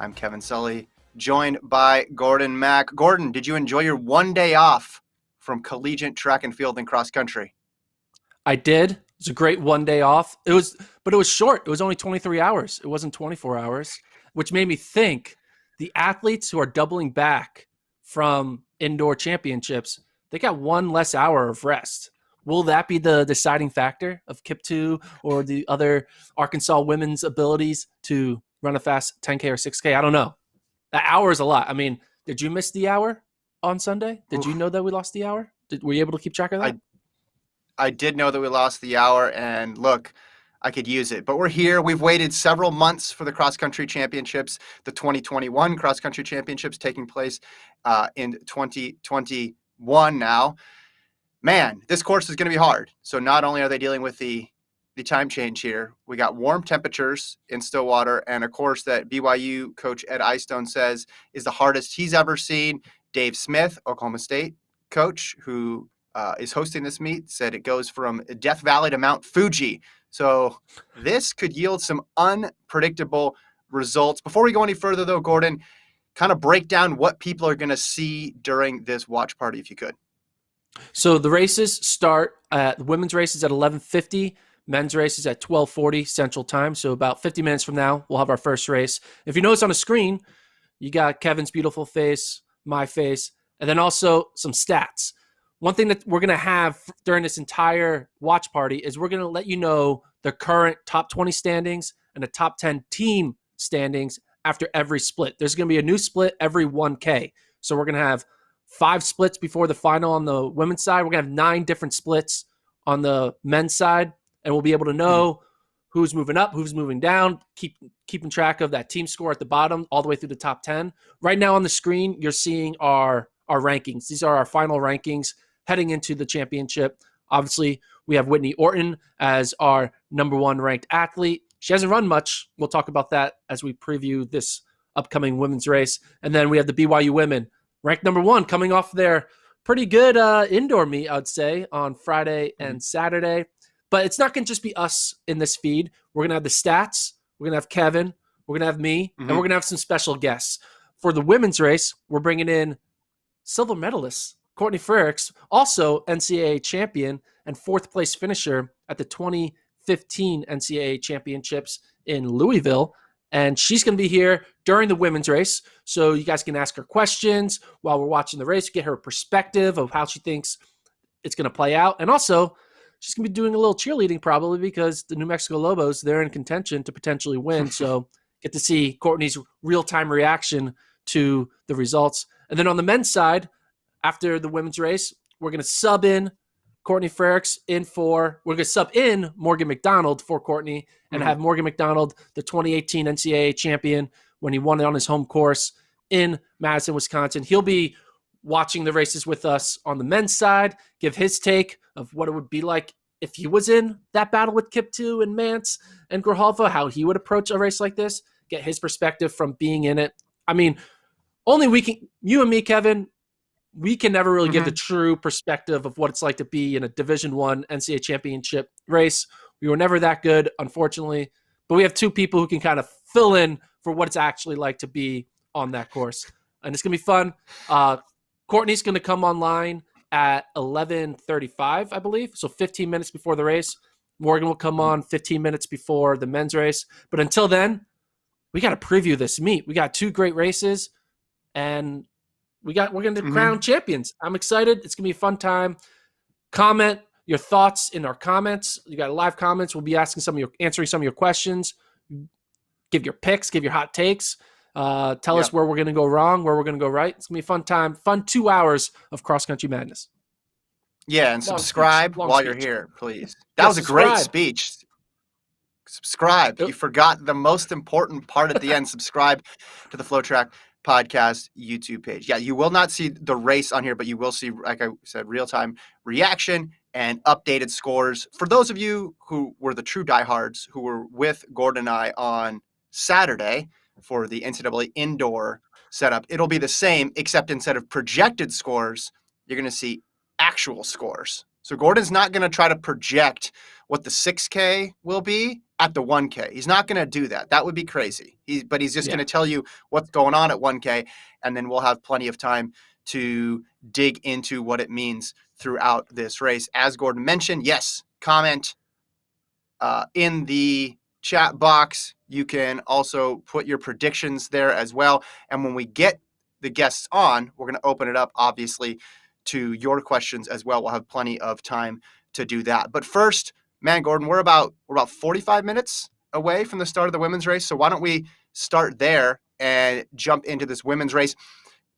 I'm Kevin Sully, joined by Gordon Mack. Gordon, did you enjoy your 1 day off from collegiate track and field and cross country? I did. It was a great 1 day off. But it was short. It was only 23 hours. It wasn't 24 hours, which made me think the athletes who are doubling back from indoor championships, they got one less hour of rest. Will that be the deciding factor of KIP2 or the other Arkansas women's abilities to run a fast 10K or 6K? I don't know. That hour is a lot. I mean, did you miss the hour on Sunday? Did you know that we lost the hour? Were you able to keep track of that? I did know that we lost the hour, and look, I could use it. But we're here. We've waited several months for the Cross Country Championships, the 2021 Cross Country Championships taking place in 2021 now. Man, this course is going to be hard. So not only are they dealing with the time change here, we got warm temperatures in Stillwater and a course that BYU coach Ed Eyestone says is the hardest he's ever seen. Dave Smith, Oklahoma State coach, who is hosting this meet, said it goes from Death Valley to Mount Fuji. So this could yield some unpredictable results. Before we go any further, though, Gordon, kind of break down what people are going to see during this watch party, if you could. So the races start the women's races at 11:50, men's races at 12:40 Central Time. So about 50 minutes from now, we'll have our first race. If you notice on the screen, you got Kevin's beautiful face, my face, and then also some stats. One thing that we're going to have during this entire watch party is we're going to let you know the current top 20 standings and the top 10 team standings after every split. There's going to be a new split every 1K. So we're going to have 5 splits before the final on the women's side. We're going to have 9 different splits on the men's side, and we'll be able to know who's moving up, who's moving down, keeping track of that team score at the bottom all the way through the top 10. Right now on the screen, you're seeing our rankings. These are our final rankings heading into the championship. Obviously, we have Whitney Orton as our number 1 ranked athlete. She hasn't run much. We'll talk about that as we preview this upcoming women's race. And then we have the BYU women, ranked number 1, coming off their pretty good indoor meet, I'd say, on Friday and Saturday. But it's not going to just be us in this feed. We're going to have the stats. We're going to have Kevin. We're going to have me. And we're going to have some special guests. For the women's race, we're bringing in silver medalist Courtney Frerichs, also NCAA champion and 4th place finisher at the 2015 NCAA championships in Louisville. And she's going to be here during the women's race. So you guys can ask her questions while we're watching the race, get her perspective of how she thinks it's going to play out. And also, she's going to be doing a little cheerleading probably because the New Mexico Lobos, they're in contention to potentially win. So get to see Courtney's real-time reaction to the results. And then on the men's side, after the women's race, we're going to sub in Courtney Frerichs we're going to sub in Morgan McDonald for Courtney and have Morgan McDonald, the 2018 NCAA champion, when he won it on his home course in Madison, Wisconsin. He'll be watching the races with us on the men's side, give his take of what it would be like if he was in that battle with KIP2 and Mance and Grijalva, how he would approach a race like this, get his perspective from being in it. I mean, you and me, Kevin, we can never really give the true perspective of what it's like to be in a Division I NCAA championship race. We were never that good, unfortunately, but we have 2 people who can kind of fill in for what it's actually like to be on that course. And it's going to be fun. Courtney's going to come online at 11:35, I believe, so 15 minutes before the race. Morgan will come on 15 minutes before the men's race. But until then, we got to preview this meet. We got 2 great races, and we're going to crown champions. I'm excited. It's going to be a fun time. Comment your thoughts in our comments. You got live comments. We'll be answering some of your questions. Give your picks, give your hot takes. Tell us where we're going to go wrong, where we're going to go right. It's going to be a fun time. Fun 2 hours of cross-country madness. Yeah, and subscribe while you're here, please. That was a great speech. Subscribe. You forgot the most important part at the end. Subscribe to the FloTrack podcast YouTube page. Yeah, you will not see the race on here, but you will see, like I said, real-time reaction and updated scores. For those of you who were the true diehards who were with Gordon and I on Saturday for the NCAA indoor setup, it'll be the same, except instead of projected scores, you're going to see actual scores. So Gordon's not going to try to project what the 6K will be at the 1K. He's not going to do that. That would be crazy. But he's just Yeah. going to tell you what's going on at 1K, and then we'll have plenty of time to dig into what it means throughout this race. As Gordon mentioned, yes, comment in the chat box. You can also put your predictions there as well. And when we get the guests on, we're going to open it up, obviously, to your questions as well. We'll have plenty of time to do that. But first, man, Gordon, we're about 45 minutes away from the start of the women's race. So why don't we start there and jump into this women's race?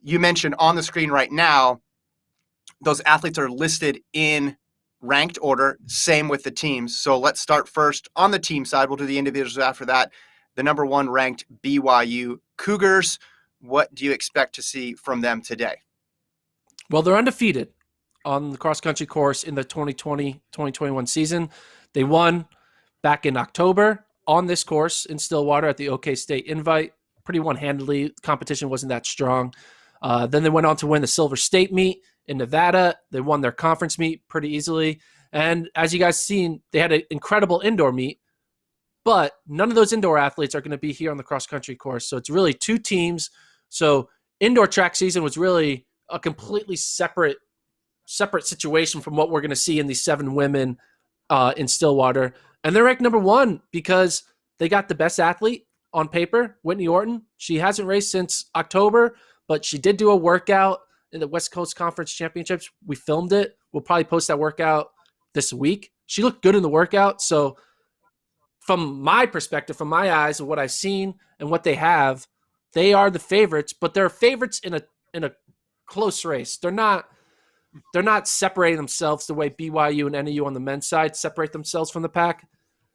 You mentioned on the screen right now, those athletes are listed in ranked order, same with the teams. So let's start first on the team side. We'll do the individuals after that. The number 1 ranked BYU Cougars. What do you expect to see from them today? Well, they're undefeated on the cross-country course in the 2020-2021 season. They won back in October on this course in Stillwater at the OK State Invite. Pretty one-handedly. Competition wasn't that strong. Then they went on to win the Silver State meet in Nevada. They won their conference meet pretty easily. And as you guys seen, they had an incredible indoor meet, but none of those indoor athletes are going to be here on the cross-country course. So it's really 2 teams. So indoor track season was really a completely separate situation from what we're going to see in these 7 women in Stillwater. And they're ranked number 1 because they got the best athlete on paper, Whitney Orton. She hasn't raced since October, but she did do a workout in the West Coast Conference Championships. We filmed it. We'll probably post that workout this week. She looked good in the workout. So from my perspective, from my eyes of what I've seen and what they have, they are the favorites, but they're favorites in a close race. They're not separating themselves the way BYU and NAU on the men's side separate themselves from the pack.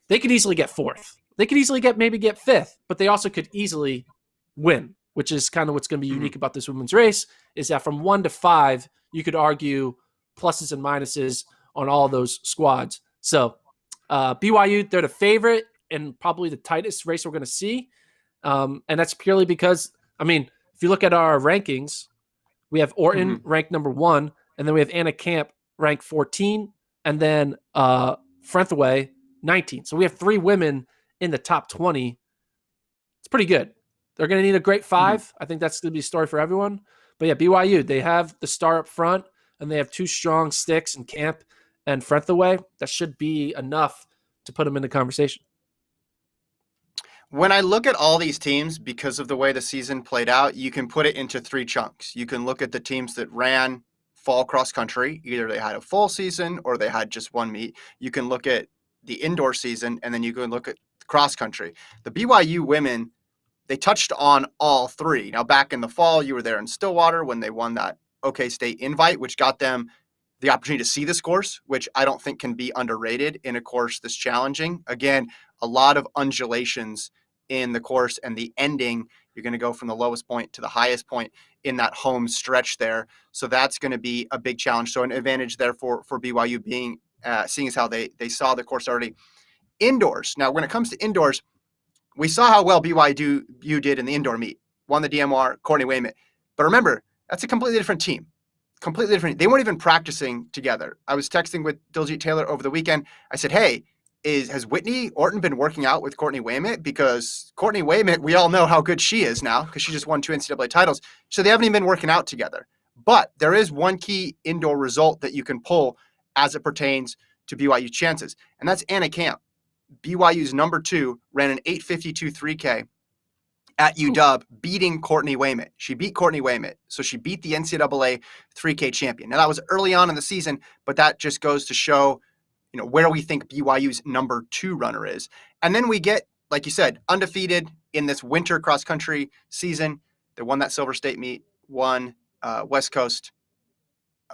They could easily get 4th. They could easily get 5th, but they also could easily win, which is kind of what's going to be unique about this women's race, is that from 1 to 5, you could argue pluses and minuses on all those squads. So BYU, they're the favorite and probably the tightest race we're going to see. And that's purely because, if you look at our rankings, we have Orton ranked number 1, and then we have Anna Camp ranked 14, and then Frenthawaite 19. So we have 3 women in the top 20. It's pretty good. They're going to need a great 5. I think that's going to be a story for everyone. But yeah, BYU, they have the star up front, and they have 2 strong sticks in Camp and Frenthawaite. That should be enough to put them in the conversation. When I look at all these teams, because of the way the season played out, you can put it into 3 chunks. You can look at the teams that ran fall cross country. Either they had a full season or they had just 1 meet. You can look at the indoor season, and then you can look at cross country. The BYU women, they touched on all 3. Now, back in the fall, you were there in Stillwater when they won that OK State Invite, which got them the opportunity to see this course, which I don't think can be underrated in a course this challenging. Again, a lot of undulations in the course, and the ending, you're going to go from the lowest point to the highest point in that home stretch there. So that's going to be a big challenge. So an advantage there for BYU being, seeing as how they saw the course already. Indoors. Now, when it comes to indoors, we saw how well BYU did in the indoor meet. Won the DMR, Courtney Frerichs. But remember, that's a completely different team. Completely different. They weren't even practicing together. I was texting with Diljit Taylor over the weekend. I said, hey, has Whitney Orton been working out with Courtney Frerichs? Because Courtney Frerichs, we all know how good she is now because she just won 2 NCAA titles. So they haven't even been working out together. But there is one key indoor result that you can pull as it pertains to BYU chances, and that's Anna Camp. BYU's number 2 ran an 8:52 3K at UW, beating Courtney Frerichs. She beat Courtney Frerichs, so she beat the NCAA 3K champion. Now, that was early on in the season, but that just goes to show, where we think BYU's number 2 runner is. And then we get, like you said, undefeated in this winter cross-country season. They won that Silver State meet, won West Coast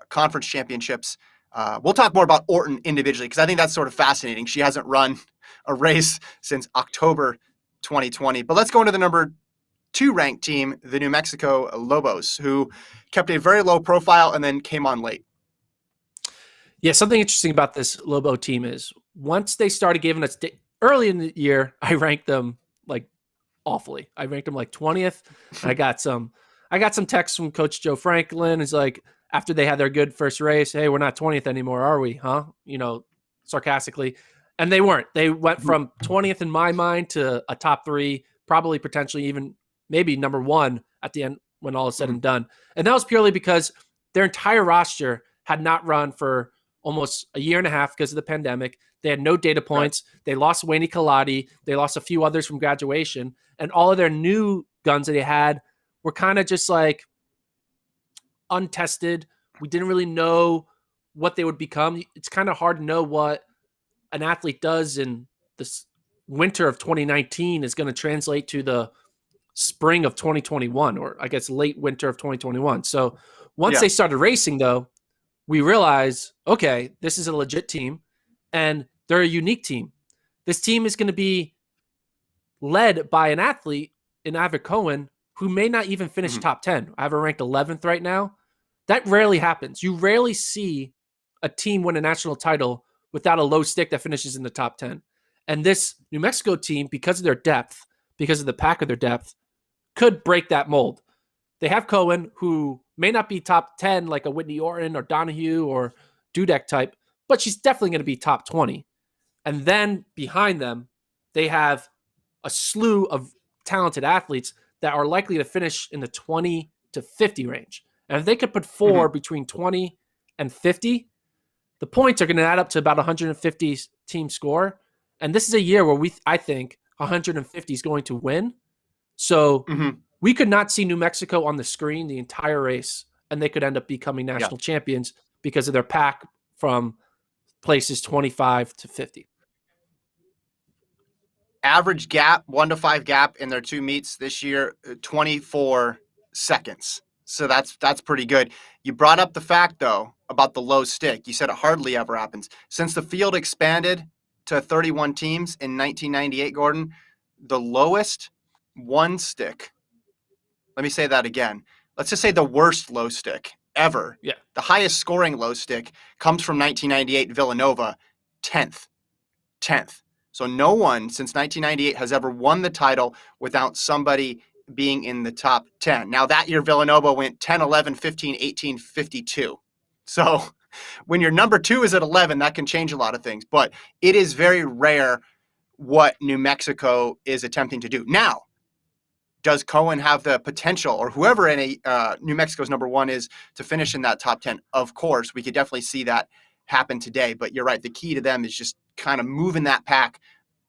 Conference Championships. We'll talk more about Orton individually because I think that's sort of fascinating. She hasn't run a race since October 2020. But let's go into the number 2 ranked team, the New Mexico Lobos, who kept a very low profile and then came on late. Yeah, something interesting about this Lobo team is once they started giving us early in the year, I ranked them like awfully. I ranked them like 20th. I got some texts from Coach Joe Franklin. It's like, after they had their good first race, hey, we're not 20th anymore, are we? Huh? Sarcastically. And they weren't. They went from 20th in my mind to a top 3, probably potentially even maybe number 1 at the end when all is said and done. And that was purely because their entire roster had not run for almost a year and a half because of the pandemic. They had no data points. Right. They lost Wayne Kaladi. They lost a few others from graduation. And all of their new guns that they had were kind of just like untested. We didn't really know what they would become. It's kind of hard to know what an athlete does in this winter of 2019 is going to translate to the spring of 2021, or I guess late winter of 2021. So once they started racing, though, we realized, okay, this is a legit team and they're a unique team. This team is going to be led by an athlete in Avid Cohen who may not even finish top 10. I have her ranked 11th right now. That rarely happens. You rarely see a team win a national title without a low stick that finishes in the top 10. And this New Mexico team, because of their depth, because of the pack of their depth, could break that mold. They have Cohen, who may not be top 10 like a Whitney Orton or Donahue or Dudek type, but she's definitely going to be top 20. And then behind them, they have a slew of talented athletes that are likely to finish in the 20 to 50 range. And if they could put 4 between 20 and 50, the points are going to add up to about 150 team score. And this is a year where I think 150 is going to win. So we could not see New Mexico on the screen the entire race, and they could end up becoming national champions because of their pack from places 25 to 50. Average gap, 1 to 5 gap in their 2 meets this year, 24 seconds. So that's pretty good. You brought up the fact, though, about the low stick. You said it hardly ever happens. Since the field expanded to 31 teams in 1998, Gordon, the lowest one stick, let me say that again. Let's just say the worst low stick ever. Yeah. The highest scoring low stick comes from 1998 Villanova, 10th. So no one since 1998 has ever won the title without somebody being in the top 10. Now that year, Villanova went 10, 11, 15, 18, 52. So when your number 2 is at 11, that can change a lot of things. But it is very rare what New Mexico is attempting to do. Now, does Cohen have the potential, or whoever in New Mexico's number 1 is, to finish in that top 10? Of course, we could definitely see that happen today. But you're right. The key to them is just kind of moving that pack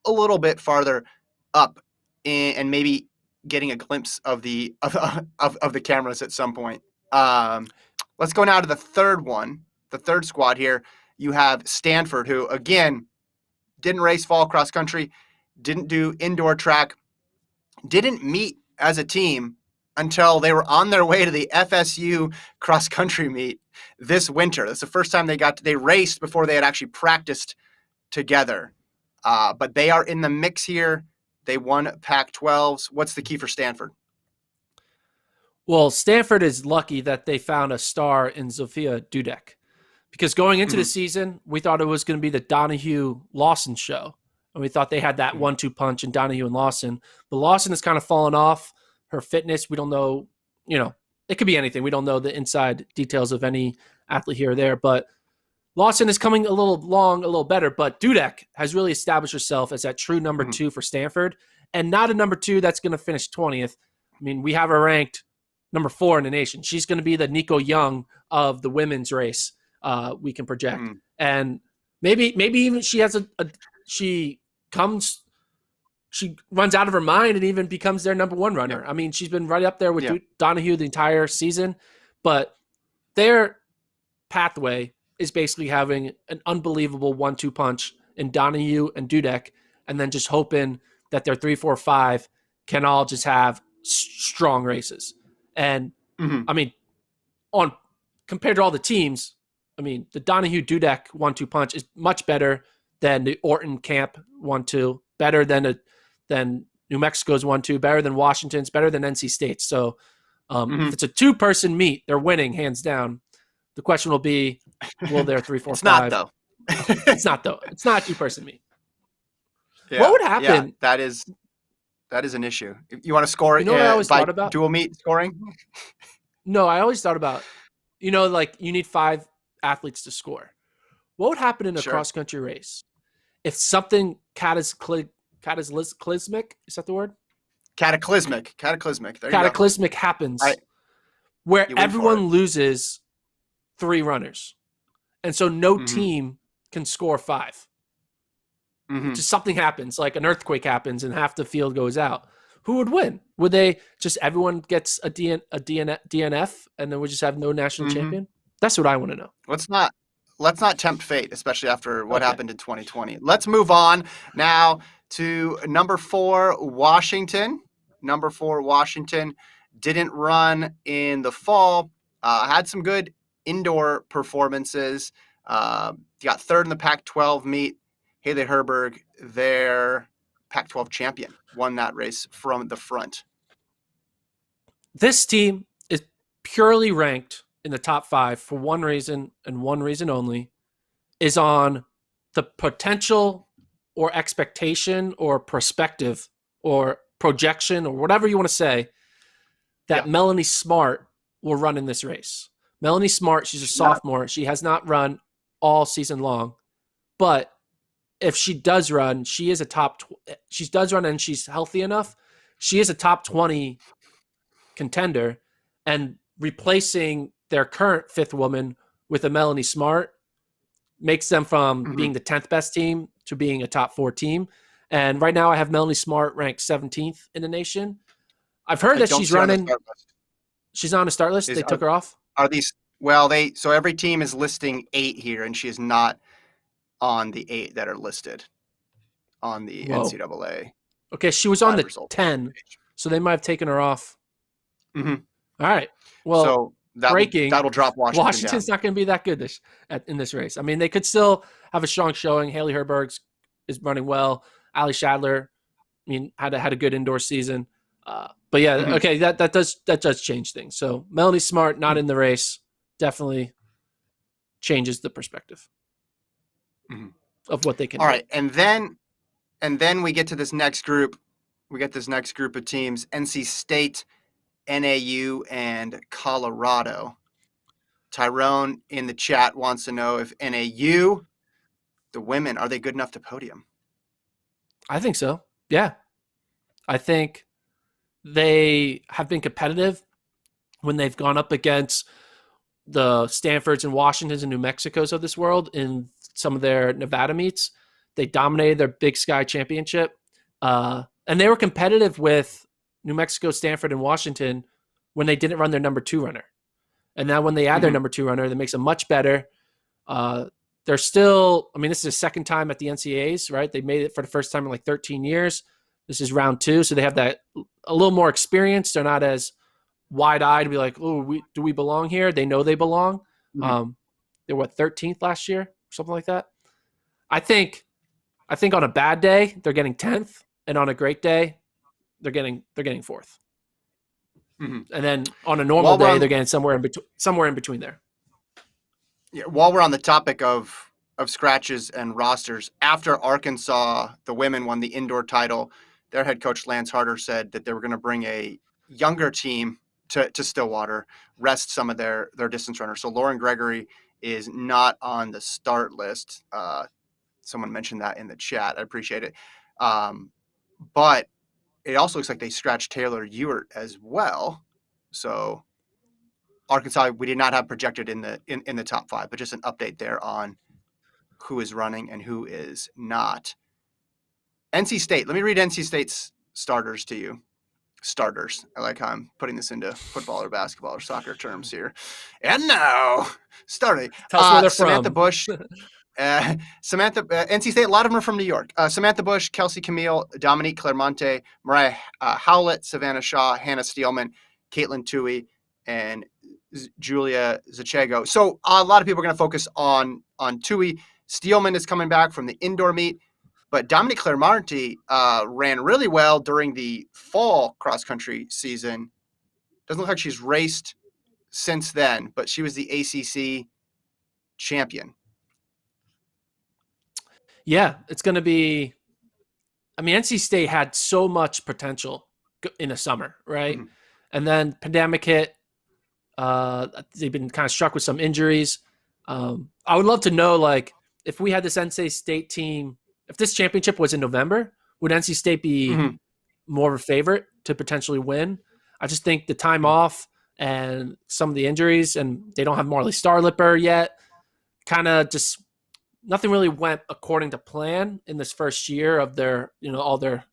a little bit farther up and maybe getting a glimpse of the cameras at some point. Let's go now to the third one, the third squad here. You have Stanford, who, again, didn't race fall cross country, didn't do indoor track, didn't meet as a team until they were on their way to the FSU cross country meet this winter. That's the first time they raced before they had actually practiced together. But they are in the mix here. They won Pac-12s. What's the key for Stanford? Well, Stanford is lucky that they found a star in Zofia Dudek, because going into the season, we thought it was going to be the Donahue-Lawson show. And we thought they had that 1-2 punch in Donahue and Lawson. But Lawson has kind of fallen off. Her fitness, we don't know, it could be anything. We don't know the inside details of any athlete here or there. But Lawson is coming a little better. But Dudek has really established herself as that true number 2 for Stanford, and not a number 2 that's going to finish 20th. I mean, we have her ranked number 4 in the nation. She's going to be the Nico Young of the women's race. We can project, and maybe even she has she runs out of her mind and even becomes their number 1 runner. I mean, she's been right up there with Donahue the entire season, but their pathway is basically having an unbelievable 1-2 punch in Donahue and Dudek, and then just hoping that their 3, 4, 5 can all just have strong races. And I mean, compared to all the teams, I mean, the Donahue Dudek 1-2 punch is much better than the Orton Camp 1-2, better than New Mexico's 1-2, better than Washington's, better than NC State's. So if it's a 2-person meet, they're winning hands down. The question will be, will their 3, 4, 5? It's not, though. It's not, though. It's not a 2-person meet. Yeah, what would happen? Yeah, that is an issue. You want to score it what I always thought about? Dual meet scoring? No, I always thought about, like you need 5 athletes to score. What would happen in a cross-country race if something cataclysmic, is that the word? Cataclysmic. There you go. Cataclysmic happens I, where you went for everyone it. loses 3 runners. And so no Mhm. team can score 5. Mhm. Just something happens, like an earthquake happens and half the field goes out. Who would win? Would they just everyone gets a DNF and then we just have no national Mhm. champion? That's what I want to know. Let's not tempt fate, especially after what Okay. happened in 2020. Let's move on now to number 4, Washington. Number 4, Washington didn't run in the fall. Had some good indoor performances. Got third in the Pac-12 meet. Haley Herberg, their Pac-12 champion, won that race from the front. This team is purely ranked in the top 5 for one reason and one reason only, is on the potential or expectation or perspective or projection or whatever you want to say that Yeah. Melanie Smart will run in this race. Melanie Smart, she's a sophomore. She has not run all season long, but if she does run, she is a she does run and she's healthy enough. She is a top 20 contender, and replacing their current 5th woman with a Melanie Smart makes them from Mhm. being the 10th best team to being a top 4 team. And right now I have Melanie Smart ranked 17th in the nation. I've heard I that don't she's see her on the running. start list. She's on a start list. They took her off. Are these well? So every team is listing 8 here, and she is not on the 8 that are listed on the Whoa. NCAA Okay, she was on live the result 10, page. so they might have taken her off. Mm-hmm. All right. Well, So that'll drop Washington Washington's down. not going to be that good in this race. I mean, they could still have a strong showing. Haley Herberg is running well. Ali Shadler, I mean, had a good indoor season. But yeah, Mm-hmm. okay, that does change things. So Melanie Smart not in the race definitely changes the perspective Mm-hmm. of what they can All do. right, and then we get to this next group. We get this next group of teams: NC State, NAU, and Colorado. Tyrone in the chat wants to know if NAU, the women, are they good enough to podium? I think so. Yeah. I think they have been competitive when they've gone up against the Stanfords and Washingtons and New Mexicos of this world in some of their Nevada meets. They dominated their Big Sky Championship. And they were competitive with New Mexico, Stanford, and Washington when they didn't run their number 2 runner. And now when they add their number 2 runner, that makes them much better. They're still, I mean, this is the second time at the NCAAs, right? They made it for the first time in like 13 years. This is round 2, so they have that a little more experience. They're not as wide-eyed to be like, oh, do we belong here? They know they belong. Mm-hmm. They were 13th last year, something like that. I think on a bad day they're getting 10th, and on a great day they're getting 4th. Mm-hmm. And then on a normal day they're getting somewhere in between there. Yeah, while we're on the topic of scratches and rosters, after Arkansas, the women won the indoor title, their head coach Lance Harder said that they were going to bring a younger team to Stillwater, rest some of their distance runners. So Lauren Gregory is not on the start list. Someone mentioned that in the chat. I appreciate it. But it also looks like they scratched Taylor Ewert as well. So Arkansas, we did not have projected in the top 5, but just an update there on who is running and who is not. NC State. Let me read NC State's starters to you. Starters. I like how I'm putting this into football or basketball or soccer terms here. And now, starting. Tell us where they're Samantha from. Bush. NC State, a lot of them are from New York. Samantha Bush, Kelsey Camille, Dominique Clermonte, Mariah Howlett, Savannah Shaw, Hannah Steelman, Caitlin Tui, and Julia Zachego. So a lot of people are going to focus on Tui. Steelman is coming back from the indoor meet, but Dominique Clermonte ran really well during the fall cross-country season. Doesn't look like she's raced since then, but she was the ACC champion. Yeah, it's going to be. I mean, NC State had so much potential in the summer, right? Mm-hmm. And then pandemic hit. They've been kind of struck with some injuries. I would love to know, like, if we had this NC State team if this championship was in November, would NC State be Mhm. more of a favorite to potentially win? I just think the time Mhm. off and some of the injuries, and they don't have Marley Starlipper yet, kind of just nothing really went according to plan in this first year of their, all their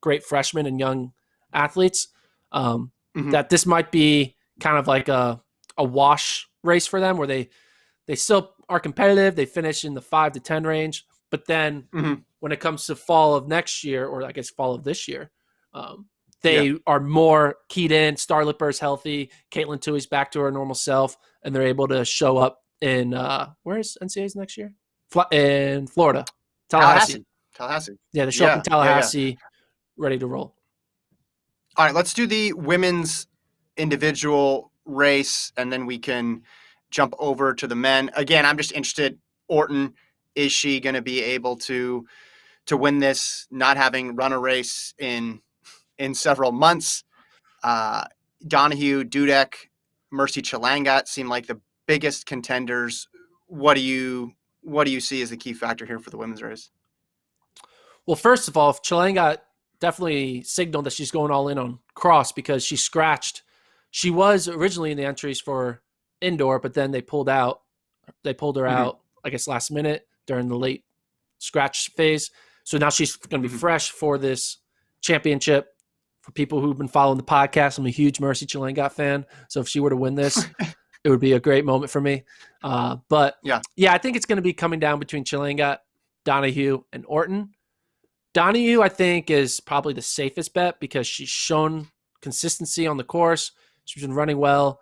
great freshmen and young athletes. Mhm. That this might be kind of like a wash race for them, where they still are competitive. They finish in the 5 to 10 range, but then Mhm. when it comes to fall of next year, or I guess fall of this year, Yeah. they are more keyed in. Starlipper's healthy. Caitlin Tui's back to her normal self, and they're able to show up in where's NCAA's next year? In Florida, Tallahassee. Tallahassee. Yeah, they show up in Yeah. Yeah. Yeah. Tallahassee, ready to roll. All right, let's do the women's individual race, and then we can jump over to the men. Again, I'm just interested. Orton, is she going to be able to win this? Not having run a race in several months. Uh, Donahue, Dudek, Mercy Chalangat seem like the biggest contenders. What do you see as the key factor here for the women's race? Well, first of all, Chalanga definitely signaled that she's going all in on cross because she scratched. She was originally in the entries for indoor, but then they pulled out. They pulled her Mm-hmm. out, I guess, last minute during the late scratch phase. So now she's going to be Mm-hmm. fresh for this championship. For people who've been following the podcast, I'm a huge Mercy Chalangat fan. So if she were to win this, it would be a great moment for me. But Yeah. I think it's going to be coming down between Chalangat, Donahue, and Orton. Donahue, I think, is probably the safest bet because she's shown consistency on the course. She's been running well.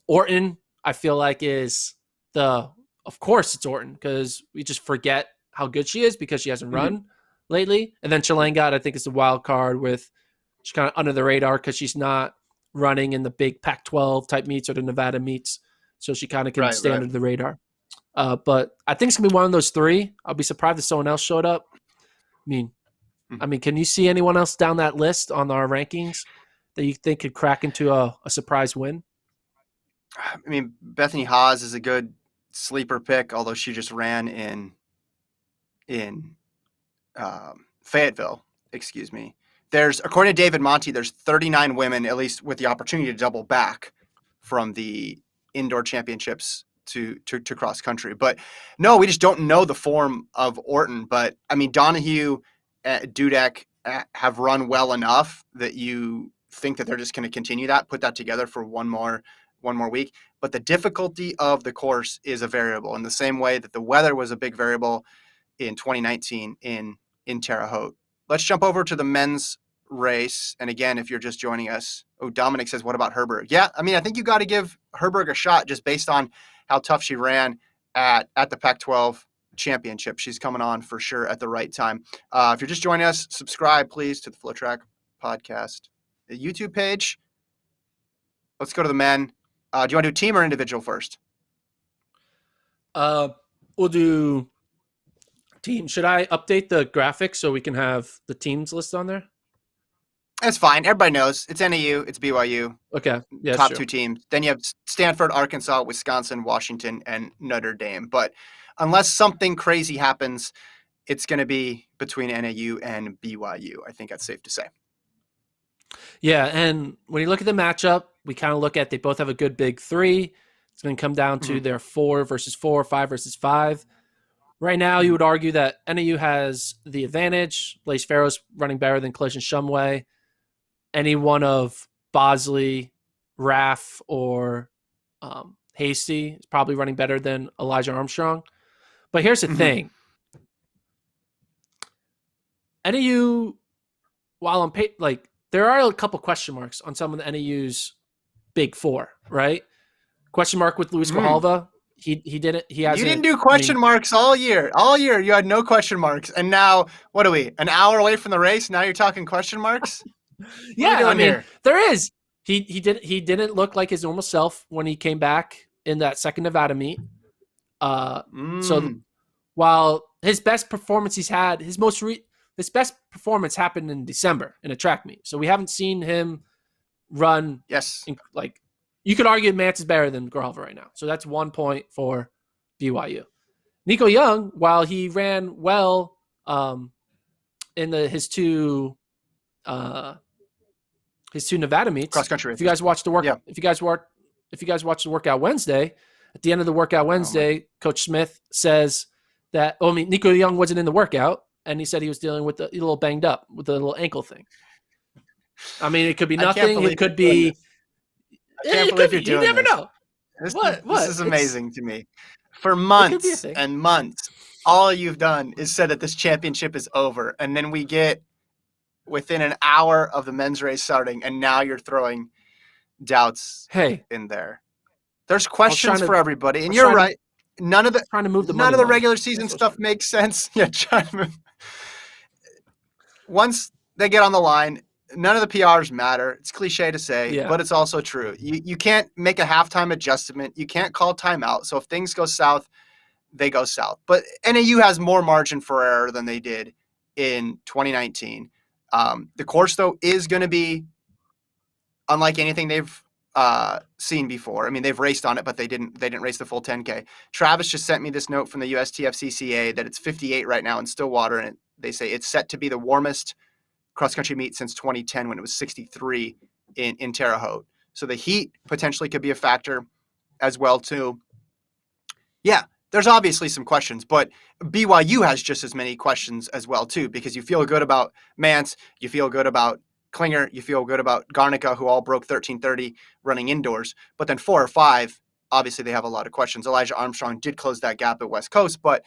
Orton, I feel like, is of course it's Orton because we just forget how good she is because she hasn't Mm-hmm. run lately. And then Chalangat, I think, is the wild card with she's kind of under the radar because she's not running in the big Pac-12 type meets or the Nevada meets. So she kind of can stay under the radar. But I think it's going to be one of those three. I'll be surprised if someone else showed up. I mean, can you see anyone else down that list on our rankings that you think could crack into a surprise win? I mean, Bethany Haas is a good sleeper pick, although she just ran in Fayetteville. Excuse me. According to David Monty, there's 39 women, at least with the opportunity to double back from the indoor championships to cross country. But no, we just don't know the form of Orton. But I mean, Donahue, Dudek have run well enough that you think that they're just going to continue that, put that together for one more week. But the difficulty of the course is a variable in the same way that the weather was a big variable in 2019 in Terre Haute. Let's jump over to the men's race. And again, if you're just joining us, Dominic says, what about Herberg? Yeah, I mean, I think you got to give Herberg a shot just based on how tough she ran at the Pac-12 championship. She's coming on for sure at the right time. If you're just joining us, subscribe, please, to the FloTrack podcast, the YouTube page. Let's go to the men. Do you want to do team or individual first? We'll do team. Should I update the graphics so we can have the teams list on there? That's fine. Everybody knows it's NAU, it's BYU. Okay. Yeah, top two teams. Then you have Stanford, Arkansas, Wisconsin, Washington, and Notre Dame. But unless something crazy happens, it's going to be between NAU and BYU. I think that's safe to say. Yeah, and when you look at the matchup, we kind of look at they both have a good big three. It's going to come down to their 4 versus 4, 5 versus 5. Right now, you would argue that NAU has the advantage. Blaise Farrow's running better than Collision Shumway. Any one of Bosley, Raff, or Hasty is probably running better than Elijah Armstrong. But here's the thing. NAU, while on there are a couple question marks on some of the NAU's big 4, right? Question mark with Luis Grijalva. He didn't. He hasn't. You didn't do question marks all year. All year you had no question marks, and now what are we? An hour away from the race. Now you're talking question marks. Yeah, I mean, here? There is. He didn't look like his normal self when he came back in that second Nevada meet. So while his best performance he's had, his best performance happened in December in a track meet. So we haven't seen him run. Yes. You could argue Mance is better than Grijalva right now. So that's 1 point for BYU. Nico Young, while he ran well in his two Nevada meets. Cross country. If you guys watched the workout Wednesday, at the end of the workout Wednesday, Coach Smith says that, Nico Young wasn't in the workout, and he said he was dealing with a little banged up with a little ankle thing. I mean, it could be nothing. It could be. I can't believe you're doing this. You never know. This is amazing to me. For months and months, all you've done is said that this championship is over, and then we get within an hour of the men's race starting, and now you're throwing doubts in there. There's questions for everybody, and you're right. None of the regular season stuff makes sense. Yeah, once they get on the line, none of the PRs matter. It's cliche to say, but it's also true. You can't make a halftime adjustment. You can't call timeout. So if things go south, they go south. But NAU has more margin for error than they did in 2019. The course, though, is going to be unlike anything they've seen before. I mean, they've raced on it, but they didn't race the full 10K. Travis just sent me this note from the USTFCCA that it's 58 right now in Stillwater, and they say it's set to be the warmest cross-country meet since 2010 when it was 63 in Terre Haute. So the heat potentially could be a factor as well, too. Yeah, there's obviously some questions, but BYU has just as many questions as well, too, because you feel good about Mance, you feel good about Klinger, you feel good about Garnica, who all broke 13:30 running indoors. But then 4 or 5, obviously they have a lot of questions. Elijah Armstrong did close that gap at West Coast, but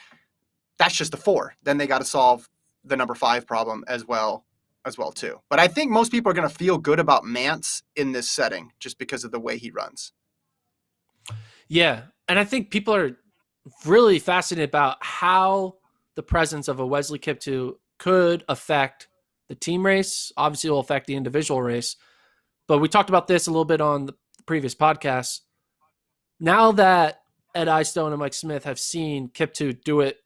that's just the 4. Then they got to solve the number 5 problem as well too. But I think most people are going to feel good about Mance in this setting just because of the way he runs. Yeah, and I think people are really fascinated about how the presence of a Wesley Kiptoo could affect the team race. Obviously, it will affect the individual race. But we talked about this a little bit on the previous podcast. Now that Ed Eyestone and Mike Smith have seen Kiptoo do it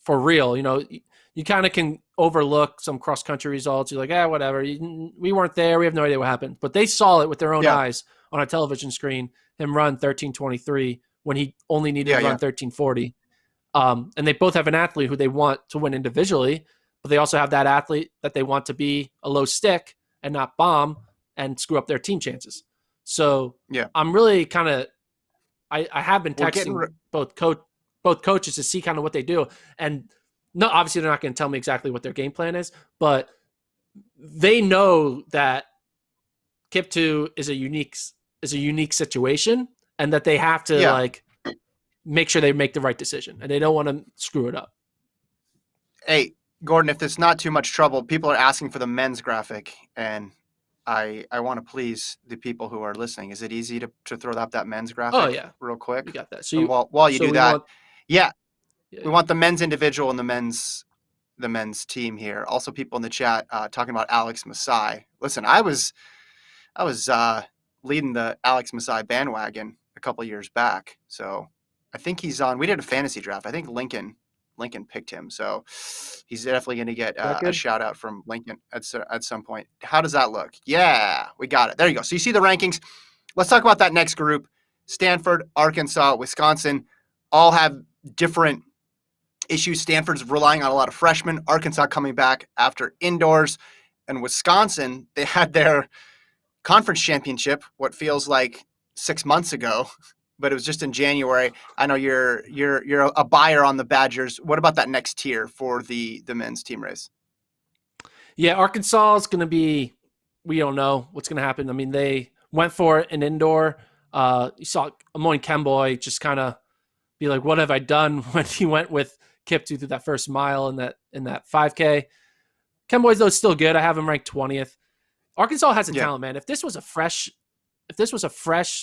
for real, you kind of can overlook some cross-country results. You're like, whatever. We weren't there. We have no idea what happened. But they saw it with their own eyes on a television screen, him run 13:23 when he only needed to run 13:40. And they both have an athlete who they want to win individually, but they also have that athlete that they want to be a low stick and not bomb and screw up their team chances. So I'm really kind of I have been texting both coaches to see kind of what they do. And no, obviously they're not going to tell me exactly what their game plan is, but they know that Kiptoo is a unique situation and that they have to make sure they make the right decision and they don't want to screw it up. Hey, Gordon, if it's not too much trouble, people are asking for the men's graphic, and I want to please the people who are listening. Is it easy to throw up that men's graphic? Oh, yeah. Real quick? You got that. So while you do that, we want the men's individual and the men's team here. Also, people in the chat talking about Alex Masai. Listen, I was leading the Alex Masai bandwagon a couple years back, so I think he's on. We did a fantasy draft. I think Lincoln picked him, so he's definitely going to get a shout out from Lincoln at some point. How does that look? Yeah, we got it. There you go. So you see the rankings. Let's talk about that next group. Stanford, Arkansas, Wisconsin all have different issues. Stanford's relying on a lot of freshmen. Arkansas coming back after indoors, and Wisconsin, they had their conference championship, what feels like 6 months ago, but it was just in January. I know you're a buyer on the Badgers. What about that next tier for the men's team race? Yeah, Arkansas is going to be, we don't know what's going to happen. I mean, they went for an indoor. You saw Amoy Kemboy just kind of be like, what have I done, when he went with Kiptoo through that first mile in that 5K. Kemboy's, though, still good. I have him ranked 20th. Arkansas has a talent, man. If this was a fresh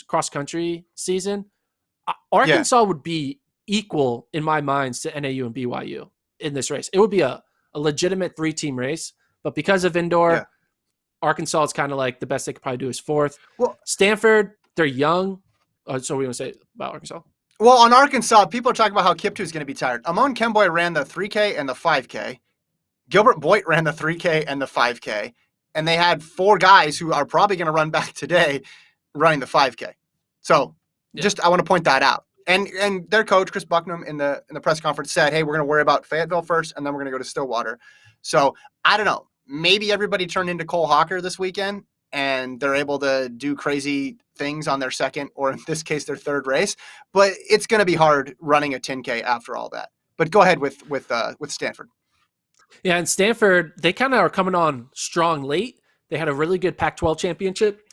cross country season, Arkansas would be equal in my mind to NAU and BYU in this race. It would be a legitimate 3-team race, but because of indoor, Arkansas is kind of like the best they could probably do is 4th. Well, Stanford, they're young. So we want to say about Arkansas. Well, on Arkansas, people are talking about how Kiptoo is going to be tired. Amon Kemboy ran the 3K and the 5K. Gilbert Boyd ran the 3K and the 5K. And they had 4 guys who are probably going to run back today running the 5K. So I want to point that out. And their coach Chris Bucknam in the press conference said, "Hey, we're going to worry about Fayetteville first, and then we're going to go to Stillwater." So I don't know. Maybe everybody turned into Cole Hawker this weekend, and they're able to do crazy things on their second, or in this case, their third race. But it's going to be hard running a 10K after all that. But go ahead with Stanford. Yeah, and Stanford, they kind of are coming on strong late. They had a really good Pac-12 championship.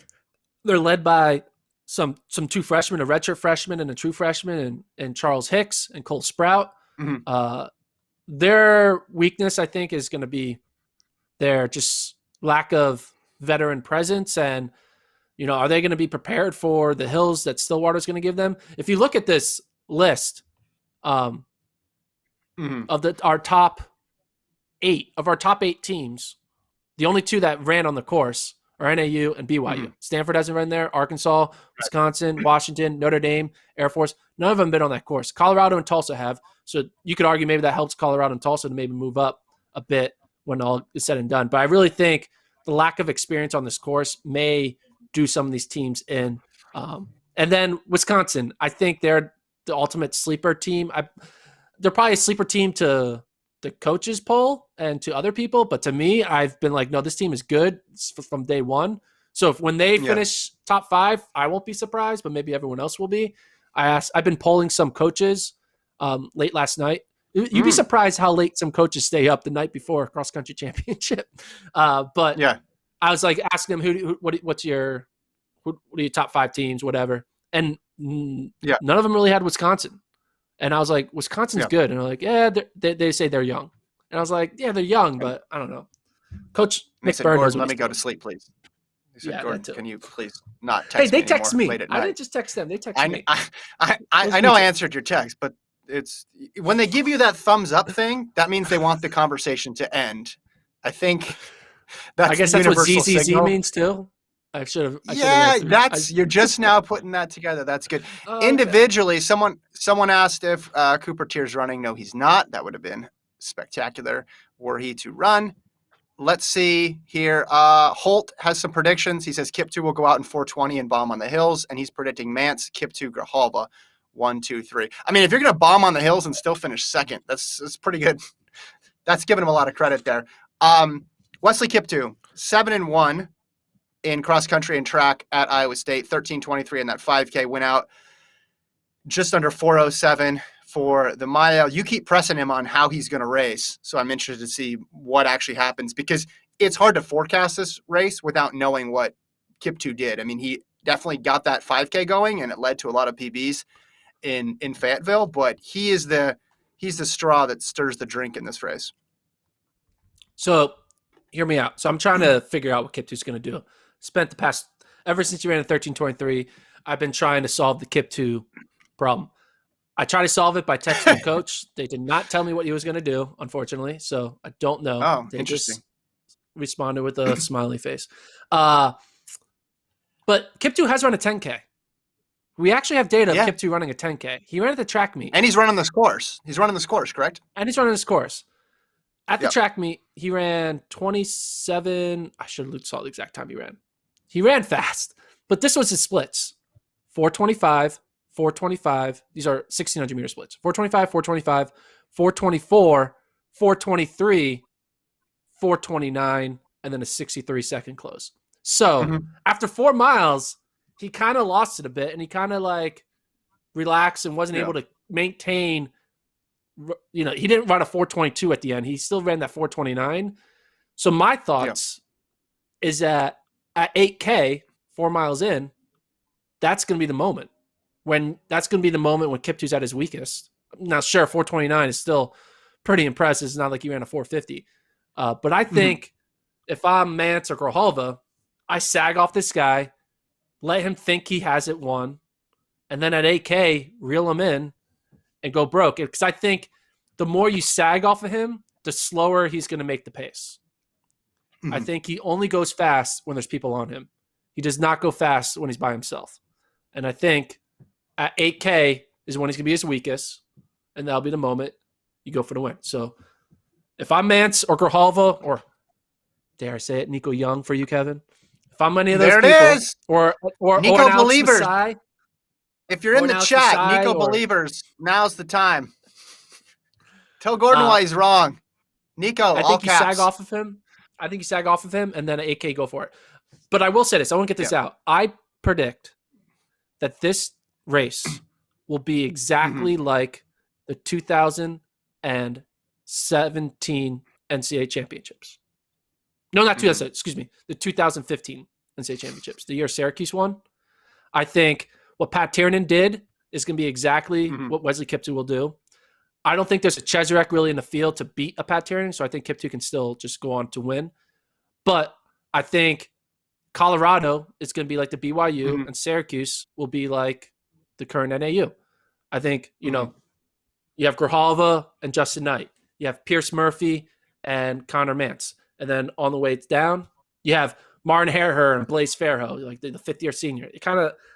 They're led by some two freshmen, a redshirt freshman and a true freshman, and Charles Hicks and Cole Sprout. Mm-hmm. Their weakness, I think, is going to be their just lack of veteran presence. And, are they going to be prepared for the hills that Stillwater is going to give them? If you look at this list of our top 8 teams, the only 2 that ran on the course are NAU and BYU. Mm-hmm. Stanford hasn't run there. Arkansas, Wisconsin, Washington, Notre Dame, Air Force. None of them been on that course. Colorado and Tulsa have. So you could argue maybe that helps Colorado and Tulsa to maybe move up a bit when all is said and done. But I really think the lack of experience on this course may do some of these teams in. And then Wisconsin, I think they're the ultimate sleeper team. They're probably a sleeper team to the coaches poll and to other people, but to me, I've been like, no, this team is good from day one. So when they finish top 5, I won't be surprised, but maybe everyone else will be. I've been polling some coaches late last night. You'd be surprised how late some coaches stay up the night before a cross country championship. But yeah, I was like asking them, what are your top 5 teams, whatever. And none of them really had Wisconsin. And I was like, Wisconsin's good. And they're like, yeah, they say they're young. And I was like, yeah, they're young, but I don't know. Coach Nick Byrne, Gordon, let me go to sleep, please. Yeah, Gordon, can you please not text me? Hey, they text me. Late at I night? didn't just text them. They text me. I know I answered your text, but it's when they give you that thumbs up thing, that means they want the conversation to end. I think I guess that's what ZZZ means too. I should have. You're just now putting that together. That's good. Individually, someone asked if Cooper Tier's running. No, he's not. That would have been spectacular were he to run. Let's see here. Holt has some predictions. He says Kiptoo will go out in 4:20 and bomb on the hills, and he's predicting Mance, Kiptoo, Grijalva, 1, 2, 3. I mean, if you're going to bomb on the hills and still finish second, that's pretty good. That's giving him a lot of credit there. Wesley Kiptoo, 7-1. In cross country and track at Iowa State, 13:23 in that 5K, went out just under 4:07 for the mile. You keep pressing him on how he's going to race, so I'm interested to see what actually happens because it's hard to forecast this race without knowing what Kiptoo did. I mean, he definitely got that 5K going, and it led to a lot of PBs in Fayetteville, but he's the straw that stirs the drink in this race. So hear me out. So I'm trying to figure out what Kiptoo's going to do. Spent the past, ever since he ran a 13:23, I've been trying to solve the Kiptoo problem. I tried to solve it by texting the coach. They did not tell me what he was going to do, unfortunately. So I don't know. Oh, they interesting. Just responded with a smiley face. But Kiptoo has run a 10K. We actually have data of Kiptoo running a 10K. He ran at the track meet. And he's running this course. Correct? And he's running this course. At the track meet, he ran 27. I should have saw the exact time he ran. He ran fast, but this was his splits. 425, 425. These are 1,600 meter splits. 425, 425, 424, 423, 429, and then a 63-second close. So after 4 miles, he kind of lost it a bit, and he kind of like relaxed and wasn't able to maintain. He didn't run a 422 at the end. He still ran that 429. So my thoughts is that at 8K, 4 miles in, that's going to be the moment when Kiptoo's at his weakest. Now, sure, 429 is still pretty impressive. It's not like he ran a 450. But I think if I'm Mance or Grijalva, I sag off this guy, let him think he has it won, and then at 8K, reel him in and go broke. Because I think the more you sag off of him, the slower he's going to make the pace. I think he only goes fast when there's people on him. He does not go fast when he's by himself. And I think at 8K is when he's going to be his weakest, and that'll be the moment you go for the win. So if I'm Mance or Grijalva, or dare I say it, Nico Young for you, Kevin. If I'm any of those people, or Nico an Alex believer. Masai, If you're in Or the now it's the chat, Sai, Nico or believers, now's the time. Tell Gordon why he's wrong. Nico, I all think you sag caps. off of him. I think you sag off of him, and then AK go for it. But I will say this: I want to get this out. I predict that this race will be exactly like the 2017 NCAA championships. No, not 2000. Excuse me, the 2015 NCAA championships, the year Syracuse won. I think what Pat Tiernan did is going to be exactly what Wesley Kiptoo will do. I don't think there's a Cheserek really in the field to beat a Pat Tiernan, so I think Kiptoo can still just go on to win. But I think Colorado is going to be like the BYU, and Syracuse will be like the current NAU. I think, you know, you have Grijalva and Justin Knight. You have Pierce Murphy and Connor Mance. And then on the way down, you have Martin Hareher and Blaze Fairhoe, like the fifth-year senior.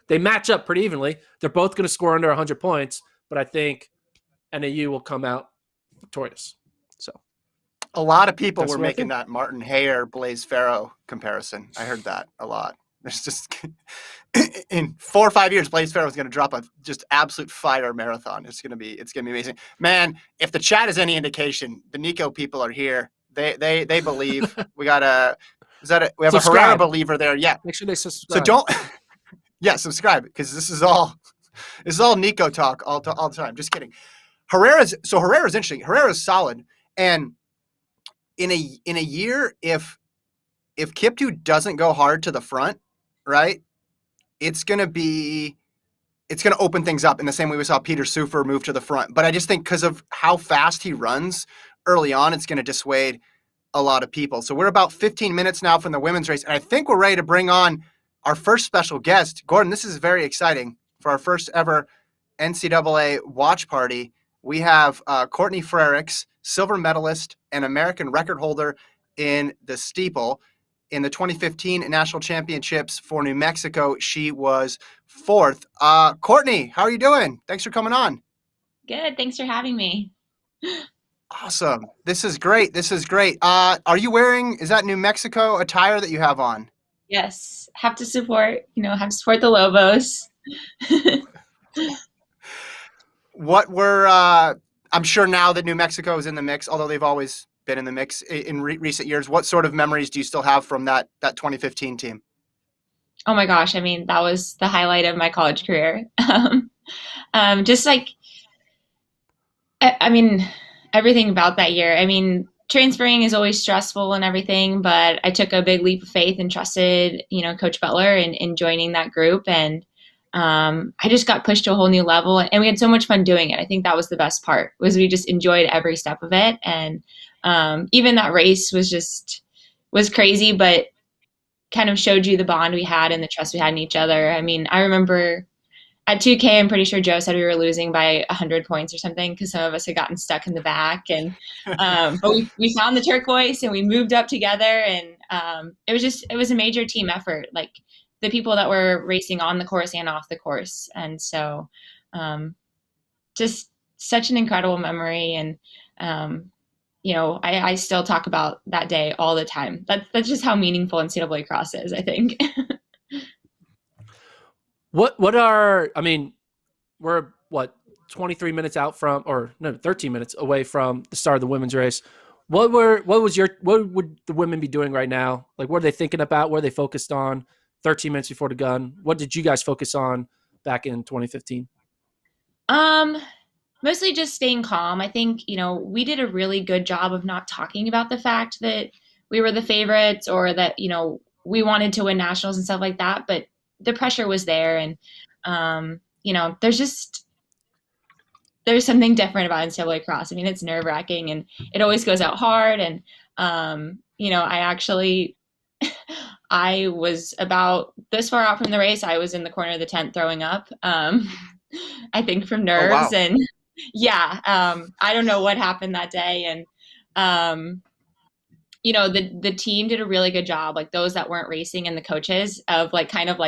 They match up pretty evenly. They're both going to score under 100 points, but I think NAU will come out victorious. So a lot of people were making that Martin Hayer, Blaze Fairhoe comparison. I heard that a lot. There's just in 4 or 5 years, Blaze Fairhoe is going to drop a just absolute fire marathon. It's going to be amazing, man. If the chat is any indication, the Nico people are here. They believe. We got we have subscribe. A Herrera believer there. Yeah, make sure they subscribe. So don't subscribe, because this is all Nico talk all the time. Just kidding. Herrera's interesting. Herrera's solid, and in a year, if Kiptoo doesn't go hard to the front, right, it's gonna open things up in the same way we saw Peter Sufer move to the front. But I just think because of how fast he runs early on, it's going to dissuade a lot of people. So we're about 15 minutes now from the women's race, and I think we're ready to bring on our first special guest. Gordon, this is very exciting for our first ever NCAA watch party. We have Courtney Frerichs, silver medalist and American record holder in the steeple. In the 2015 national championships for New Mexico, she was 4th. Courtney, how are you doing? Thanks for coming on. Good. Thanks for having me. Awesome. This is great. Are you wearing, is that New Mexico attire that you have on? Yes. Have to support the Lobos. I'm sure now that New Mexico is in the mix, although they've always been in the mix in recent years, what sort of memories do you still have from that 2015 team? Oh my gosh. I mean, that was the highlight of my college career. Just like, I mean, everything about that year. I mean, transferring is always stressful and everything, but I took a big leap of faith and trusted, Coach Butler in joining that group. And I just got pushed to a whole new level, and we had so much fun doing it. I think that was the best part, was we just enjoyed every step of it. And even that race was crazy, but kind of showed you the bond we had and the trust we had in each other. I mean, I remember at 2K, I'm pretty sure Joe said we were losing by 100 points or something, because some of us had gotten stuck in the back. And but we found the turquoise and we moved up together, and it was a major team effort. Like, the people that were racing on the course and off the course. And so just such an incredible memory. And I still talk about that day all the time. That's just how meaningful NCAA Cross is, I think. We're 23 minutes out from, or no, 13 minutes away from the start of the women's race. What would the women be doing right now? Like, what are they thinking about? What are they focused on 13 minutes before the gun? What did you guys focus on back in 2015? Mostly just staying calm. I think, we did a really good job of not talking about the fact that we were the favorites, or that, we wanted to win nationals and stuff like that. But the pressure was there. And, there's something different about NCAA Cross. I mean, it's nerve wracking, and it always goes out hard. And, I was about this far out from the race. I was in the corner of the tent throwing up, I think from nerves. Oh, wow. And yeah, I don't know what happened that day. And, the team did a really good job, like those that weren't racing and the coaches, of kind of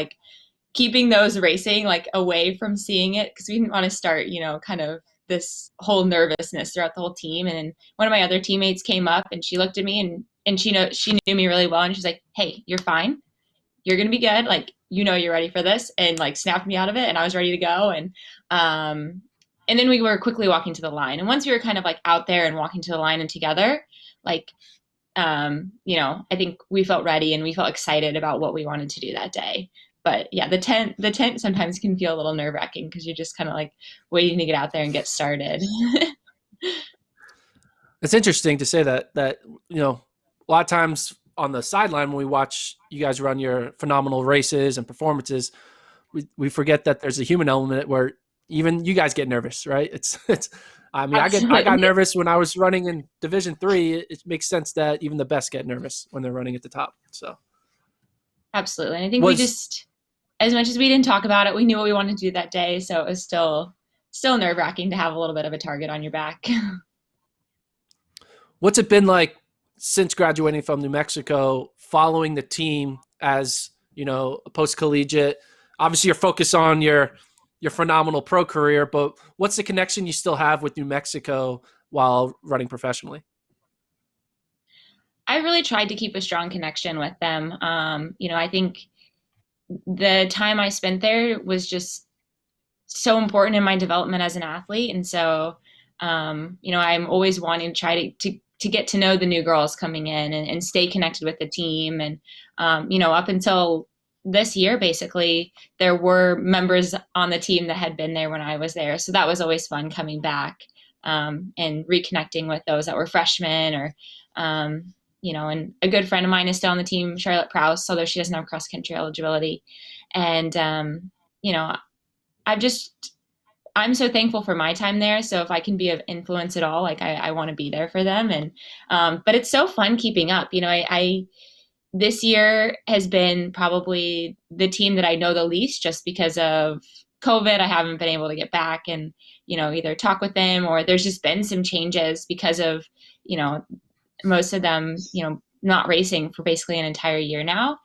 keeping those racing away from seeing it, because we didn't want to start, kind of this whole nervousness throughout the whole team. And one of my other teammates came up and she looked at me, and she knew me really well, and she's like, "Hey, you're fine. you're going to be good. Like, you're ready for this, and like snapped me out of it, and I was ready to go. And then we were quickly walking to the line. And once we were kind of like out there and walking to the line and together, like, I think we felt ready and we felt excited about what we wanted to do that day. But yeah, the tent sometimes can feel a little nerve wracking because you're just kind of like waiting to get out there and get started. It's interesting to say that, a lot of times on the sideline, when we watch you guys run your phenomenal races and performances, we forget that there's a human element where even you guys get nervous, right? I got nervous when I was running in Division III. It makes sense that even the best get nervous when they're running at the top. So absolutely. And I think we just, as much as we didn't talk about it, we knew what we wanted to do that day. So it was still nerve wracking to have a little bit of a target on your back. What's it been like since graduating from New Mexico, following the team as, a post-collegiate? Obviously, you're focused on your phenomenal pro career, but what's the connection you still have with New Mexico while running professionally? I really tried to keep a strong connection with them. I think the time I spent there was just so important in my development as an athlete. And so, I'm always wanting to try to get to know the new girls coming in and stay connected with the team. And, up until this year, basically, there were members on the team that had been there when I was there. So that was always fun coming back and reconnecting with those that were freshmen or, and a good friend of mine is still on the team, Charlotte Prowse, although she doesn't have cross country eligibility. And, I'm so thankful for my time there. So if I can be of influence at all, like I want to be there for them. And, but it's so fun keeping up. This year has been probably the team that I know the least just because of COVID. I haven't been able to get back and, either talk with them, or there's just been some changes because of, most of them, not racing for basically an entire year now.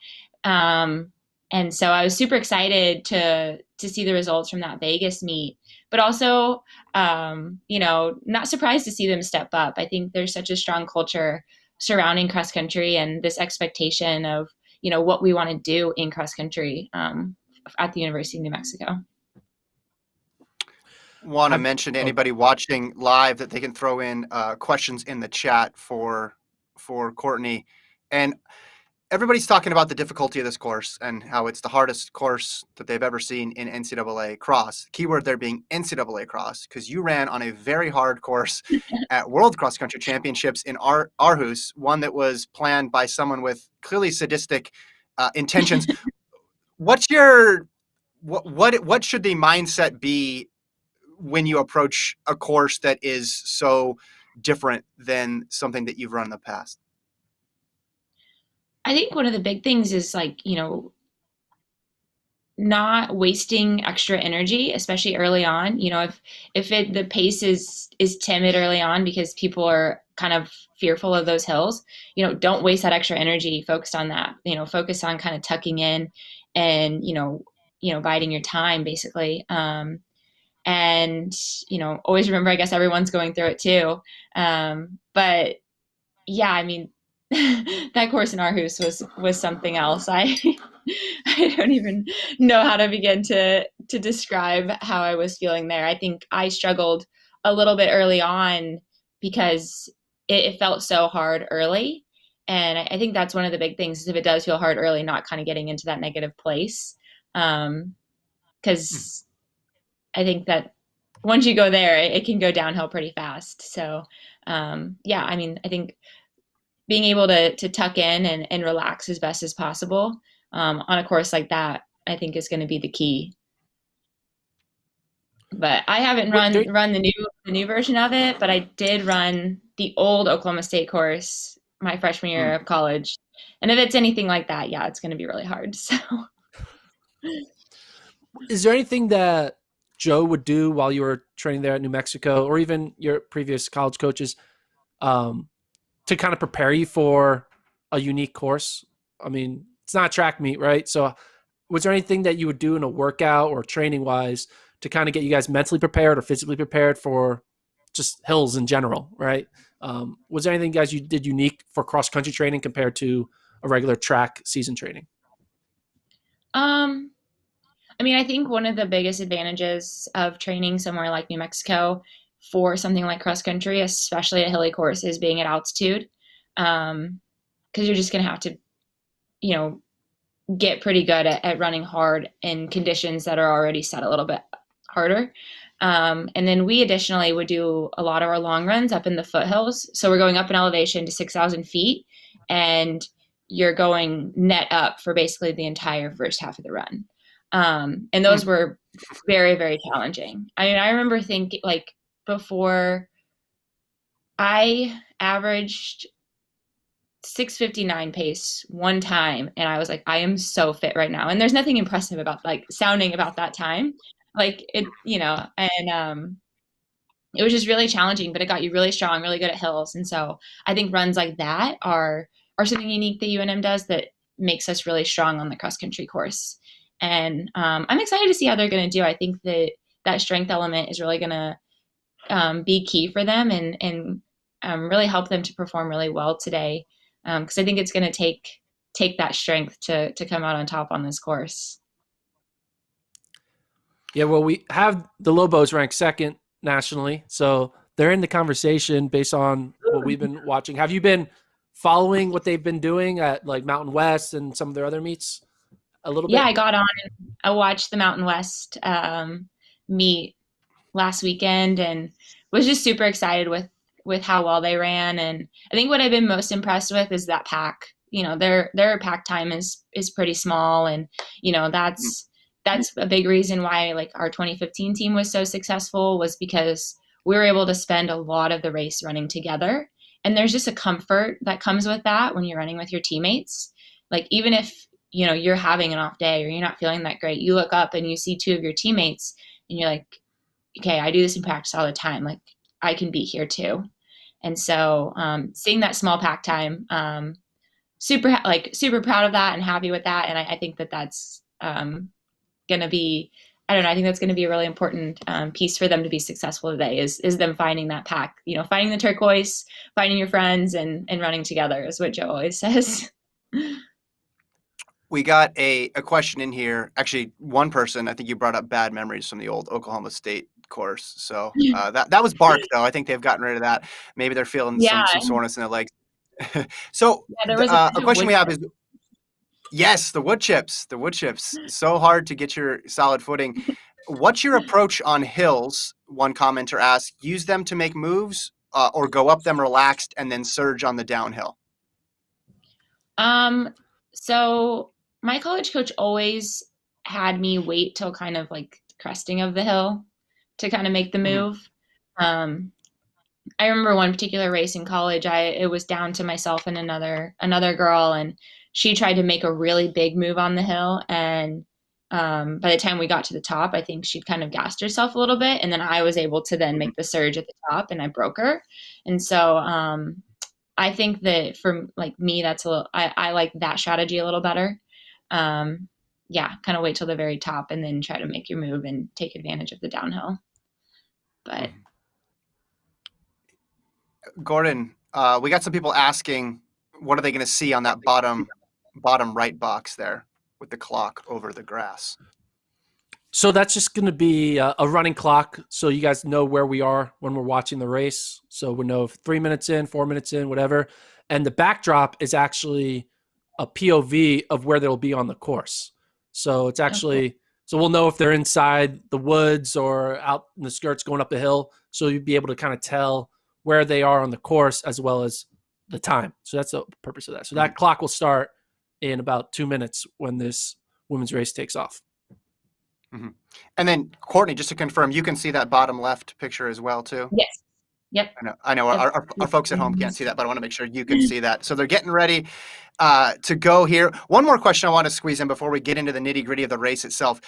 And so I was super excited to see the results from that Vegas meet, but also, not surprised to see them step up. I think there's such a strong culture surrounding cross country and this expectation of, what we want to do in cross country at the University of New Mexico. Want to mention to anybody watching live that they can throw in questions in the chat for Courtney. And everybody's talking about the difficulty of this course and how it's the hardest course that they've ever seen in NCAA Cross. Keyword there being NCAA Cross, because you ran on a very hard course at World Cross Country Championships in Aarhus, one that was planned by someone with clearly sadistic intentions. What should the mindset be when you approach a course that is so different than something that you've run in the past? I think one of the big things is not wasting extra energy, especially early on. If the pace is timid early on because people are kind of fearful of those hills, don't waste that extra energy focused on that. Focus on kind of tucking in and biding your time basically. And always remember, I guess everyone's going through it too. But yeah, I mean, that course in Aarhus was something else. I don't even know how to begin to describe how I was feeling there. I think I struggled a little bit early on because it felt so hard early. And I think that's one of the big things is if it does feel hard early, not kind of getting into that negative place. Because I think that once you go there, it can go downhill pretty fast. So, yeah, I mean, I think being able to tuck in and relax as best as possible on a course like that, I think is going to be the key. But I haven't run the new version of it, but I did run the old Oklahoma State course my freshman year of college. And if it's anything like that, yeah, it's going to be really hard. So, is there anything that Joe would do while you were training there at New Mexico, or even your previous college coaches, to kind of prepare you for a unique course? I mean, it's not a track meet, right? So was there anything that you would do in a workout or training wise to kind of get you guys mentally prepared or physically prepared for just hills in general, right? Was there anything guys you did unique for cross country training compared to a regular track season training? I mean, I think one of the biggest advantages of training somewhere like New Mexico for something like cross country, especially a hilly course, is being at altitude. Because you're just going to have to, you know, get pretty good at running hard in conditions that are already set a little bit harder. And then we additionally would do a lot of our long runs up in the foothills. So we're going up in elevation to 6,000 feet, and you're going net up for basically the entire first half of the run. And those were very, very challenging. I mean, I remember thinking, like, before, I averaged 6:59 pace one time, and I was like, I am so fit right now. And there's nothing impressive about, like, sounding about that time, like, it, you know. And it was just really challenging, but it got you really strong, really good at hills. And so I think runs like that are something unique that UNM does that makes us really strong on the cross country course. And I'm excited to see how they're going to do. I think that strength element is really going to be key for them, and really help them to perform really well today. Because I think it's going to take that strength to come out on top on this course. Yeah, well, we have the Lobos ranked second nationally, so they're in the conversation based on what we've been watching. Have you been following what they've been doing at, like, Mountain West and some of their other meets a little bit? Yeah, I got on and I watched the Mountain West meet last weekend, and was just super excited with how well they ran. And I think what I've been most impressed with is that pack. You know, their pack time is pretty small, and you know, that's a big reason why, like, our 2015 team was so successful, was because we were able to spend a lot of the race running together. And there's just a comfort that comes with that when you're running with your teammates. Like, even if, you know, you're having an off day or you're not feeling that great, you look up and you see two of your teammates and you're like, okay, I do this in practice all the time. Like, I can be here too. And so seeing that small pack time, super proud of that and happy with that. And I think that's going to be, I don't know, I think that's going to be a really important piece for them to be successful today, is them finding that pack, you know, finding the turquoise, finding your friends, and running together, is what Joe always says. We got a question in here. Actually, one person, I think you brought up bad memories from the old Oklahoma State course. So that was bark, though. I think they've gotten rid of that. Maybe they're feeling some soreness in their legs. So there was a question we have is, yes, the wood chips. The wood chips. So hard to get your solid footing. What's your approach on hills? One commenter asked, use them to make moves or go up them relaxed and then surge on the downhill? So my college coach always had me wait till kind of like cresting of the hill to kind of make the move. I remember one particular race in college, it was down to myself and another girl, and she tried to make a really big move on the hill. And by the time we got to the top, I think she'd kind of gassed herself a little bit. And then I was able to then make the surge at the top, and I broke her. And so I think that for, like, me, that's I like that strategy a little better. Yeah, kind of wait till the very top and then try to make your move and take advantage of the downhill. But Gordon, we got some people asking, what are they going to see on that bottom right box there with the clock over the grass? So that's just going to be a running clock, so you guys know where we are when we're watching the race. So we know if 3 minutes in, 4 minutes in, whatever. And the backdrop is actually a POV of where they'll be on the course. So it's actually, so we'll know if they're inside the woods or out in the skirts going up the hill. So you'd be able to kind of tell where they are on the course as well as the time. So that's the purpose of that. So that clock will start in about 2 minutes when this women's race takes off. And then, Courtney, just to confirm, you can see that bottom left picture as well, too? Yes. Yep. I know our folks at home can't see that, but I want to make sure you can see that. So they're getting ready to go here. One more question I want to squeeze in before we get into the nitty-gritty of the race itself.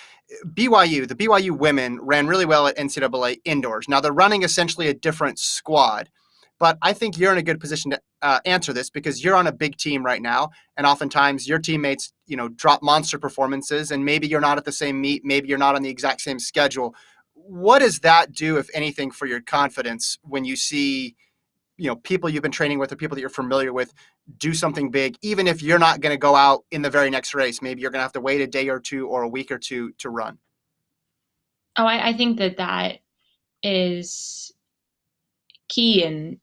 The BYU women ran really well at NCAA indoors. Now, they're running essentially a different squad, but I think you're in a good position to answer this because you're on a big team right now, and oftentimes your teammates, drop monster performances, and maybe you're not at the same meet, maybe you're not on the exact same schedule. What does that do, if anything, for your confidence when you see people you've been training with or people that you're familiar with do something big, even if you're not going to go out in the very next race. Maybe you're going to have to wait a day or two or a week or two to run. Oh, I think that is key in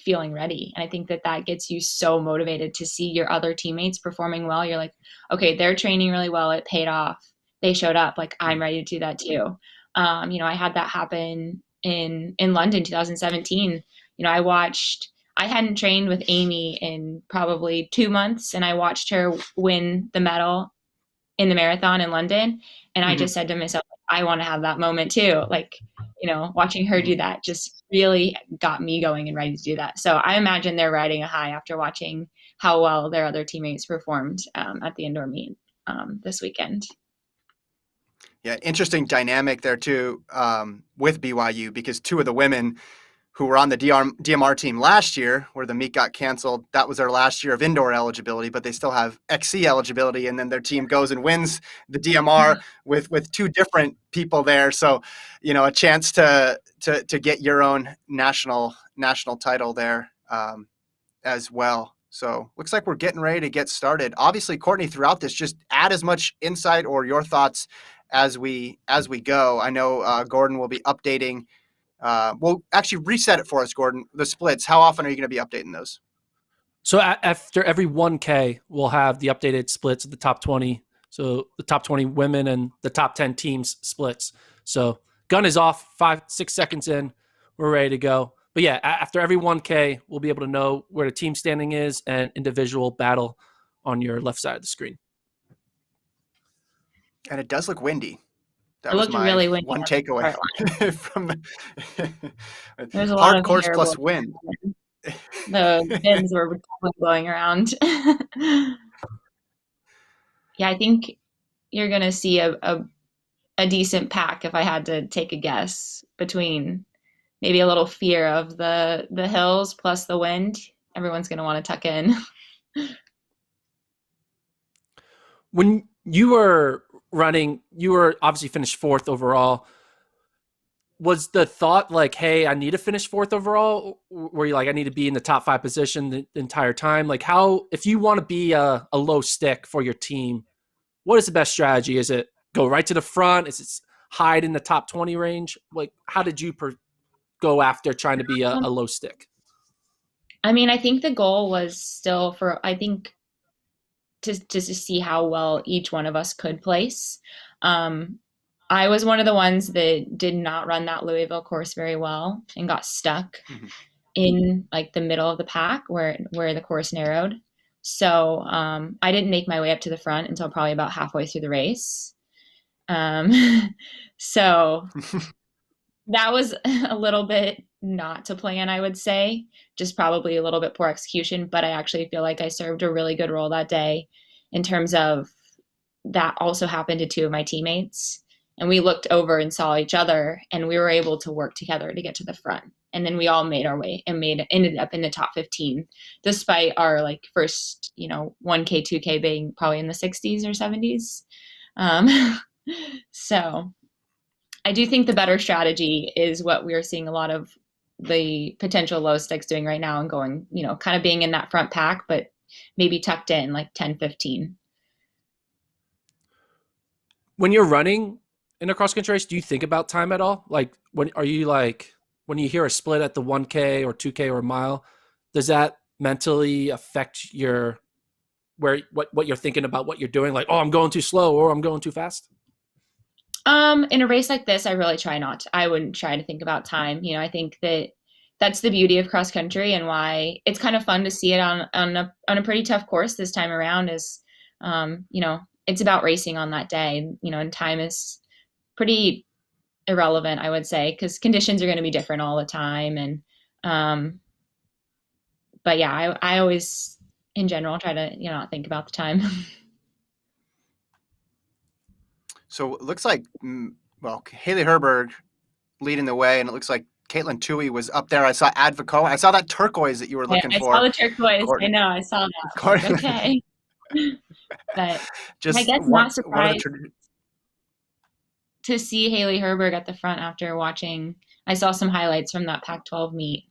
feeling ready. And I think that gets you so motivated to see your other teammates performing well. You're like, okay, they're training really well. It paid off. They showed up. Like, I'm ready to do that too. I had that happen in London 2017. I hadn't trained with Amy in probably 2 months, and I watched her win the medal in the marathon in London. And I just said to myself, I want to have that moment too. Like, watching her do that just really got me going and ready to do that. So I imagine they're riding a high after watching how well their other teammates performed at the indoor meet this weekend. Yeah, interesting dynamic there too with BYU, because two of the women who were on the DMR team last year, where the meet got canceled, that was their last year of indoor eligibility, but they still have XC eligibility, and then their team goes and wins the DMR with two different people there. So, a chance to get your own national title there as well. So looks like we're getting ready to get started. Obviously, Courtney, throughout this, just add as much insight or your thoughts as we go. I know Gordon will be updating. We'll actually reset it for us, Gordon. The splits, how often are you going to be updating those? So after every 1K, we'll have the updated splits of the top 20. So the top 20 women and the top 10 teams splits. So gun is off, 5-6 seconds in, we're ready to go. But yeah, after every 1K, we'll be able to know where the team standing is and individual battle on your left side of the screen. And it does look windy. That it was looked my really windy one takeaway from the There's a hard lot course of plus wind. The winds were definitely blowing around. Yeah, I think you're going to see a decent pack, if I had to take a guess, between maybe a little fear of the hills plus the wind. Everyone's going to want to tuck in. When you were running, you were obviously finished 4th overall. Was the thought like, hey, I need to finish 4th overall? Were you like, I need to be in the top 5 position the entire time? Like, how, if you want to be a low stick for your team, what is the best strategy? Is it go right to the front? Is it hide in the top 20 range? Like, how did you go after trying to be a low stick? I mean, I think the goal was still to see how well each one of us could place. I was one of the ones that did not run that Louisville course very well and got stuck in like the middle of the pack where the course narrowed. So I didn't make my way up to the front until probably about halfway through the race. So that was a little bit not to plan, I would say, just probably a little bit poor execution. But I actually feel like I served a really good role that day in terms of that also happened to two of my teammates. And we looked over and saw each other, and we were able to work together to get to the front. And then we all made our way and ended up in the top 15, despite our like first, 1K, 2K being probably in the 60s or 70s. So I do think the better strategy is what we're seeing a lot of the potential low sticks doing right now and going, kind of being in that front pack, but maybe tucked in like 10, 15. When you're running in a cross country race, do you think about time at all? Like, when you hear a split at the 1K or 2K or a mile, does that mentally affect what you're thinking about what you're doing? Like, oh, I'm going too slow or I'm going too fast? In a race like this, I really try not to. I wouldn't try to think about time. I think that's the beauty of cross country and why it's kind of fun to see it on a pretty tough course this time around is, it's about racing on that day, and time is pretty irrelevant, I would say, because conditions are going to be different all the time. And, but yeah, I always, in general, try to, not think about the time. So it looks like, Haley Herberg leading the way, and it looks like Caitlin Toohey was up there. I saw Advoco. I saw that turquoise that you were looking for. I saw the turquoise. Courtney. I know. I saw that. Like, okay. But just I guess not surprised to see Haley Herberg at the front after watching. I saw some highlights from that Pac-12 meet.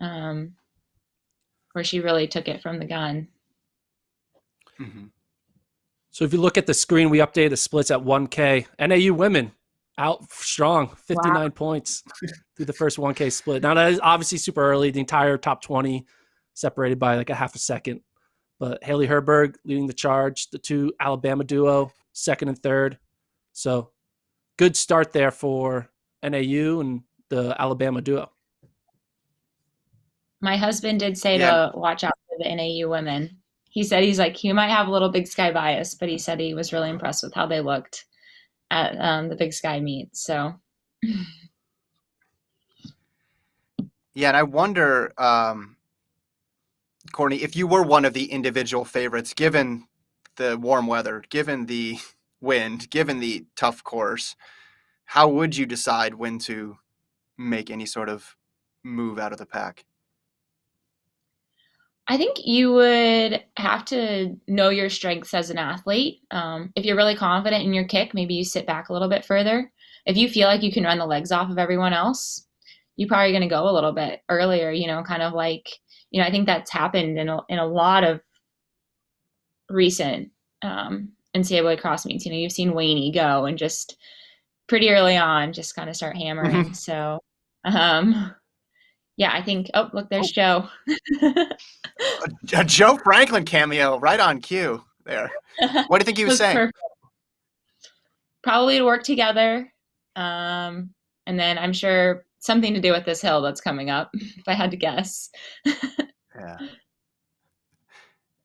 where she really took it from the gun. Mm-hmm. So if you look at the screen, we updated the splits at 1K. NAU women out strong, 59 points through the first 1K split. Now that is obviously super early. The entire top 20 separated by like a half a second. But Haley Herberg leading the charge. The two Alabama duo, second and third. So good start there for NAU and the Alabama duo. My husband did say to watch out for the NAU women. He said he might have a little Big Sky bias, but he said he was really impressed with how they looked at the Big Sky meet. So, yeah, and I wonder, Courtney, if you were one of the individual favorites, given the warm weather, given the wind, given the tough course, how would you decide when to make any sort of move out of the pack? I think you would have to know your strengths as an athlete. If you're really confident in your kick, maybe you sit back a little bit further. If you feel like you can run the legs off of everyone else, you're probably going to go a little bit earlier, kind of like, I think that's happened in a lot of recent NCAA cross meets. You've seen Wayne go and just pretty early on just kind of start hammering. So, yeah, I think, look, there's Joe. A Joe Franklin cameo right on cue there. What do you think he was saying? Perfect. Probably to work together. And then I'm sure something to do with this hill that's coming up, if I had to guess. Yeah.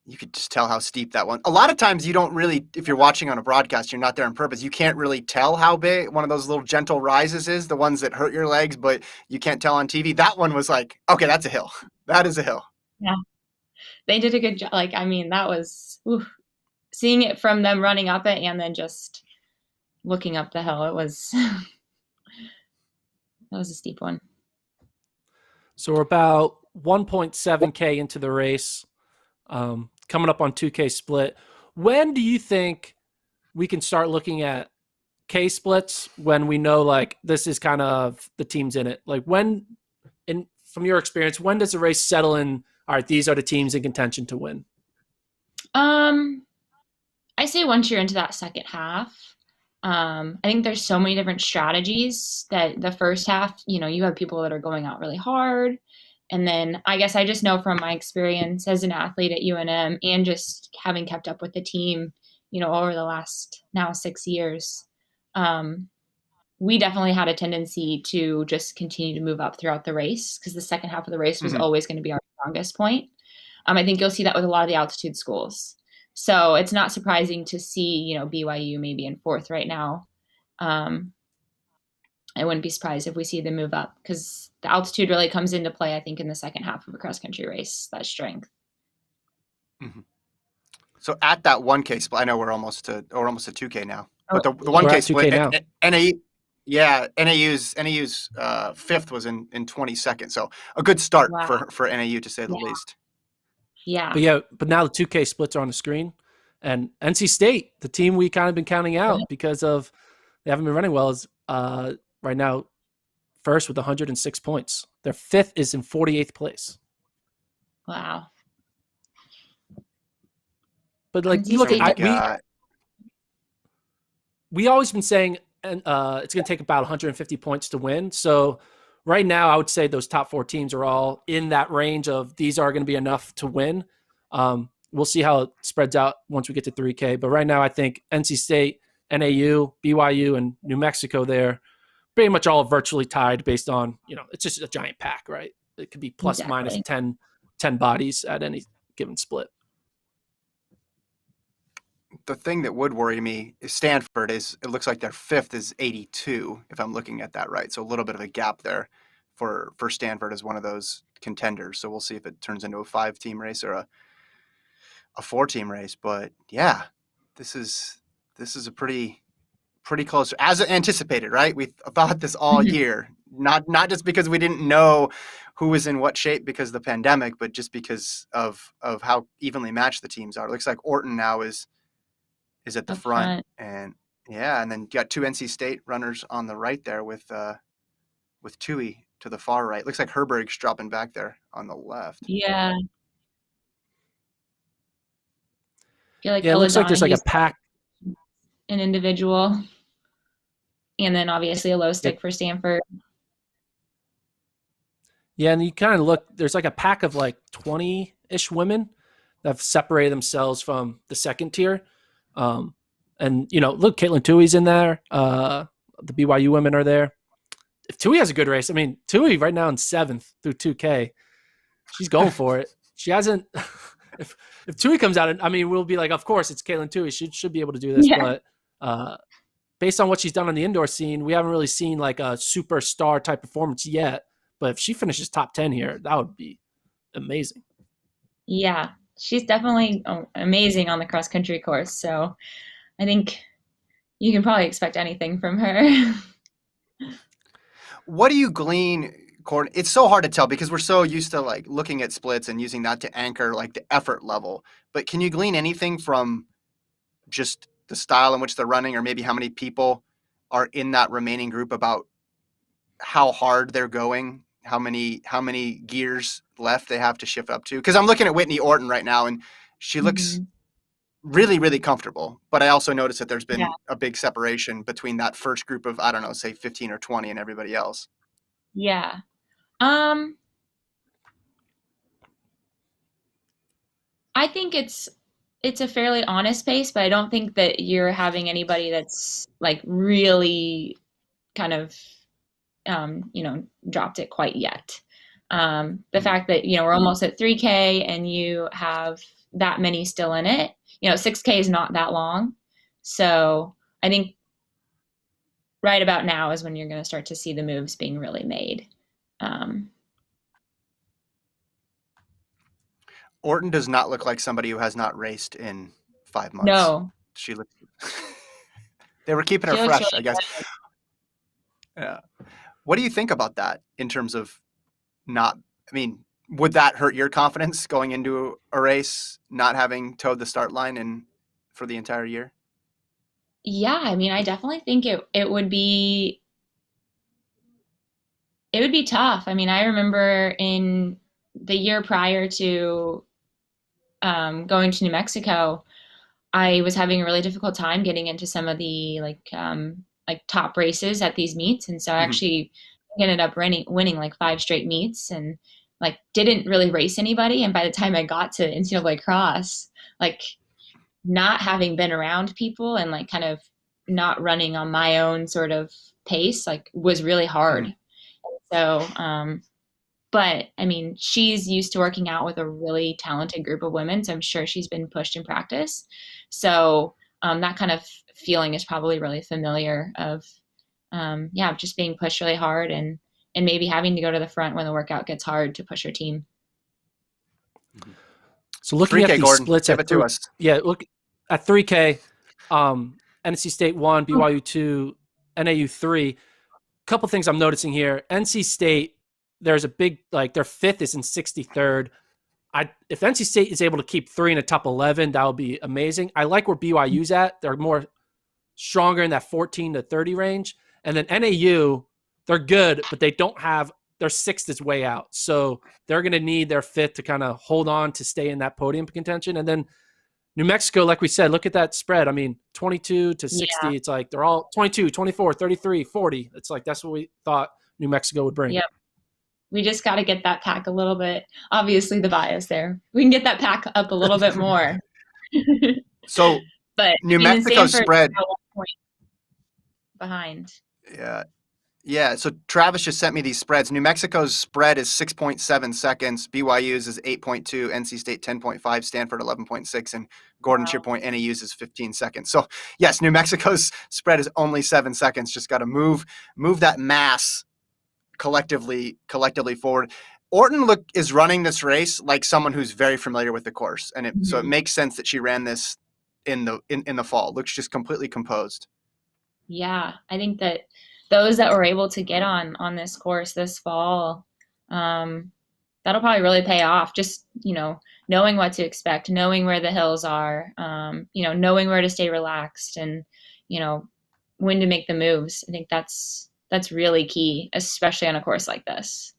You could just tell how steep that one. A lot of times you don't really, if you're watching on a broadcast, you're not there on purpose. You can't really tell how big one of those little gentle rises is, the ones that hurt your legs, but you can't tell on TV. That one was like, okay, that's a hill. That is a hill. Yeah. They did a good job. That was seeing it from them running up it and then just looking up the hill. It was, that was a steep one. So we're about 1.7K into the race. Coming up on 2K split. When do you think we can start looking at K splits when we know like this is kind of the teams in it? Like when, from your experience, when does the race settle in? All right, these are the teams in contention to win. I say once you're into that second half, I think there's so many different strategies that the first half, you have people that are going out really hard. And then I guess I just know from my experience as an athlete at UNM and just having kept up with the team, over the last now 6 years, we definitely had a tendency to just continue to move up throughout the race because the second half of the race was always going to be our strongest point. I think you'll see that with a lot of the altitude schools. So it's not surprising to see, BYU maybe in fourth right now. I wouldn't be surprised if we see them move up because the altitude really comes into play, I think, in the second half of a cross-country race, that strength. Mm-hmm. So at that 1K split, I know we're almost to 2K now, but the 1K split, NAU's fifth was in 22nd. So a good start for NAU to say the least. Yeah. But now the 2K splits are on the screen, and NC State, the team we kind of been counting out because of they haven't been running well, is right now first with 106 points. Their fifth is in 48th place. Wow. But like you look at we always been saying it's going to take about 150 points to win. So right now I would say those top four teams are all in that range of these are going to be enough to win. We'll see how it spreads out once we get to 3K. But right now I think NC State, NAU, BYU, and New Mexico there pretty much all virtually tied based on, it's just a giant pack, right? It could be plus minus 10 bodies at any given split. The thing that would worry me is Stanford it looks like their fifth is 82, if I'm looking at that right. So a little bit of a gap there for Stanford as one of those contenders. So we'll see if it turns into a 5-team race or a 4-team race. But yeah, this is a pretty close, as anticipated, right? We thought this all year, not just because we didn't know who was in what shape because of the pandemic, but just because of how evenly matched the teams are. It looks like Orton now is at the front. And yeah, and then you got two NC State runners on the right there with Tui to the far right. Looks like Herberg's dropping back there on the left. Yeah. I feel like Yeah, it looks like there's like a pack. An individual. And then obviously a low stick for Stanford. Yeah, and you kind of look, there's like a pack of like 20-ish women that have separated themselves from the second tier. And, look, Caitlin Tui's in there. The BYU women are there. If Tui has a good race, I mean, Tui right now in 7th through 2K, she's going for it. She hasn't – if Tui comes out, I mean, we'll be like, of course, it's Caitlin Tui. She should be able to do this. Yeah. But based on what she's done on the indoor scene, we haven't really seen like a superstar type performance yet. But if she finishes top 10 here, that would be amazing. Yeah, she's definitely amazing on the cross country course. So I think you can probably expect anything from her. What do you glean, Courtney? It's so hard to tell because we're so used to like looking at splits and using that to anchor like the effort level. But can you glean anything from just the style in which they're running, or maybe how many people are in that remaining group about how hard they're going, how many gears left they have to shift up to? Because I'm looking at Whitney Orton right now, and she looks really, really comfortable. But I also noticed that there's been a big separation between that first group of, I don't know, say 15 or 20 and everybody else. Yeah. I think it's a fairly honest pace, but I don't think that you're having anybody that's like really kind of dropped it quite yet. The fact that, we're almost at 3K and you have that many still in it, 6K is not that long. So I think right about now is when you're going to start to see the moves being really made. Orton does not look like somebody who has not raced in 5 months. No. She looks. They were keeping her fresh, really, I guess. Good. Yeah. What do you think about that in terms of would that hurt your confidence going into a race, not having towed the start line for the entire year? Yeah, I definitely think it would be tough. I remember in the year prior to going to New Mexico, I was having a really difficult time getting into some of the top races at these meets, and so I actually ended up winning like 5 straight meets, and like didn't really race anybody. And by the time I got to NCAA Cross, like not having been around people and like kind of not running on my own sort of pace, like was really hard. So, but she's used to working out with a really talented group of women, so I'm sure she's been pushed in practice. So that kind of feeling is probably really familiar of, just being pushed really hard and maybe having to go to the front when the workout gets hard to push your team. So looking 3K, at these Gordon, splits give it to us. Yeah, look at 3K, NC State 1, BYU 2, NAU 3. Couple things I'm noticing here. NC State, there's a big, like their 5th is in 63rd. If NC State is able to keep 3 in a top 11, that would be amazing. I like where BYU's at. They're more stronger in that 14 to 30 range. And then NAU, they're good, but they don't have their 6th is way out. So they're going to need their 5th to kind of hold on to stay in that podium contention. And then New Mexico, like we said, look at that spread. 22 to 60. Yeah. It's like they're all 22, 24, 33, 40. It's like that's what we thought New Mexico would bring. Yep. We just got to get that pack a little bit. Obviously, the bias there. We can get that pack up a little bit more. So, but New Mexico's spread behind. Yeah. So Travis just sent me these spreads. New Mexico's spread is 6.7 seconds. BYU's is 8.2. NC State 10.5. Stanford 11.6. And Gordon, to your point, NAU's is 15 seconds. So yes, New Mexico's spread is only 7 seconds. Just got to move that mass collectively forward. Orton is running this race like someone who's very familiar with the course, and so it makes sense that she ran this in the fall. Looks just completely composed. Yeah, I think that those that were able to get on this course this fall, that'll probably really pay off. Just knowing what to expect, knowing where the hills are, knowing where to stay relaxed, and when to make the moves. I think that's that's really key, especially on a course like this.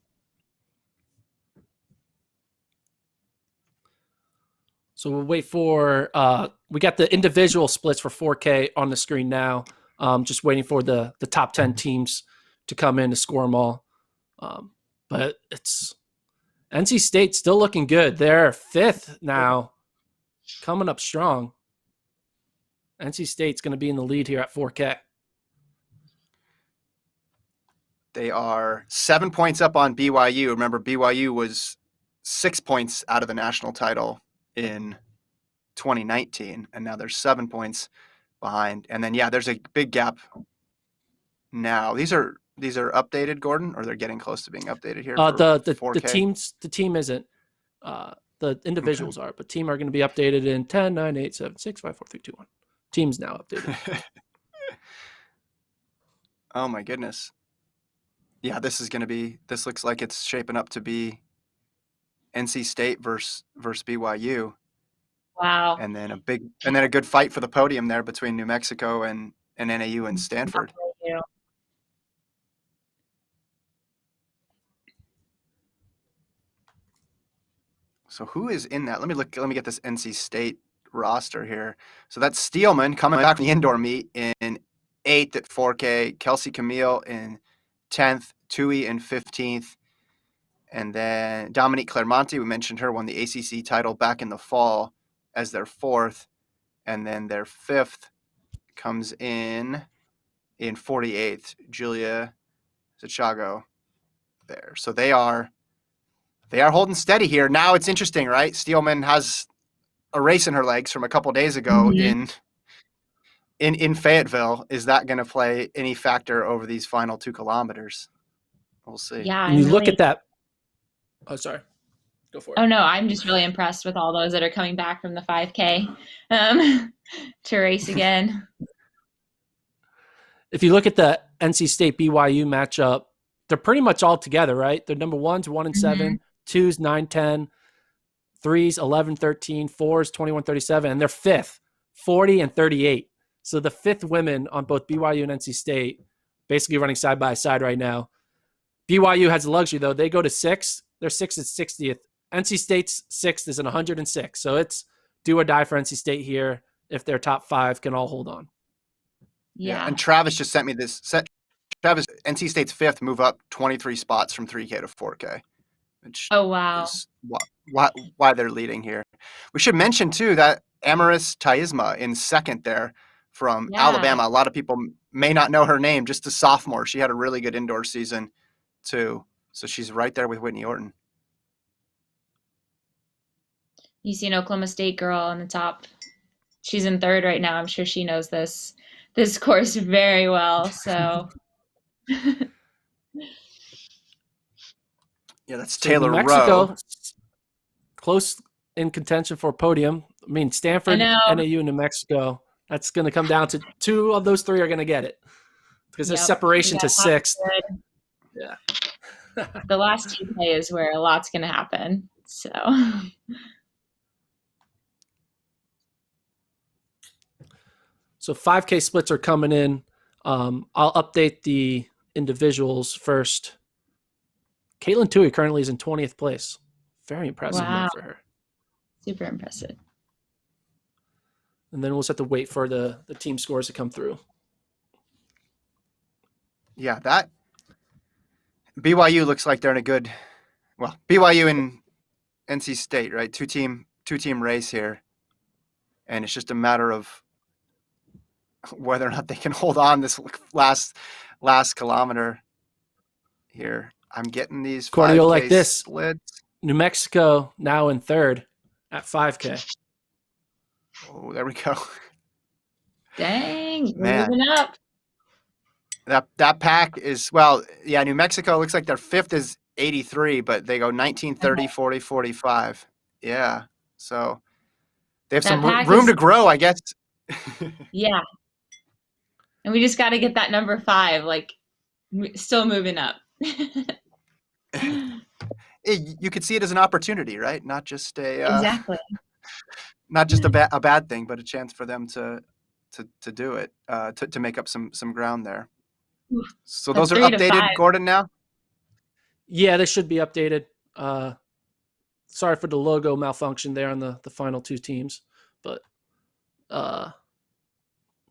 So we'll wait for we got the individual splits for 4K on the screen now. Just waiting for the top 10 teams to come in to score them all. But it's NC State still looking good. They're 5th now, coming up strong. NC State's going to be in the lead here at 4K. They are 7 points up on BYU. Remember, BYU was 6 points out of the national title in 2019, and now they're 7 points behind. And then, yeah, there's a big gap now. These are updated, Gordon, or they're getting close to being updated here. The team isn't. The individuals are, but team are going to be updated in 10, 9, 8, 7, 6, 5, 4, 3, 2, 1. Team's now updated. Oh my goodness. Yeah, this looks like it's shaping up to be NC State versus BYU. Wow. And then a good fight for the podium there between New Mexico and NAU and Stanford. So who is in that? Let me get this NC State roster here. So that's Steelman coming back from the indoor meet in 8th at 4K, Kelsey Camille in 10th, Tui in 15th, and then Dominique Clermonti, we mentioned her, won the ACC title back in the fall as their 4th, and then their 5th comes in 48th, Julia Zachago there. So they are holding steady here. Now it's interesting, right? Steelman has a race in her legs from a couple days ago in Fayetteville. Is that going to play any factor over these final 2 kilometers? We'll see. Yeah. And you look at that. Oh, sorry. Go for it. Oh, no, I'm just really impressed with all those that are coming back from the 5K to race again. If you look at the NC State BYU matchup, they're pretty much all together, right? They're number 1's 1 and 7, 2's 9, 10, 3's 11, 13, 4's 21, 37, and they're 5th, 40 and 38. So the 5th women on both BYU and NC State basically running side by side right now. BYU has the luxury, though. They go to 6th. They're 6th at 60th. NC State's 6th is in 106. So it's do or die for NC State here if their top 5 can all hold on. Yeah. And Travis just sent me this. Travis, NC State's 5th, move up 23 spots from 3K to 4K. Which is why they're leading here. We should mention, too, that Amaris Taisma in 2nd there from Alabama. A lot of people may not know her name, just a sophomore. She had a really good indoor season, too. So she's right there with Whitney Orton. You see an Oklahoma State girl on the top. She's in 3rd right now. I'm sure she knows this course very well. So yeah, that's Taylor Mexico, Rowe. Close in contention for a podium. I mean, Stanford, NAU, and New Mexico. That's going to come down to 2 of those 3 are going to get it because there's separation to 6th. Yeah. The last 2K is where a lot's going to happen. So. So 5K splits are coming in. I'll update the individuals first. Caitlin Tui currently is in 20th place. Very impressive move for her. Super impressive. And then we'll just have to wait for the team scores to come through. Yeah, that BYU looks like they're in a good, BYU and NC State, right? Two team race here. And it's just a matter of whether or not they can hold on this last kilometer here. I'm getting these 5K like this. Splits. New Mexico now in 3rd at 5K. Oh, there we go. Dang, Man. moving up. That pack is, New Mexico looks like their 5th is 83, but they go 19, 30, 40, 45. Yeah. So they have some room to grow, I guess. Yeah. And we just got to get that number 5, still moving up. You could see it as an opportunity, right? Not just exactly. Not just a bad thing, but a chance for them to do it, to make up some ground there. So That's those are 3 to 5. updated, Gordon, now? Yeah, they should be updated. Sorry for the logo malfunction there on the final two teams, but we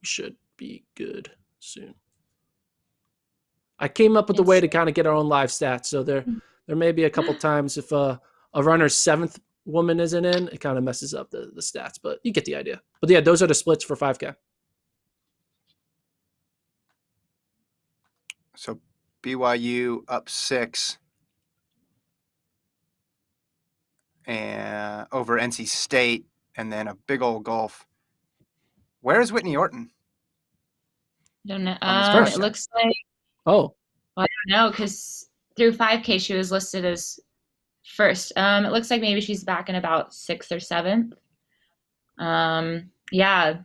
should be good soon. I came up with a way to kind of get our own live stats. So there may be a couple times if a runner's seventh woman isn't in, it kind of messes up the stats, but you get the idea. But yeah, those are the splits for 5K. So BYU up 6 and over NC State, and then a big old gulf. Where is Whitney Orton? I don't know. On this first It looks like, Oh, well, I don't know, because through 5K she was listed as first. It looks like maybe she's back in about 6th or 7th. Yeah,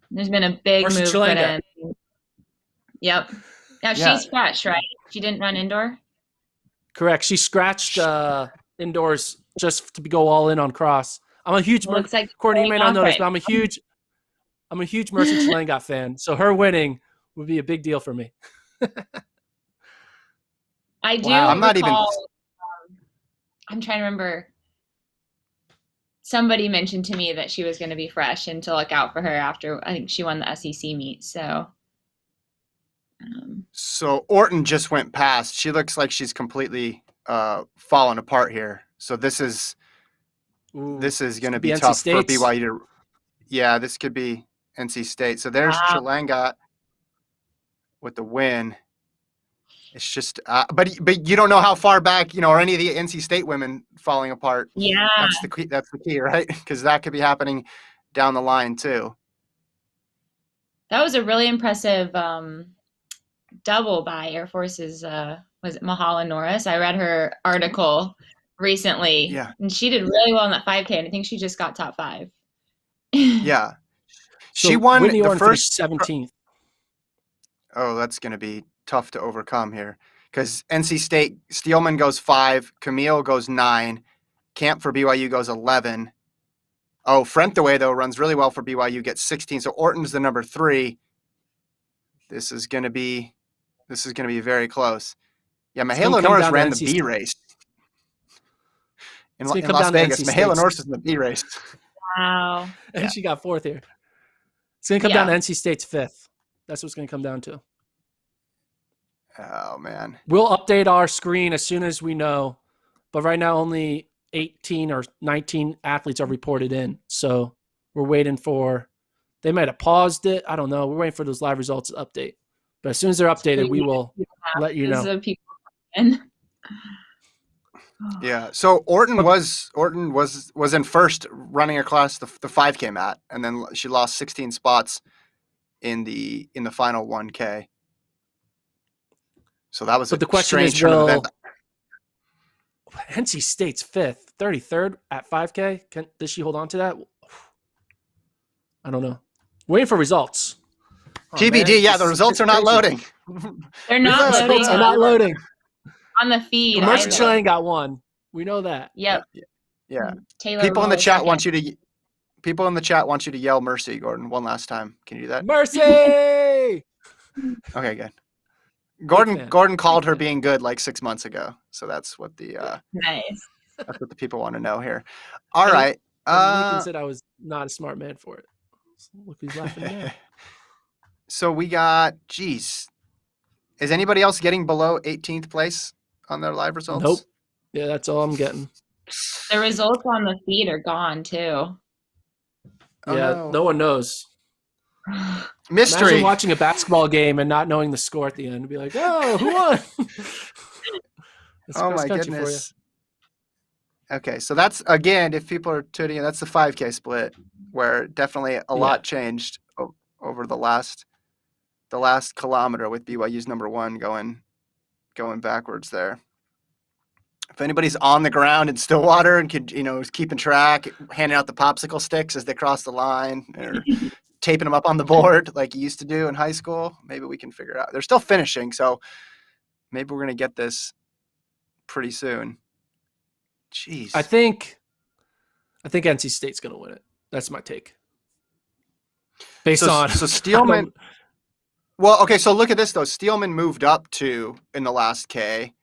there's been a big move put in. Yep. Now she's scratched, right? She didn't run indoor. correct. She scratched indoors just to go all in on cross. I'm a huge Courtney, you may not know this, but I'm a huge Mercy Chilenga fan. So her winning would be a big deal for me. I do I'm not recall, I'm trying to remember. Somebody mentioned to me that she was going to be fresh and to look out for her after, I think she won the SEC meet. So Orton just went past. She looks like she's completely fallen apart here. So this is going to be tough for BYU to. Yeah, this could be NC State. So there's Chilenga with the win. It's just, but you don't know how far back, or any of the NC State women falling apart. Yeah, that's the key, right? Because that could be happening down the line too. That was a really impressive double by Air Force's. Was it Mahala Norris? I read her article recently, and she did really well in that 5K, and I think she just got top 5. Yeah, so she won Whitney the first 17th. Oh, that's going to be tough to overcome here because NC State, Steelman goes 5, Camille goes 9, Camp for BYU goes 11. Oh, Frentaway, though, runs really well for BYU, gets 16. So Orton's the number 3. This is going to be very close. Yeah, Mahala Norris ran the B race in Las Vegas. Mahala Norris is in the B race. Wow. And she got 4th here. It's going to come down to NC State's 5th. That's what's going to come down to. Oh, man. We'll update our screen as soon as we know. But right now, only 18 or 19 athletes are reported in. So we're waiting for – they might have paused it. I don't know. We're waiting for those live results to update. But as soon as they're updated, we will let you know. Yeah. So Orton was in first running across the 5K mat, and then she lost 16 spots in the final 1K. So that was the question is, will NC State's 5th, 33rd at 5K? Does she hold on to that? I don't know. Waiting for results. TBD, the results are not loading. They're not loading. Results are not loading. On the feed. Mercy Chilenga got 1. We know that. Yep. Yeah. Taylor People in the chat want you to yell Mercy, Gordon, one last time. Can you do that? Mercy! Okay, good. Gordon called her being good like 6 months ago. So that's what nice. That's what the people want to know here. All right. Lincoln said I was not a smart man for it. Look who's laughing now. So we got, is anybody else getting below 18th place on their live results? Nope. Yeah, that's all I'm getting. The results on the feed are gone too. No one knows. Mystery. Imagine watching a basketball game and not knowing the score at the end and be like, oh, who won? Oh my goodness. Okay, so that's, again, if people are tuning in, that's the 5K split where definitely a lot changed over the last kilometer with BYU's number 1 going backwards there. If anybody's on the ground in Stillwater and is keeping track, handing out the popsicle sticks as they cross the line or taping them up on the board like you used to do in high school, maybe we can figure it out. They're still finishing, so maybe we're going to get this pretty soon. Jeez. I think NC State's going to win it. That's my take. Based on Steelman. Well, okay, so look at this though. Steelman moved up 2 in the last K.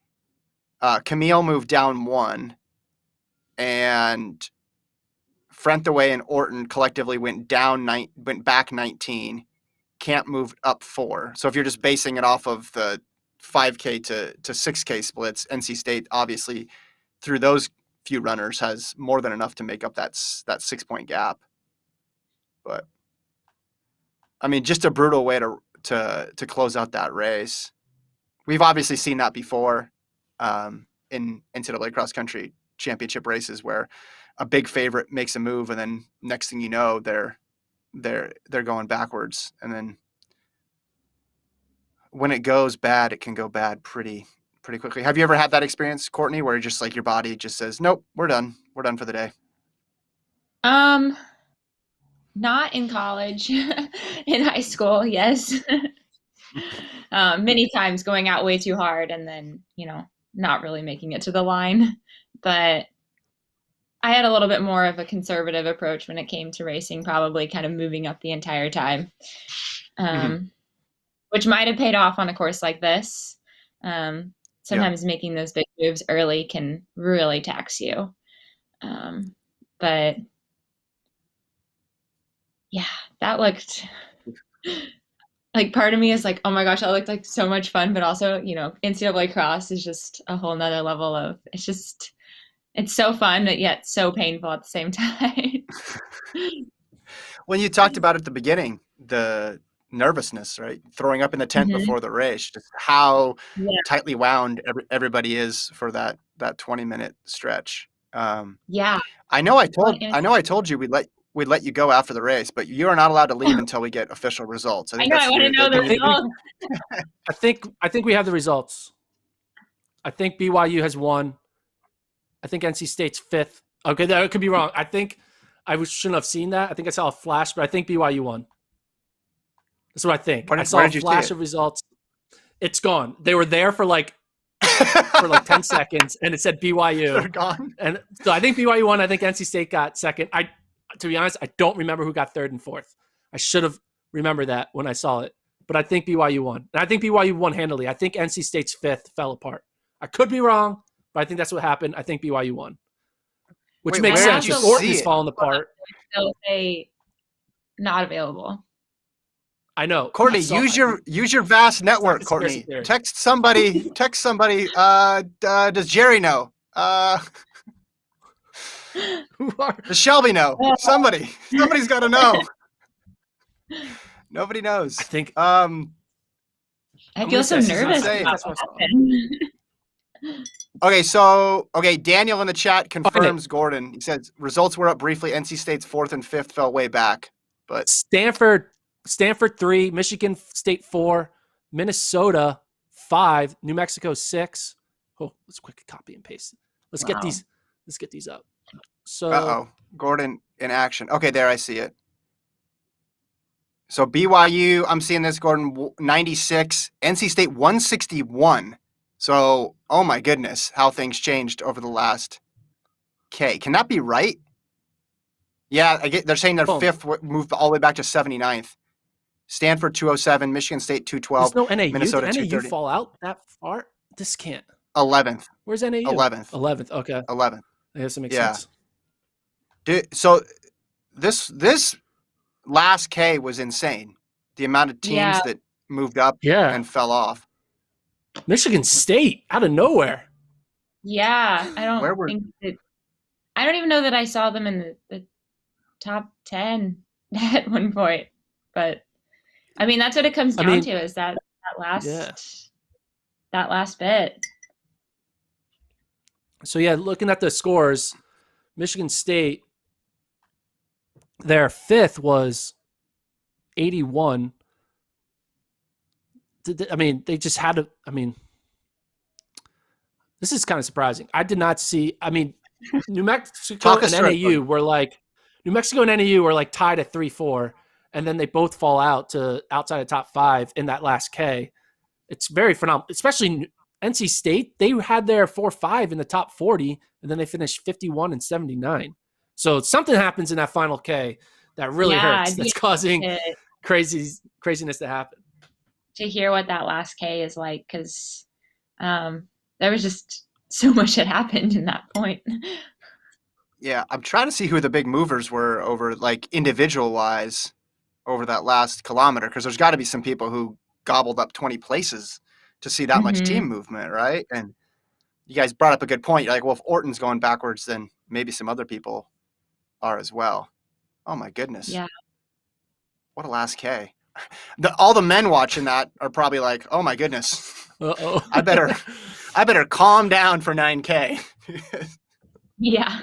Camille moved down 1, and Frentaway and Orton collectively went back 19. Camp moved up 4. So if you're just basing it off of the 5K to 6K splits, NC State obviously through those few runners has more than enough to make up that 6-point gap. But I mean, just a brutal way to close out that race. We've obviously seen that before in NCAA Cross Country Championship races where a big favorite makes a move and then next thing you know they're going backwards, and then when it goes bad, it can go bad pretty quickly. Have you ever had that experience, Courtney, where just like your body just says, "Nope, we're done for the day"? Not in college. In high school, yes. Many times going out way too hard and then, not really making it to the line. But I had a little bit more of a conservative approach when it came to racing, probably kind of moving up the entire time, which might have paid off on a course like this. Sometimes making those big moves early can really tax you. But yeah, that looked like, part of me is like, oh my gosh, that looked like so much fun. But also, NCAA cross is just a whole nother level of, it's so fun, but yet so painful at the same time. When you talked about at the beginning, the nervousness, right? Throwing up in the tent before the race, just how tightly wound everybody is for that 20-minute stretch. Yeah. I know I told you we'd let you go after the race, but you are not allowed to leave until we get official results. I know. I want to know the results. I think we have the results. I think BYU has won. I think NC State's 5th. Okay, that could be wrong. I think I shouldn't have seen that. I think I saw a flash, but I think BYU won. That's what I think. I saw a flash of results. It's gone. They were there for like 10 seconds, and it said BYU. They're gone. And so I think BYU won. I think NC State got 2nd. To be honest, I don't remember who got 3rd and 4th. I should have remembered that when I saw it. But I think BYU won. And I think BYU won handily. I think NC State's 5th fell apart. I could be wrong, but I think that's what happened. I think BYU won. Which makes sense. If Orton's falling apart. They'll say not available. I know. Courtney, use your vast network, Courtney. Theory. Text somebody. Does Jerry know? Does Shelby know? Somebody's got to know. Nobody knows. I think. I feel so nervous. Okay, Daniel in the chat confirms Gordon. He says results were up briefly. NC State's 4th and 5th fell way back, but Stanford 3, Michigan State 4, Minnesota 5, New Mexico 6. Oh, let's quickly copy and paste. Let's get these up. So Gordon in action. Okay, there I see it. So BYU, I'm seeing this, Gordon, 96, NC State 161. So, oh my goodness, how things changed over the last K. Can that be right? Yeah, they're saying their 5th moved all the way back to 79th. Stanford 207, Michigan State 212, no NAU. Minnesota Did 230. NAU fall out that far? This can't. 11th. Where's NAU? 11th. 11th. Okay. 11th. I guess that makes sense. Dude, so this last K was insane. The amount of teams that moved up and fell off. Michigan State out of nowhere. Yeah, I don't even know that I saw them in the top 10 at one point. But I mean, that's what it comes down to, is that last bit. So yeah, looking at the scores, Michigan State, their 5th was 81. I mean, they just had to. I mean, this is kind of surprising. I did not see. I mean, New Mexico and NAU were like tied at 3-4, and then they both fall out to outside the top 5 in that last K. It's very phenomenal, especially NC State. They had their 4-5 in the top 40, and then they finished 51 and 79. So something happens in that final K that really hurts. That's causing craziness to happen. to hear what that last K is like, because there was just so much that happened in that point. Yeah, I'm trying to see who the big movers were over, like, individual wise over that last kilometer, because there's got to be some people who gobbled up 20 places to see that much Mm-hmm. team movement, right? And you guys brought up a good point. You're like, well, if Orton's going backwards, then maybe some other people are as well. Oh my goodness. Yeah. What a last K. All the men watching that are probably like, oh my goodness. Uh-oh. I better calm down for 9K. Yeah.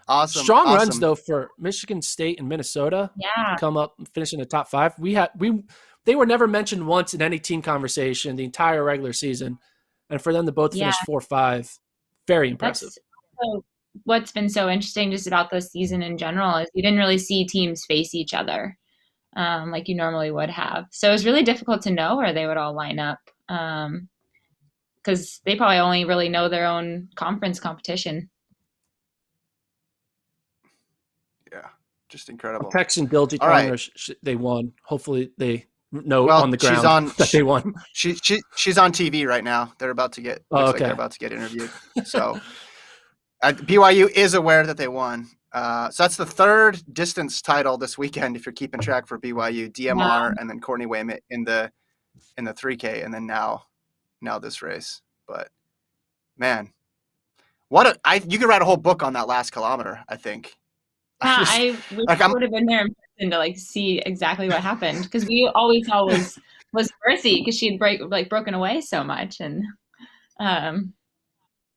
Awesome. Strong awesome. runs though for Michigan State and Minnesota. Yeah. Come up and finish in the top 5. They were never mentioned once in any team conversation the entire regular season, and for them to both finish 4-5, very impressive. So what's been so interesting just about this season in general is you didn't really see teams face each other like you normally would have. So it was really difficult to know where they would all line up because they probably only really know their own conference competition. Yeah, just incredible. I'm texting Dilgy telling her they won. Hopefully they know on the ground that they won. She's on TV right now. They're about to get like they're about to get interviewed. So BYU is aware that they won. So that's the third distance title this weekend if you're keeping track for BYU. DMR and then Courtney Wayment in the 3K, and then now this race. But man, you could write a whole book on that last kilometer, I think. Yeah, I wish I would have been there in person to like see exactly what happened, because we always saw was Mercy because she had broken away so much, and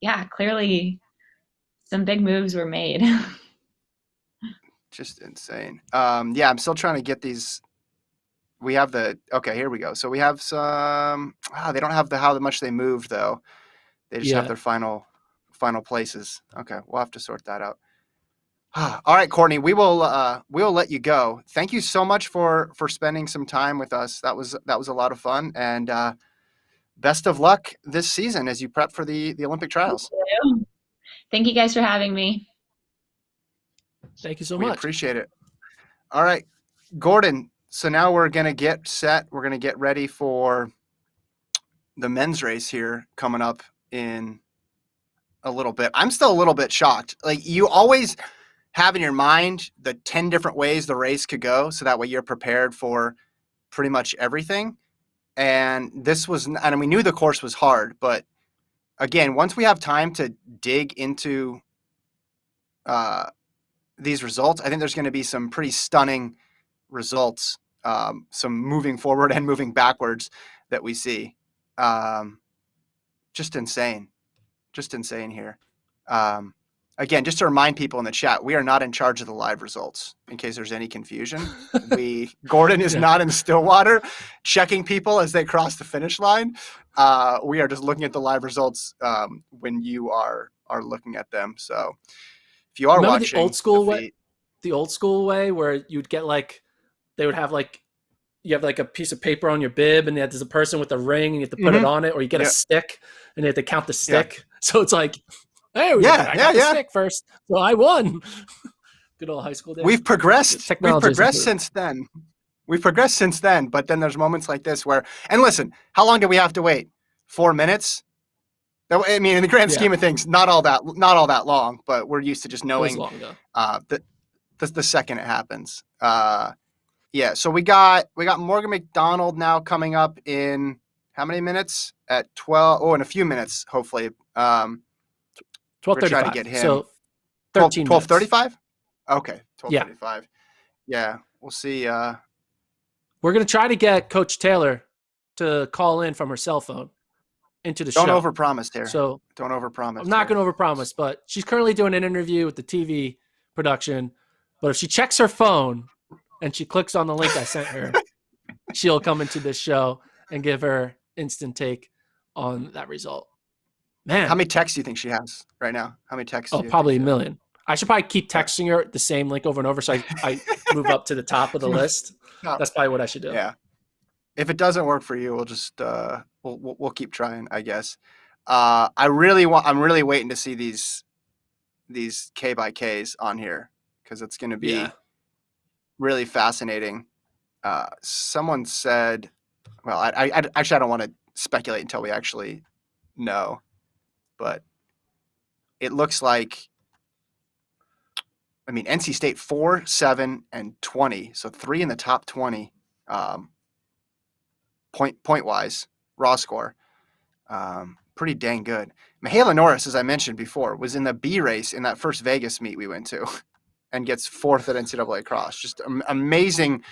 yeah, clearly some big moves were made. Just insane. Yeah, I'm still trying to get these. We have okay, here we go. So we have some. They don't have how much they moved though. They just have their final places. Okay, we'll have to sort that out. All right, Courtney, we will let you go. Thank you so much for spending some time with us. That was a lot of fun, and best of luck this season as you prep for the Olympic trials. Thank you guys for having me. Thank you so much. We appreciate it. All right, Gordon. So now we're going to get set. We're going to get ready for the men's race here coming up in a little bit. I'm still a little bit shocked. Like, you always have in your mind the 10 different ways the race could go, so that way you're prepared for pretty much everything. And we knew the course was hard, but again, once we have time to dig into these results, I think there's going to be some pretty stunning results, some moving forward and moving backwards that we see. Just insane here. Again, just to remind people in the chat, we are not in charge of the live results, in case there's any confusion. Gordon is not in Stillwater checking people as they cross the finish line. We are just looking at the live results when you are looking at them. So if you are watching the old school way where you'd get they would have you have a piece of paper on your bib, and there's a person with a ring, and you have to put it on it, or you get a stick and you have to count the stick. Yeah. So it's like, hey, I got the stick first, so I won. Good old high school days. We've progressed since then. But then there's moments like this where, and listen, how long do we have to wait? 4 minutes? I mean, in the grand scheme of things, not all that long, but we're used to just knowing the second it happens. Yeah, so we got Morgan McDonald now coming up in how many minutes? At 12. Oh, in a few minutes, hopefully. 12:35. Try to get him. So 13 12:35? Okay, 12:35. Yeah, we'll see. We're going to try to get Coach Taylor to call in from her cell phone into the show. Don't overpromise here. So don't overpromise. I'm not going to overpromise, but she's currently doing an interview with the TV production. But if she checks her phone and she clicks on the link I sent her, she'll come into this show and give her instant take on that result. Man, how many texts do you think she has right now? How many texts? Probably a million. I should probably keep texting her the same link over and over, so I move up to the top of the list. That's probably what I should do. Yeah. If it doesn't work for you, we'll just we'll keep trying, I guess. I'm really waiting to see these K by Ks on here, because it's going to be really fascinating Someone said, well, I actually I don't want to speculate until we actually know, but it looks like, I mean, NC State 4, 7, and 20, so 3 in the top 20, point wise, raw score. Pretty dang good. Michaela Norris, as I mentioned before, was in the B race in that first Vegas meet we went to, and gets 4th at NCAA Cross. Just amazing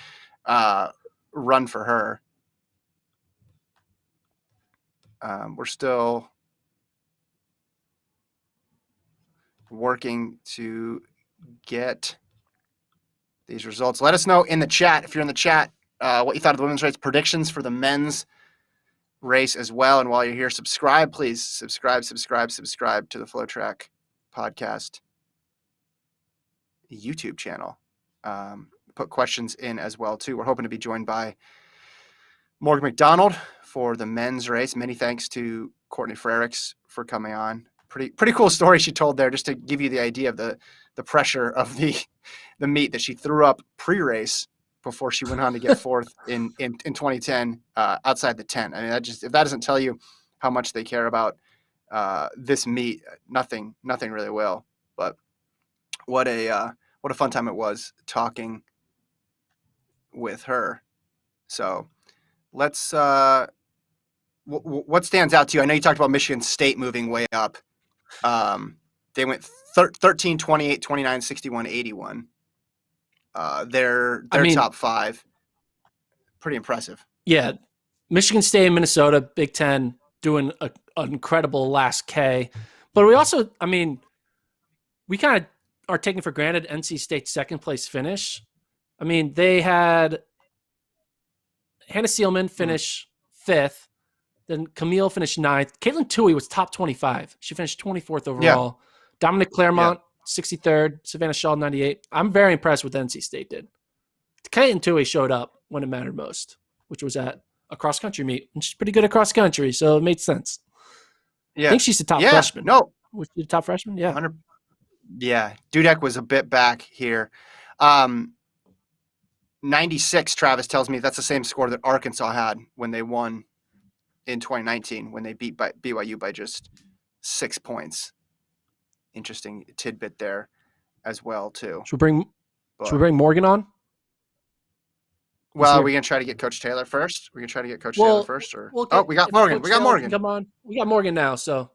run for her. We're still working to get these results. Let us know in the chat, if you're in the chat, what you thought of the women's race, predictions for the men's race as well. And while you're here, subscribe, please. Subscribe to the FloTrack podcast YouTube channel. Put questions in as well, too. We're hoping to be joined by Morgan McDonald for the men's race. Many thanks to Courtney Frerichs for coming on. Pretty cool story she told there, just to give you the idea of the pressure of the meet, that she threw up pre-race before she went on to get 4th in 2010 outside the tent. I mean, if that doesn't tell you how much they care about this meet, nothing really will. But what a fun time it was talking with her. So let's what stands out to you? I know you talked about Michigan State moving way up. They went 13, 28, 29, 61, 81. They're top 5. Pretty impressive. Yeah. Michigan State and Minnesota, Big Ten, doing an incredible last K. But we also, I mean, we kind of are taking for granted NC State's 2nd place finish. I mean, they had Hannah Seelman finish 5th. Then Camille finished 9th. Caitlin Toohey was top 25. She finished 24th overall. Yeah. Dominic Claremont, 63rd. Savannah Shaw, 98. I'm very impressed with what NC State did. Caitlin Toohey showed up when it mattered most, which was at a cross-country meet. And she's pretty good at cross-country, so it made sense. Yeah. I think she's the top freshman. No. Was she the top freshman? Yeah. 100. Yeah. Dudek was a bit back here. 96, Travis tells me that's the same score that Arkansas had when they won in 2019, when they beat BYU by just 6 points. Interesting tidbit there as well, too. Should we bring Morgan on? Well, are we going to try to get Coach Taylor first? We got Morgan. We got Morgan. Come on. We got Morgan now, so.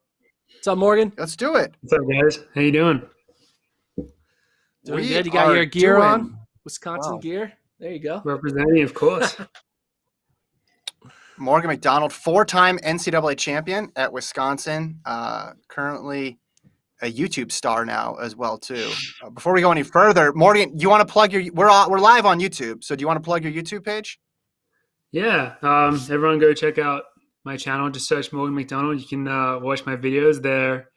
What's up, Morgan? Let's do it. What's up, guys? How you doing? Doing good. You got your gear on? Wisconsin gear? There you go. Representing, of course. Morgan McDonald, 4-time NCAA champion at Wisconsin, currently a YouTube star now as well, too. Before we go any further, Morgan, you want to plug we're live on YouTube, so do you want to plug your YouTube page? Yeah, everyone go check out my channel. Just search Morgan McDonald. You can watch my videos there.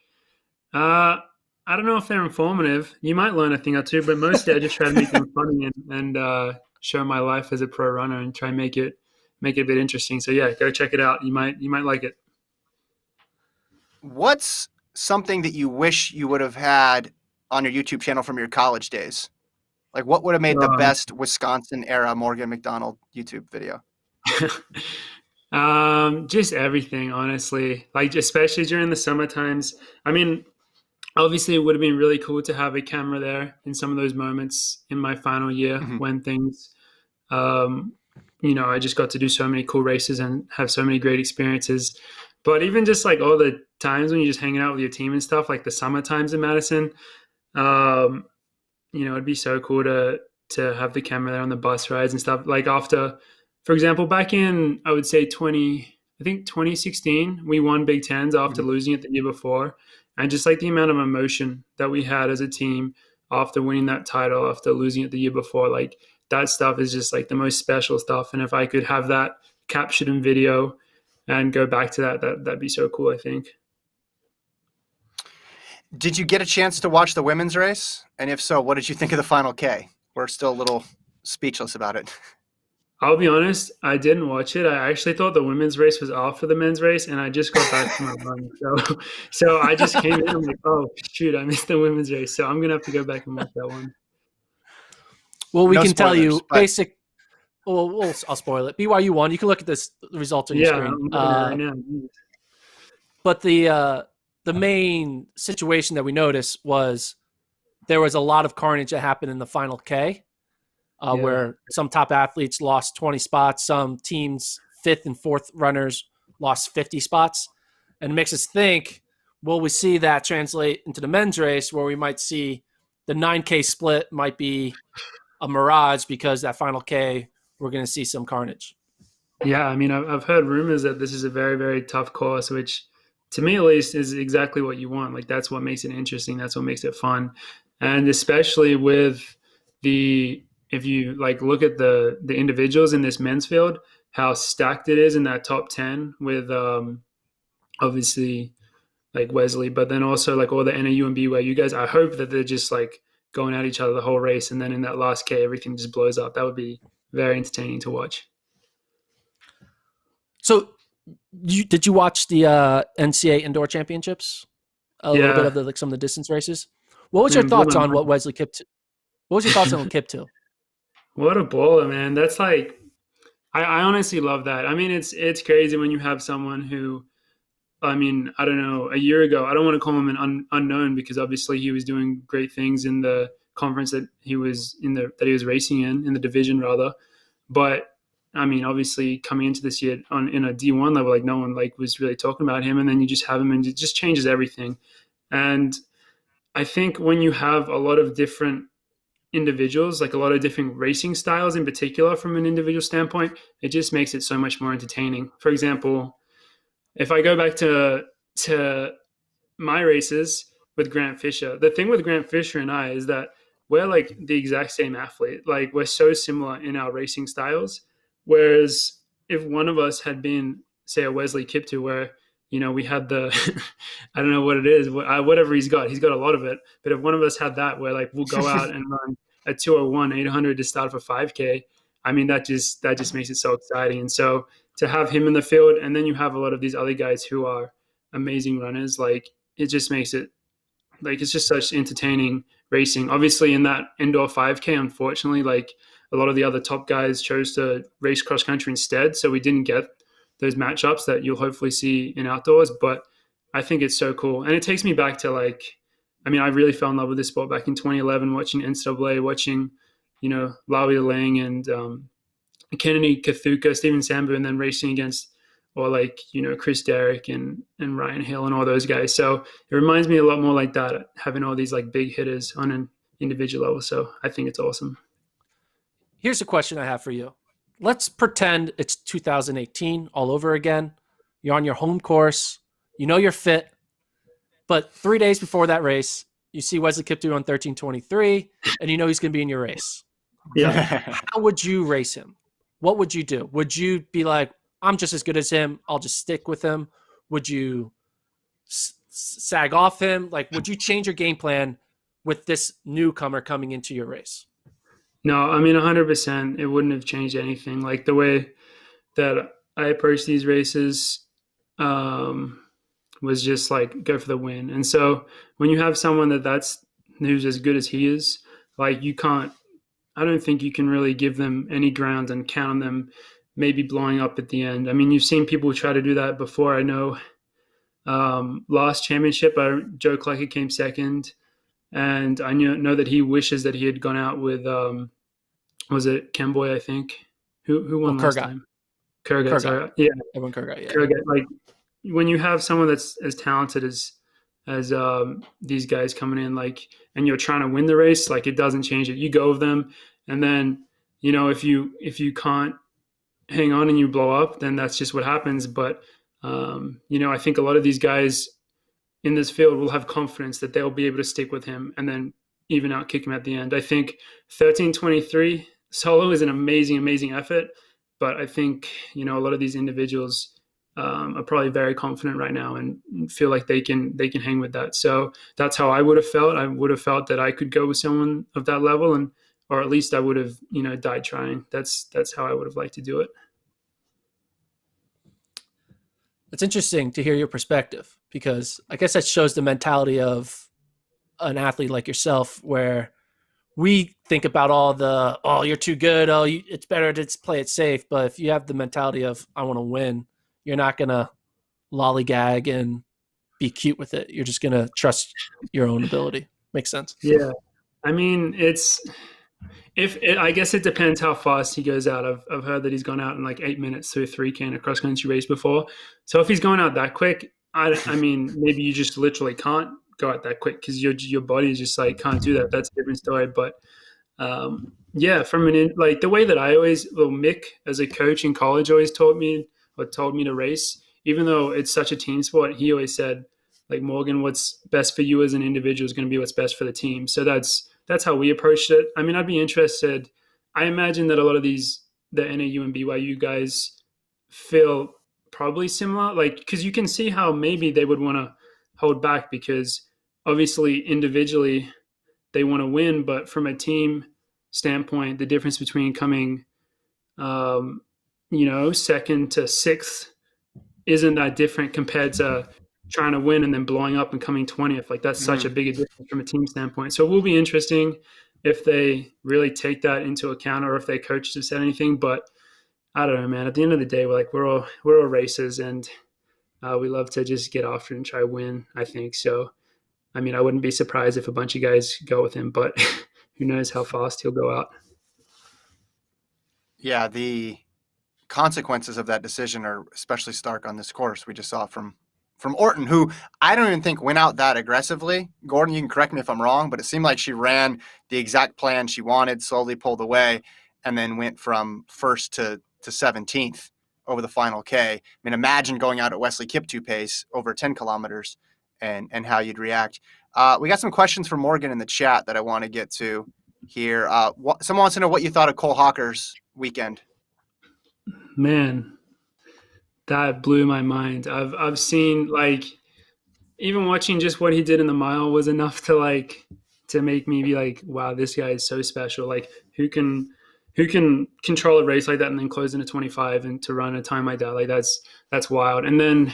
I don't know if they're informative. You might learn a thing or two, but mostly I just try to make them funny and show my life as a pro runner and try and make it a bit interesting. So yeah, go check it out. You might like it. What's something that you wish you would have had on your YouTube channel from your college days? Like, what would have made the best Wisconsin era Morgan McDonald YouTube video? Just everything, honestly. Like, especially during the summer times. I mean, obviously it would have been really cool to have a camera there in some of those moments in my final year when things, I just got to do so many cool races and have so many great experiences. But even just like all the times when you're just hanging out with your team and stuff, like the summer times in Madison, it'd be so cool to have the camera there on the bus rides and stuff. Like after, for example, back in, I would say 2016, we won Big Tens after losing it the year before. And just like the amount of emotion that we had as a team after winning that title, after losing it the year before, like that stuff is just like the most special stuff. And if I could have that captured in video and go back to that'd be so cool, I think. Did you get a chance to watch the women's race? And if so, what did you think of the final K? We're still a little speechless about it. I'll be honest, I didn't watch it. I actually thought the women's race was after the men's race, and I just got back from my run. So I just came in and I'm like, oh, shoot, I missed the women's race. So I'm going to have to go back and watch that one. Well, we can tell you I'll spoil it. BYU won. You can look at the results on your screen. I'm looking at it right now. But the main situation that we noticed was there was a lot of carnage that happened in the final K, where some top athletes lost 20 spots. Some teams' 5th and 4th runners lost 50 spots. And it makes us think, will we see that translate into the men's race where we might see the 9K split might be a mirage because that final K, we're going to see some carnage? Yeah, I mean, I've heard rumors that this is a very, very tough course, which to me at least is exactly what you want. Like, that's what makes it interesting. That's what makes it fun. And especially with if you like look at the individuals in this men's field, how stacked it is in that top 10 with obviously like Wesley, but then also like all the NAU and BYU guys. I hope that they're just like going at each other the whole race, and then in that last K, everything just blows up. That would be very entertaining to watch. So, did you watch the NCAA Indoor Championships? A little bit of some of the distance races. What was your thoughts on what Wesley Kip? What was your thoughts on Kip too? What a baller, man! That's like, I honestly love that. I mean, it's crazy when you have someone who, I mean, I don't know, a year ago, I don't want to call him an unknown because obviously he was doing great things in the conference that he was racing in the division rather, but I mean, obviously coming into this year in a D1 level, like no one like was really talking about him, and then you just have him and it just changes everything. And I think when you have a lot of different individuals, like a lot of different racing styles in particular from an individual standpoint, it just makes it so much more entertaining. For example, if I go back to my races with Grant Fisher, the thing with Grant Fisher and I is that we're like the exact same athlete. Like, we're so similar in our racing styles. Whereas if one of us had been, say, a Wesley Kiptoo, where, you know, we had the, I don't know what it is, whatever he's got a lot of it. But if one of us had that, where like we'll go out and run a 201 800 to start off a 5K, I mean, that just makes it so exciting. And so to have him in the field, and then you have a lot of these other guys who are amazing runners, like it just makes it like, it's just such entertaining racing. Obviously in that indoor 5K, unfortunately, like a lot of the other top guys chose to race cross country instead. So we didn't get those matchups that you'll hopefully see in outdoors, but I think it's so cool. And it takes me back to like, I mean, I really fell in love with this sport back in 2011, watching NCAA, watching, you know, Lawi Lang and Kennedy Kathuka, Steven Sambu, and then racing against, or like, you know, Chris Derrick and Ryan Hill and all those guys. So it reminds me a lot more like that, having all these like big hitters on an individual level. So I think it's awesome. Here's a question I have for you. Let's pretend it's 2018 all over again. You're on your home course. You know you're fit. But 3 days before that race, you see Wesley Kiptoo on 13:23, and you know he's going to be in your race. Yeah. How would you race him? What would you do? Would you be like, I'm just as good as him, I'll just stick with him? Would you sag off him? Like, would you change your game plan with this newcomer coming into your race? No, I mean, 100%. It wouldn't have changed anything. Like the way that I approach these races was just like go for the win. And so when you have someone who's as good as he is, like I don't think you can really give them any ground and count on them maybe blowing up at the end. I mean, you've seen people try to do that before. I know last championship, Joe Klecker came second. And I know that he wishes that he had gone out with, was it Kemboy, I think? Who won last time? Kurgat. Sorry. Yeah. Everyone Kurgat, yeah. Kurgat. Like, when you have someone that's as talented as these guys coming in, like, and you're trying to win the race, like, it doesn't change it. You go with them, and then, you know, if you can't hang on and you blow up, then that's just what happens. But, you know, I think a lot of these guys in this field will have confidence that they'll be able to stick with him and then even out kick him at the end. I think 13:23 solo is an amazing, amazing effort. But I think, you know, a lot of these individuals are probably very confident right now and feel like they can hang with that. So that's how I would have felt. I would have felt that I could go with someone of that level, or at least I would have, you know, died trying. That's how I would have liked to do it. It's interesting to hear your perspective, because I guess that shows the mentality of an athlete like yourself, where we think about all the, oh, you're too good. Oh, it's better to play it safe. But if you have the mentality of, I want to win, you're not going to lollygag and be cute with it. You're just going to trust your own ability. Makes sense. Yeah. I mean, I guess it depends how fast he goes out. I've heard that he's gone out in like 8 minutes through a 3K in a cross country race before. So if he's going out that quick, I mean, maybe you just literally can't go out that quick because your body is just like can't do that. That's a different story. But yeah, like the way that Mick as a coach in college always told me to race, even though it's such a team sport, he always said, like, Morgan, what's best for you as an individual is going to be what's best for the team. So that's how we approached it. I mean, I'd be interested. I imagine that a lot of the NAU and BYU guys feel probably similar, like, because you can see how maybe they would want to hold back because obviously individually they want to win, but from a team standpoint, the difference between coming, second to sixth isn't that different compared to trying to win and then blowing up and coming 20th. Like, that's such a big difference from a team standpoint. So it will be interesting if they really take that into account or if their coach has said anything. But I don't know, man. At the end of the day, we're all racers, and we love to just get after it and try to win, I think. So, I mean, I wouldn't be surprised if a bunch of guys go with him, but who knows how fast he'll go out. Yeah, the consequences of that decision are especially stark on this course. We just saw from Orton, who I don't even think went out that aggressively. Gordon, you can correct me if I'm wrong, but it seemed like she ran the exact plan she wanted, slowly pulled away, and then went from first to 17th over the final K. I mean, imagine going out at Wesley Kiptoo pace over 10 kilometers and how you'd react. We got some questions from Morgan in the chat that I want to get to here. Someone wants to know what you thought of Cole Hawker's weekend. Man, that blew my mind. I've seen, like, even watching just what he did in the mile was enough to make me be like, wow, this guy is so special. Like, who can control a race like that and then close into 25 and to run a time like that? Like, that's wild. And then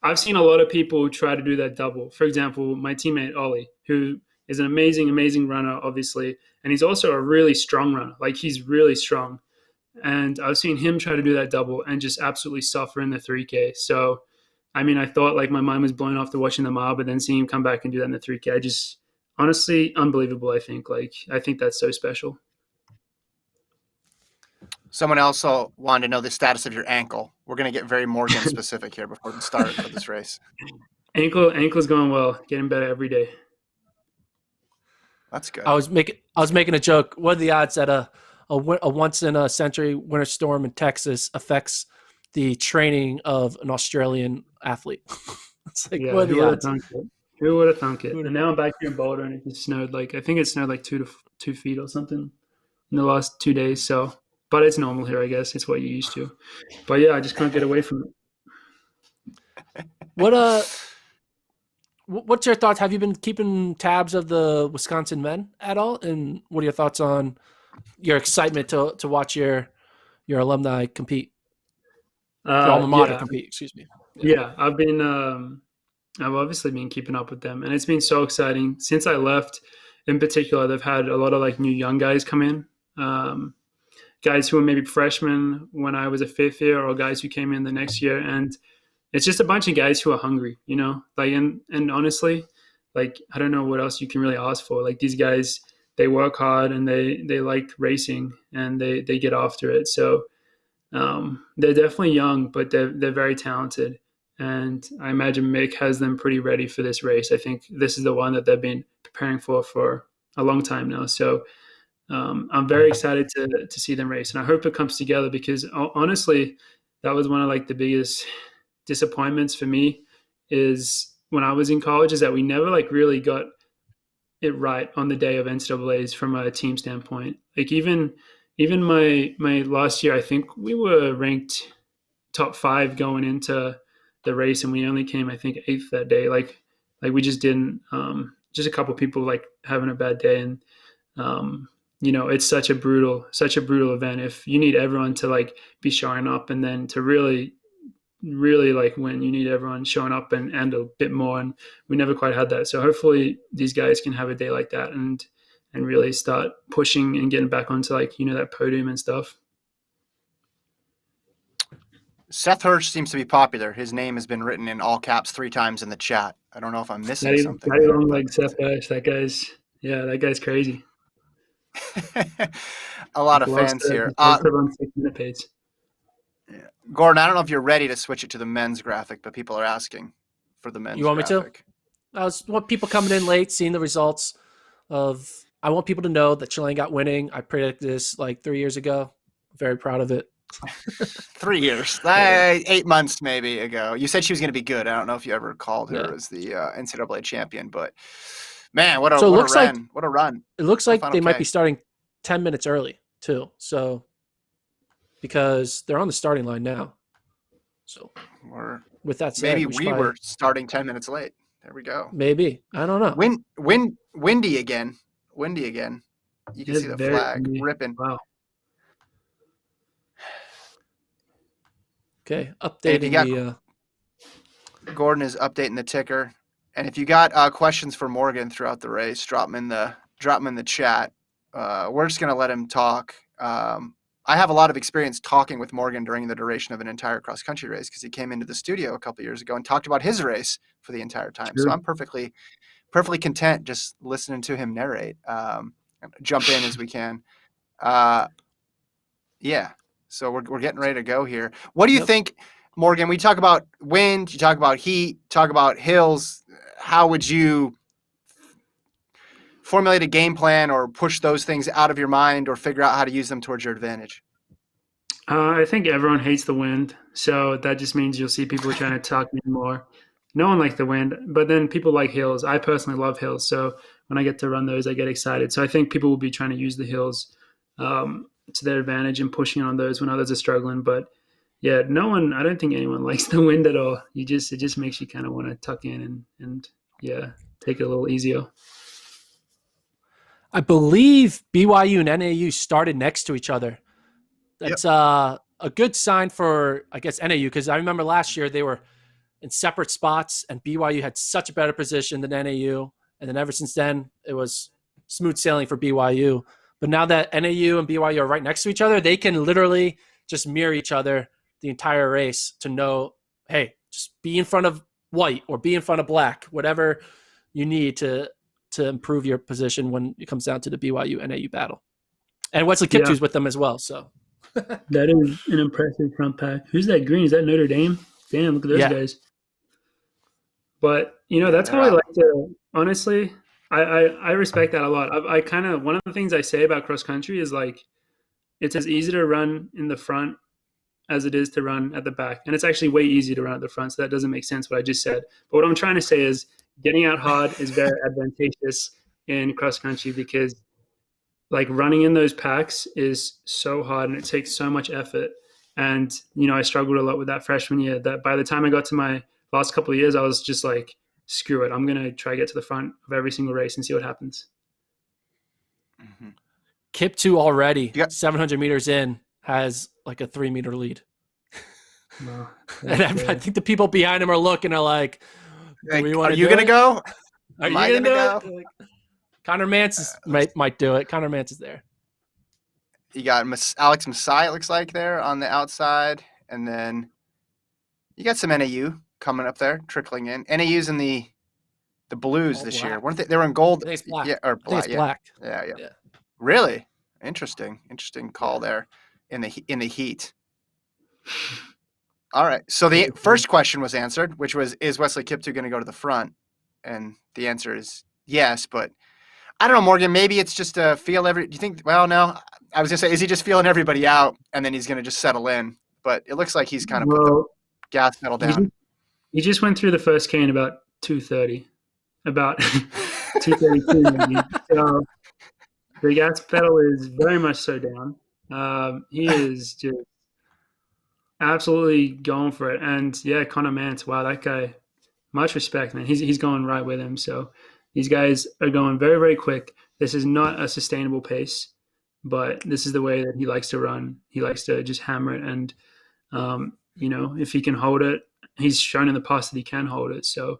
I've seen a lot of people try to do that double. For example, my teammate Ollie, who is an amazing, amazing runner, obviously, and he's also a really strong runner. Like, he's really strong. And I've seen him try to do that double and just absolutely suffer in the 3K. So, I mean, I thought, like, my mind was blown off to watching the mile, but then seeing him come back and do that in the 3K, I just, honestly, unbelievable, I think. Like, I think that's so special. Someone else wanted to know the status of your ankle. We're going to get very Morgan specific here before the start of this race. Ankle's going well, getting better every day. That's good. I was making a joke. What are the odds that a once in a century winter storm in Texas affects the training of an Australian athlete? It's like, what are the odds? Who would have thunk it? And now I'm back here in Boulder, and it just snowed. Like, I think it snowed like 2 feet or something in the last 2 days. So, but it's normal here, I guess. It's what you're used to. But yeah, I just can't get away from it. What's your thoughts? Have you been keeping tabs of the Wisconsin men at all? And what are your thoughts on your excitement to watch your alumni compete? Your alma mater compete, excuse me. Yeah, I've obviously been keeping up with them, and it's been so exciting. Since I left, in particular, they've had a lot of, like, new young guys come in. Guys who were maybe freshmen when I was a fifth year, or guys who came in the next year. And it's just a bunch of guys who are hungry, you know, like, and honestly, like, I don't know what else you can really ask for. Like, these guys, they work hard and they like racing and they get after it. So they're definitely young, but they're very talented. And I imagine Mick has them pretty ready for this race. I think this is the one that they've been preparing for a long time now. So I'm very excited to see them race, and I hope it comes together, because honestly, that was one of, like, the biggest disappointments for me is when I was in college, is that we never, like, really got it right on the day of NCAAs from a team standpoint. Like, even my last year, I think we were ranked top 5 going into the race, and we only came, I think, 8th that day. Like we just didn't. Just a couple people, like, having a bad day, and you know, it's such a brutal event. If you need everyone to, like, be showing up, and then to really, like, win, you need everyone showing up and a bit more. And we never quite had that. So hopefully these guys can have a day like that and really start pushing and getting back onto that podium and stuff. Seth Hirsch seems to be popular. His name has been written in all caps 3 times in the chat. I don't know if I'm missing something. Daddy long leg Seth Hirsch. That guy's crazy. A lot of fans here. Run 6-minute pace. Gordon, I don't know if you're ready to switch it to the men's graphic, but people are asking for the men's. You want graphic. Me to? I want people coming in late, seeing the results of. I want people to know that Chilean got winning. I predicted this like 3 years ago. I'm very proud of it. 3 years, 8 months maybe ago. You said she was going to be good. I don't know if you ever called her as the NCAA champion, but man, what a run! It looks like they might be starting 10 minutes early too. So because they're on the starting line now. So with that said, maybe we were starting 10 minutes late. There we go. Maybe, I don't know. Windy again. You can see the flag ripping. Wow. Okay, updating Gordon is updating the ticker, and if you got questions for Morgan throughout the race, drop them in the chat. We're just gonna let him talk. I have a lot of experience talking with Morgan during the duration of an entire cross country race because he came into the studio a couple years ago and talked about his race for the entire time. Sure. So I'm perfectly content just listening to him narrate. Jump in as we can. Yeah. So we're getting ready to go here. What do you think, Morgan? We talk about wind, you talk about heat, talk about hills. How would you formulate a game plan or push those things out of your mind or figure out how to use them towards your advantage? I think everyone hates the wind. So that just means you'll see people trying to tuck in more. No one likes the wind, but then people like hills. I personally love hills. So when I get to run those, I get excited. So I think people will be trying to use the hills to their advantage and pushing on those when others are struggling. But yeah, I don't think anyone likes the wind at all. It just makes you kind of want to tuck in and take it a little easier. I believe BYU and NAU started next to each other. That's a good sign for, I guess, NAU, because I remember last year they were in separate spots and BYU had such a better position than NAU. And then ever since then, it was smooth sailing for BYU. But now that NAU and BYU are right next to each other, they can literally just mirror each other the entire race to know, hey, just be in front of white or be in front of black, whatever you need to improve your position when it comes down to the BYU NAU battle. And Wesley Kiptu's with them as well. So that is an impressive front pack. Who's that green? Is that Notre Dame? Damn, look at those guys. But that's how I like to, honestly, I respect that a lot. I kind of, one of the things I say about cross country is like, it's as easy to run in the front as it is to run at the back. And it's actually way easier to run at the front. So that doesn't make sense what I just said. But what I'm trying to say is getting out hard is very advantageous in cross country because like running in those packs is so hard and it takes so much effort. And, I struggled a lot with that freshman year that by the time I got to my last couple of years, I was just like, screw it. I'm going to try to get to the front of every single race and see what happens. Mm-hmm. Kiptu already 700 meters in has like a 3-meter lead. Wow. And I think the people behind him are looking are like, are you going to go? Are you going to go? Like, Connor Mance might do it. Connor Mance is there. You got Alex Masai, it looks like, there on the outside. And then you got some NAU coming up there, trickling in. NAU's in the blues this year. Weren't they? They were in gold. I think it's black. Yeah, or black. Black. Yeah. Really? Interesting call there in the heat. All right. So the first question was answered, which was, is Wesley Kiptu going to go to the front? And the answer is yes, but I don't know, Morgan, maybe it's just do you think, well, no, I was going to say, is he just feeling everybody out and then he's going to just settle in? But it looks like he's kind of put the gas pedal down. He just went through the first K in about 2:30, about 2:32 maybe. So the gas pedal is very much so down. He is just absolutely going for it. And yeah, Connor Mance, wow, that guy, much respect, man. He's going right with him. So these guys are going very, very quick. This is not a sustainable pace, but this is the way that he likes to run. He likes to just hammer it. And, if he can hold it, he's shown in the past that he can hold it. So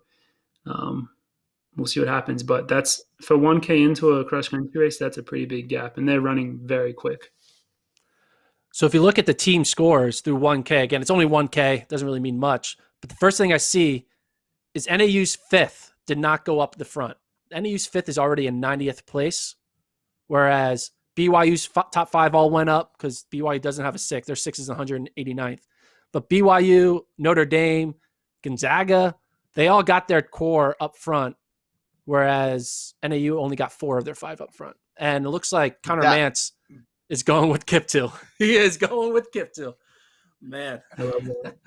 we'll see what happens. But that's for 1K into a cross country race, that's a pretty big gap, and they're running very quick. So if you look at the team scores through 1K, again, it's only 1K, doesn't really mean much. But the first thing I see is NAU's 5th did not go up the front. NAU's 5th is already in 90th place, whereas BYU's top 5 all went up because BYU doesn't have a 6th. Their 6th is 189th. But BYU, Notre Dame, Gonzaga, they all got their core up front, whereas NAU only got 4 of their 5 up front. And it looks like Connor Mance is going with Kiptoo. He is going with Kiptoo. Man. I love that.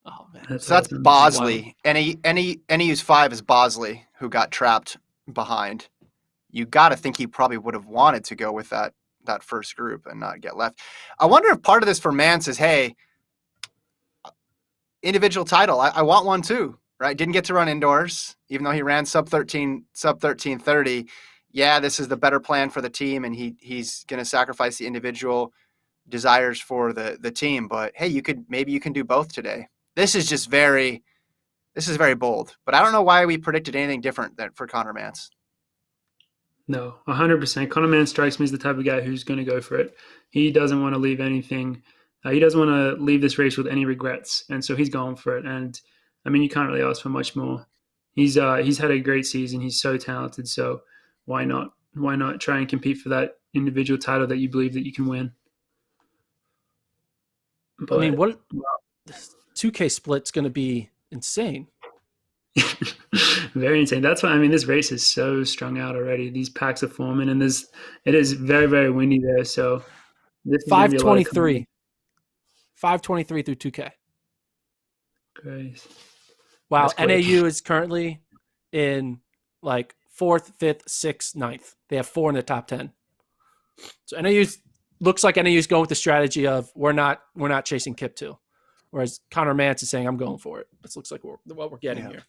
Oh, man. So that's Bosley. NAU's 5 is Bosley, who got trapped behind. You got to think he probably would have wanted to go with that first group and not get left. I wonder if part of this for Mance is, hey, individual title. I want one too, right? Didn't get to run indoors, even though he ran sub 13:30. Yeah, this is the better plan for the team, and he's going to sacrifice the individual desires for the team. But hey, maybe you can do both today. This is very bold. But I don't know why we predicted anything different than for Connor Mance. No, 100%. Connor Mance strikes me as the type of guy who's going to go for it. He doesn't want to leave anything. He doesn't want to leave this race with any regrets, and so he's going for it. And I mean, you can't really ask for much more. He's had a great season. He's so talented. So why not try and compete for that individual title that you believe that you can win? But, I mean, what 2K split's going to be insane. Very insane. That's why, I mean, this race is so strung out already. These packs are forming, and it is very, very windy there. So this 523 through 2K. Great. Wow. NAU is currently in like 4th, 5th, 6th, 9th. They have 4 in the top 10. So looks like NAU is going with the strategy of we're not chasing Kiptoo, whereas Connor Mance is saying I'm going for it. This looks like what we're getting here.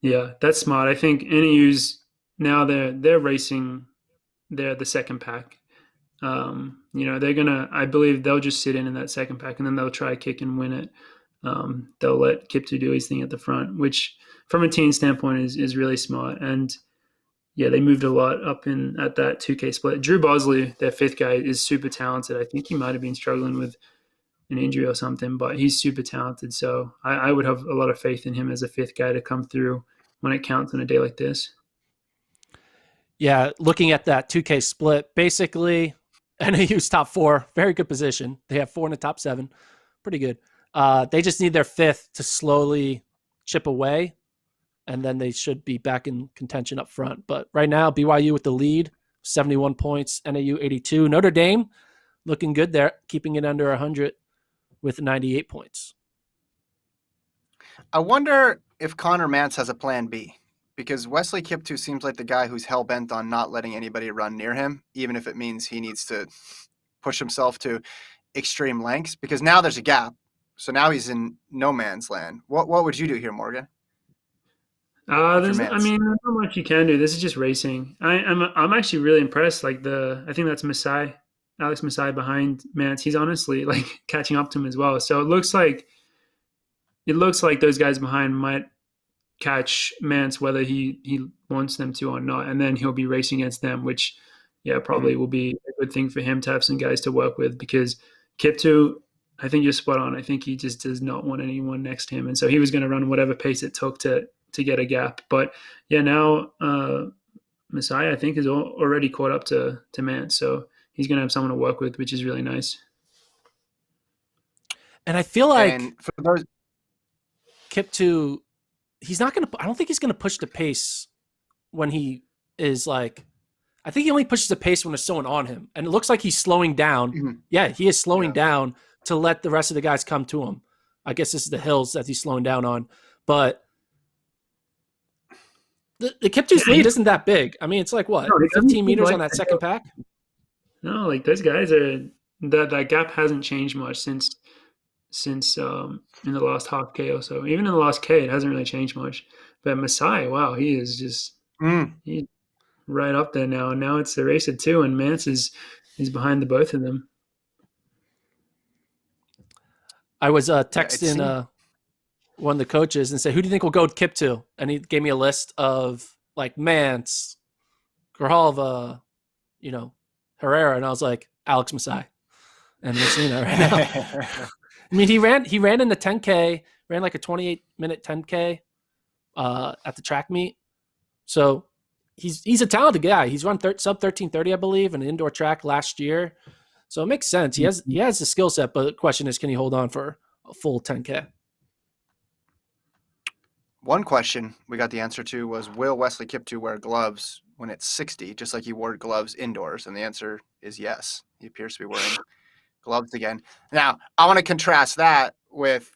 Yeah, that's smart. I think NAU's now they're racing. They're the second pack. They're gonna. I believe they'll just sit in that second pack, and then they'll try kick and win it. They'll let Kiptoo do his thing at the front, which from a team standpoint is really smart. And yeah, they moved a lot up at that 2K split. Drew Bosley, their 5th guy, is super talented. I think he might have been struggling with an injury or something, but he's super talented. So I would have a lot of faith in him as a 5th guy to come through when it counts on a day like this. Yeah, looking at that 2K split, basically NAU's top 4, very good position. They have 4 in the top 7, pretty good. They just need their 5th to slowly chip away, and then they should be back in contention up front. But right now, BYU with the lead, 71 points, NAU 82. Notre Dame looking good there, keeping it under 100 with 98 points. I wonder if Connor Mance has a plan B, because Wesley Kiptoo seems like the guy who's hell-bent on not letting anybody run near him, even if it means he needs to push himself to extreme lengths, because now there's a gap. So now he's in no man's land. What would you do here, Morgan? There's not much you can do. This is just racing. I'm actually really impressed. Like I think that's Alex Masai behind Mance. He's honestly like catching up to him as well. So it looks like those guys behind might catch Mance whether he wants them to or not, and then he'll be racing against them, which probably will be a good thing for him to have some guys to work with, because Kiptoo, I think you're spot on. I think he just does not want anyone next to him, and so he was going to run whatever pace it took to get a gap. But yeah, now Masai I think is already caught up to Mance, so he's going to have someone to work with, which is really nice. And I feel like for those Kiptoo, I don't think he's going to push the pace when he is like, I think he only pushes the pace when there's someone on him. And it looks like he's slowing down. Mm-hmm. Yeah, he is slowing down to let the rest of the guys come to him. I guess this is the hills that he's slowing down on. But the Kiptoo's lead isn't that big. I mean, it's like what, 15 meters on that second pack? No, like those guys are that gap hasn't changed much since in the last half K or so. Even in the last K, it hasn't really changed much. But Masai, wow, he is just he's right up there now. And now it's the race at 2, and Mance is behind the both of them. I was texting one of the coaches and said, "Who do you think will go Kip to?" And he gave me a list of like Mance, Grijalva, Herrera, and I was like, Alex Masai, and we're seeing that right now. I mean, he ran in the 10K, ran like a 28-minute 10K at the track meet. So he's a talented guy. He's run sub 13:30, I believe, in an indoor track last year. So it makes sense. He has the skill set, but the question is, can he hold on for a full 10K? One question we got the answer to was, will Wesley Kiptoo wear gloves when it's 60, just like he wore gloves indoors? And the answer is yes. He appears to be wearing gloves again. Now, I want to contrast that with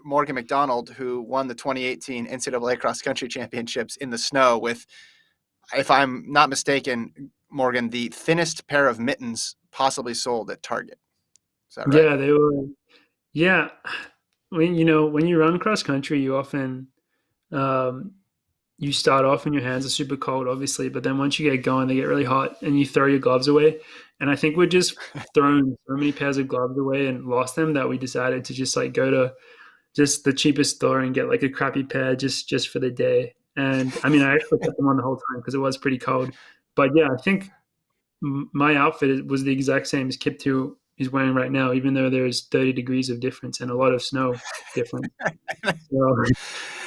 Morgan McDonald, who won the 2018 NCAA Cross Country Championships in the snow with, if I'm not mistaken, Morgan, the thinnest pair of mittens possibly sold at Target. Is that right? Yeah, they were. Yeah. When you run cross country, you often you start off and your hands are super cold, obviously, but then once you get going, they get really hot and you throw your gloves away. And I think we'd just thrown so many pairs of gloves away and lost them that we decided to just like go to just the cheapest store and get like a crappy pair just for the day. And I mean, I actually kept them on the whole time because it was pretty cold. But yeah, I think my outfit was the exact same as Kiptoo is wearing right now, even though there's 30 degrees of difference and a lot of snow difference. So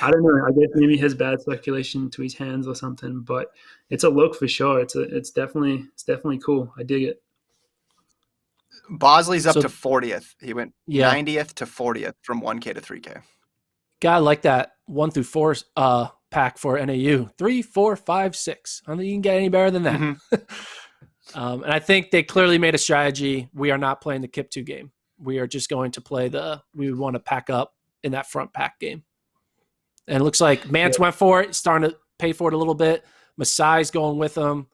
I don't know. I guess maybe he has bad circulation to his hands or something, but it's a look for sure. It's definitely cool. I dig it. Bosley's up to 40th. He went 90th to 40th from 1K to 3K. Guy like that 1 through 4 pack for NAU. 3, 4, 5, 6. I don't think you can get any better than that. Mm-hmm. And I think they clearly made a strategy. We are not playing the Kiptoo game. We are just going to play we want to pack up in that front pack game. And it looks like Mance went for it, starting to pay for it a little bit. Masai's going with him.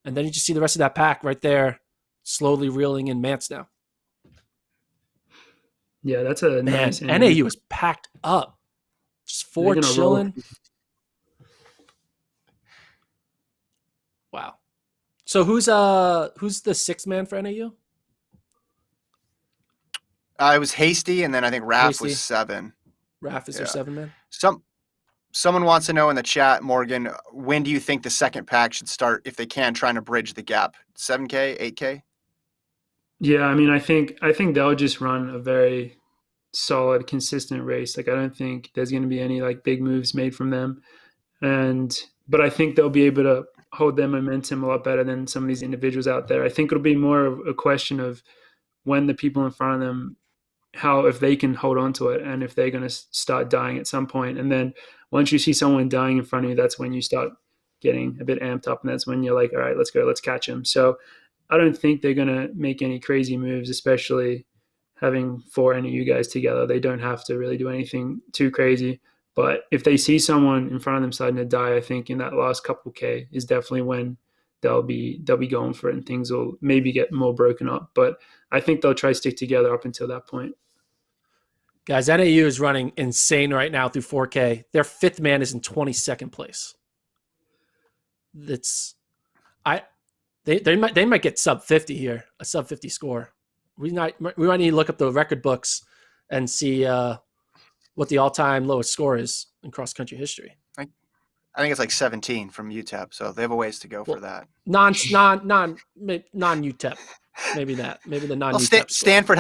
And then you just see the rest of that pack right there slowly reeling in Mance now. Yeah, that's a nice. NAU is packed up. Just 4 chilling. Wow. So who's the sixth man for NAU? It was Hasty, and then I think Raph was 7. Raph is their 7 man? Someone wants to know in the chat, Morgan, when do you think the second pack should start, if they can, trying to bridge the gap? 7K, 8K? Yeah, I mean, I think they'll just run a very solid, consistent race. Like, I don't think there's going to be any like big moves made from them, but I think they'll be able to hold their momentum a lot better than some of these individuals out there. I think it'll be more of a question of when the people in front of them, if they can hold on to it, and if they're going to start dying at some point. And then once you see someone dying in front of you, that's when you start getting a bit amped up, and that's when you're like, all right, let's go, let's catch him. So I don't think they're going to make any crazy moves, especially having 4 NAU guys together. They don't have to really do anything too crazy. But if they see someone in front of them starting to die, I think in that last couple K is definitely when they'll be going for it, and things will maybe get more broken up. But I think they'll try to stick together up until that point. Guys, NAU is running insane right now through 4K. Their 5th man is in 22nd place. They might get sub 50 here, a sub 50 score. We might need to look up the record books and see what the all-time lowest score is in cross-country history. I think it's like 17 from UTEP, so they have a ways to go for that. Non-UTEP. Maybe that. Maybe the non-UTEP. Stanford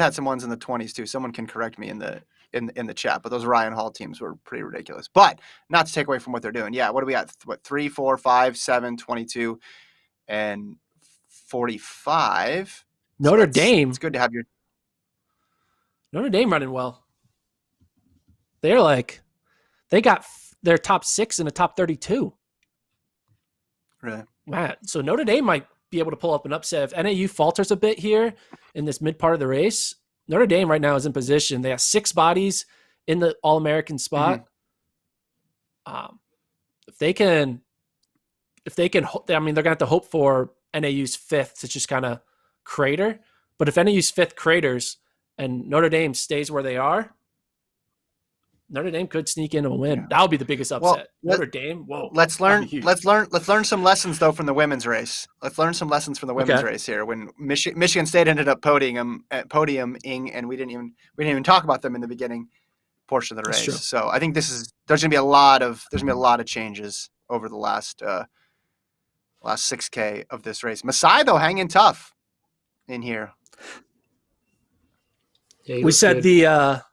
had some ones in the 20s too. Someone can correct me in the chat, but those Ryan Hall teams were pretty ridiculous. But not to take away from what they're doing. Yeah, what do we got? 3, 4, 5, 7, 22, and 45. Notre Dame. It's good to have your Notre Dame running well. They got their top 6 in the top 32. Really? Wow. So Notre Dame might be able to pull up an upset. If NAU falters a bit here in this mid part of the race, Notre Dame right now is in position. They have 6 bodies in the All-American spot. Mm-hmm. If they can, I mean, they're going to have to hope for NAU's 5th to just kind of crater. But if NAU's 5th craters and Notre Dame stays where they are, Notre Dame could sneak in and win. Yeah. That'll be the biggest upset. Well, Notre Dame. Whoa. Let's learn some lessons though from the women's race. Let's learn some lessons from the women's race here. When Michigan State ended up podiuming, and we didn't even talk about them in the beginning. portion of the That's race. true. So I think there's gonna be a lot of changes over the last 6K of this race. Masai though hanging tough in here. Yeah, he We looks said good. the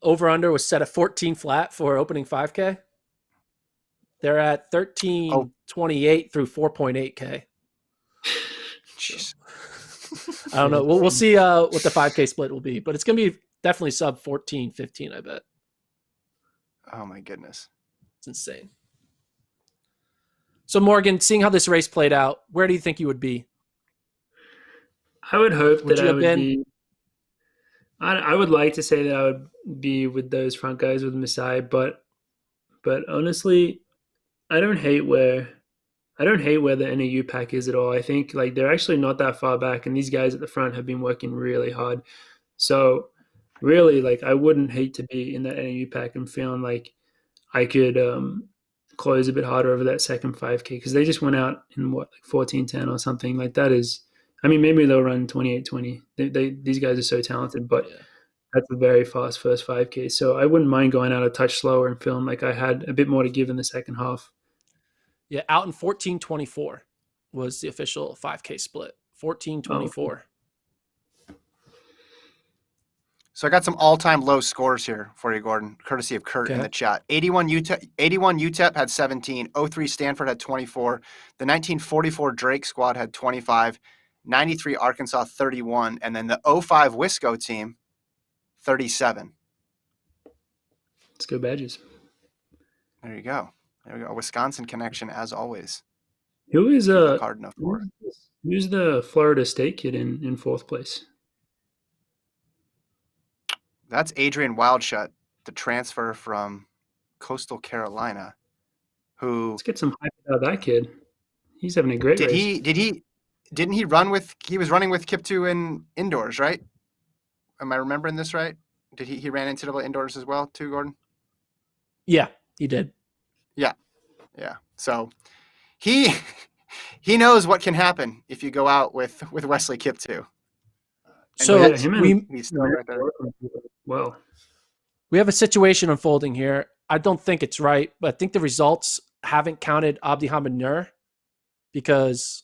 over-under was set at 14 flat for opening 5K. They're at 13.28 through 4.8K. Jeez. I don't know. We'll see what the 5K split will be, but it's going to be definitely sub 14-15, I bet. Oh, my goodness. It's insane. So, Morgan, seeing how this race played out, where do you think you would be? I would hope Would that you I have would been? be. I would like to say that I would be with those front guys with Masai, but honestly, I don't hate where the NAU pack is at all. I think like they're actually not that far back, and these guys at the front have been working really hard. So really, like I wouldn't hate to be in that NAU pack and feeling like I could close a bit harder over that second 5K because they just went out in what like 14:10 or something like that is. I mean, maybe they'll run 28:20. These guys are so talented, but that's a very fast first 5K. So I wouldn't mind going out a touch slower and feeling like I had a bit more to give in the second half. Yeah, out in 14.24 was the official 5K split. 14.24. So I got some all-time low scores here for you, Gordon, courtesy of Kurt in the chat. 81 UTEP had 17. 03 Stanford had 24. The 1944 Drake squad had 25. 93 Arkansas 31. And then the 05 Wisco team, 37. Let's go Badgers. There you go. There we go. A Wisconsin connection, as always. Who is who's the Florida State kid in fourth place? That's Adrian Wildshut, the transfer from Coastal Carolina. Let's get some hype out of that kid. He's having a great race. Didn't he run with? He was running with Kiptoo in indoors, right? Am I remembering this right? Did he ran NCAA indoors as well too, Gordon? Yeah, he did. Yeah. So he knows what can happen if you go out with Wesley Kiptoo. So he's still right there. Well, we have a situation unfolding here. I don't think it's right, but I think the results haven't counted Abdihamid Nur because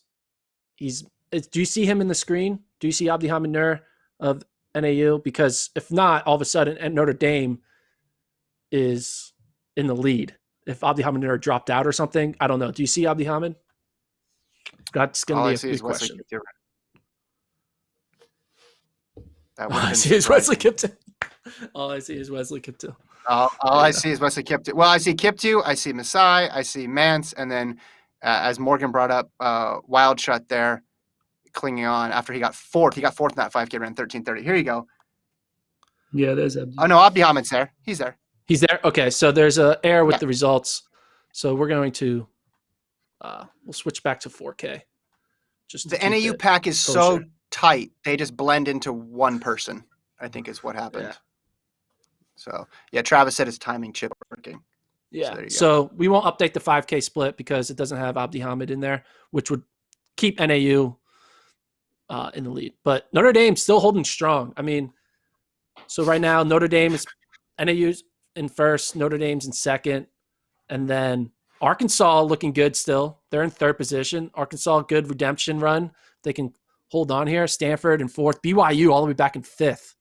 do you see him in the screen? Do you see Abdihamid Nur of NAU? Because if not, all of a sudden Notre Dame is in the lead. If Abdihamid Nur dropped out or something, I don't know. Do you see Abdihamid? That's going to be a good question. All I see is Wesley Kiptoo. All I see is Wesley Kiptoo. All I see is Wesley Kiptoo. Well, I see Kiptoo, I see Masai, I see Mance, and then as Morgan brought up, Wildshut there, clinging on after he got fourth. He got fourth in that 5K, ran 13:30. Here you go. Yeah, there's Abdi. Oh no, Abdihamid's there. He's there. He's there. Okay, so there's an error with the results. So we're going to we'll switch back to 4K. Just the NAU pack is so tight; they just blend into one person. I think is what happened. Yeah. So yeah, Travis said his timing chip working. Yeah. So we won't update the 5K split because it doesn't have Abdihamid in there, which would keep NAU in the lead. But Notre Dame's still holding strong. I mean, so right now Notre Dame is NAU's in first, Notre Dame's in second, and then Arkansas looking good still. They're in third position. Arkansas, good redemption run. They can hold on here. Stanford in fourth. BYU all the way back in fifth.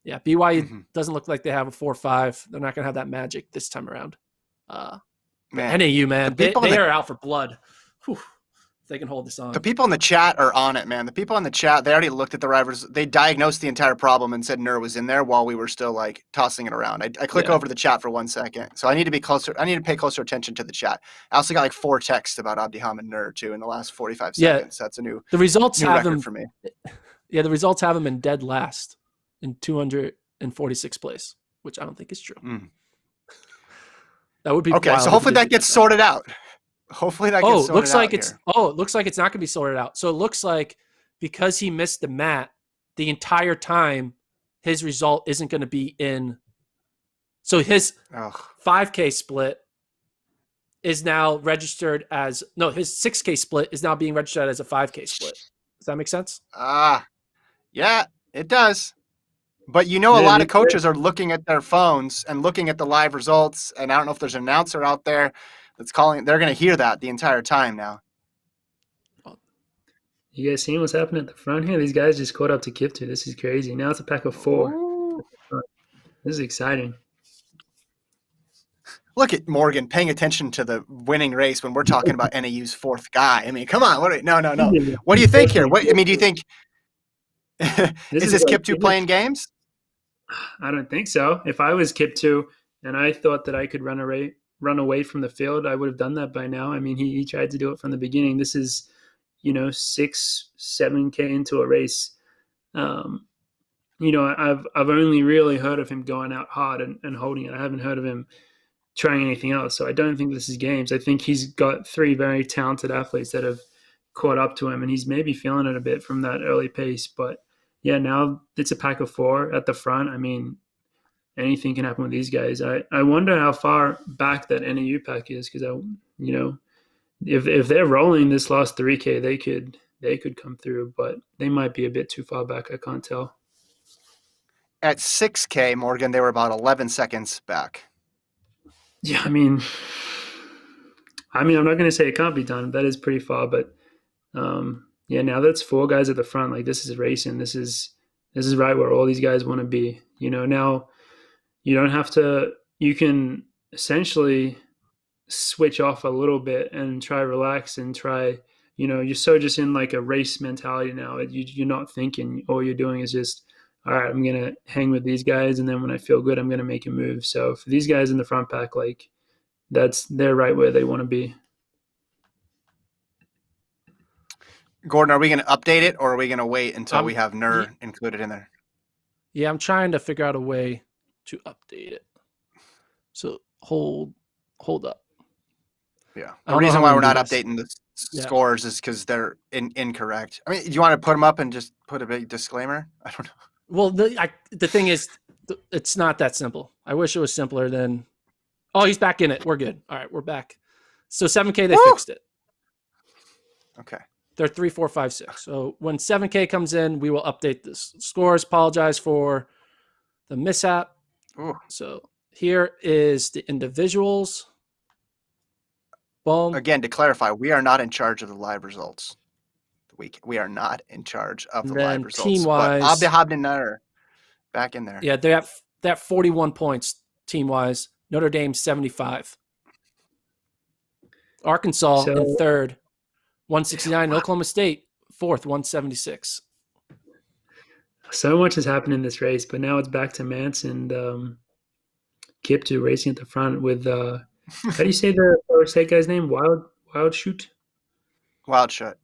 Yeah, BYU doesn't look like they have a 4-5. They're not going to have that magic this time around. NAU, man, they are out for blood. Whew. They can hold this on. The people in the chat are on it, man. The people in the chat, they already looked at the rivals. They diagnosed the entire problem and said Nur was in there while we were still like tossing it around. I click over the chat for 1 second. So I need to be closer. I need to pay closer attention to the chat. I also got like 4 texts about Abdihamid Nur too in the last 45 seconds. That's a new the results new have record him for me. Yeah, the results have him in dead last in 246th place, which I don't think is true. That would be okay. So hopefully that gets sorted out. Hopefully that gets sorted out. It looks like it's not going to be sorted out. So it looks like because he missed the mat the entire time, his result isn't going to be in. So his 5K split is now registered as his 6K split is now being registered as a 5K split. Does that make sense? Yeah, it does. But a lot of this- coaches are looking at their phones and looking at the live results. And I don't know if there's an announcer out there that's calling. They're going to hear that the entire time now. You guys seeing what's happening at the front here? These guys just caught up to Kiptu. This is crazy. Now it's a pack of 4. Ooh. This is exciting. Look at Morgan paying attention to the winning race when we're talking about NAU's 4th guy. I mean, come on. No. What do you think here? Do you think is this Kiptu playing games? I don't think so. If I was Kiptu and I thought that I could run away from the field, I would have done that by now. I mean, he tried to do it from the beginning. This is, 6-7K into a race. I've only really heard of him going out hard and holding it. I haven't heard of him trying anything else. So I don't think this is games. I think he's got 3 very talented athletes that have caught up to him, and he's maybe feeling it a bit from that early pace. But yeah, now it's a pack of 4 at the front. I mean, anything can happen with these guys. I wonder how far back that NAU pack is, because if they're rolling this last 3K, they could come through, but they might be a bit too far back. I can't tell. At 6K, Morgan, they were about 11 seconds back. Yeah, I mean, I'm not going to say it can't be done. That is pretty far, but now that's 4 guys at the front. Like, this is racing. This is right where all these guys want to be. Now you don't have to. You can essentially switch off a little bit and try relax and try. You're so just in like a race mentality now. You're not thinking. All you're doing is just, all right, I'm going to hang with these guys, and then when I feel good, I'm going to make a move. So for these guys in the front pack, like, they're right where they want to be. Gordon, are we going to update it, or are we going to wait until we have NER included in there? Yeah, I'm trying to figure out a way to update it. So hold up. Yeah. The reason why we're not updating the scores is because they're incorrect. I mean, do you want to put them up and just put a big disclaimer? I don't know. Well, the thing is, it's not that simple. I wish it was simpler than. Oh, he's back in it. We're good. All right, we're back. So 7K, they fixed it. Okay. They're 3, 4, 5, 6. So when 7K comes in, we will update the scores. Apologize for the mishap. Ooh. So here is the individuals. Boom. Again, to clarify, we are not in charge of the live results. We are not in charge of the live results. Team-wise, but Abdehabdener back in there. Yeah, they have 41 points team-wise. Notre Dame 75. Arkansas in 3rd, 169. Oklahoma State 4th, 176. So much has happened in this race, but now it's back to Mance and Kiptu racing at the front with how do you say the state guy's name? Wild Shoot? Wild Shot.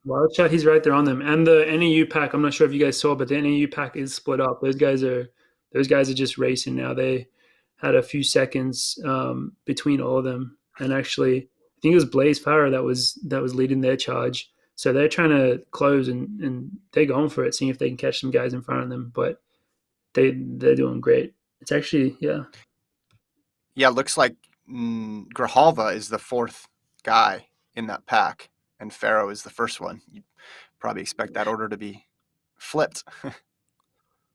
Wild Shot. He's right there on them. And the NAU pack, I'm not sure if you guys saw, but the NAU pack is split up. Those guys are just racing now. They had a few seconds between all of them. And actually, I think it was Blaze Farah that was leading their charge. So they're trying to close and they're going for it, seeing if they can catch some guys in front of them. But they're doing great. It's actually, yeah. Yeah, looks like Grijalva is the 4th guy in that pack, and Farrow is the first one. You'd probably expect that order to be flipped.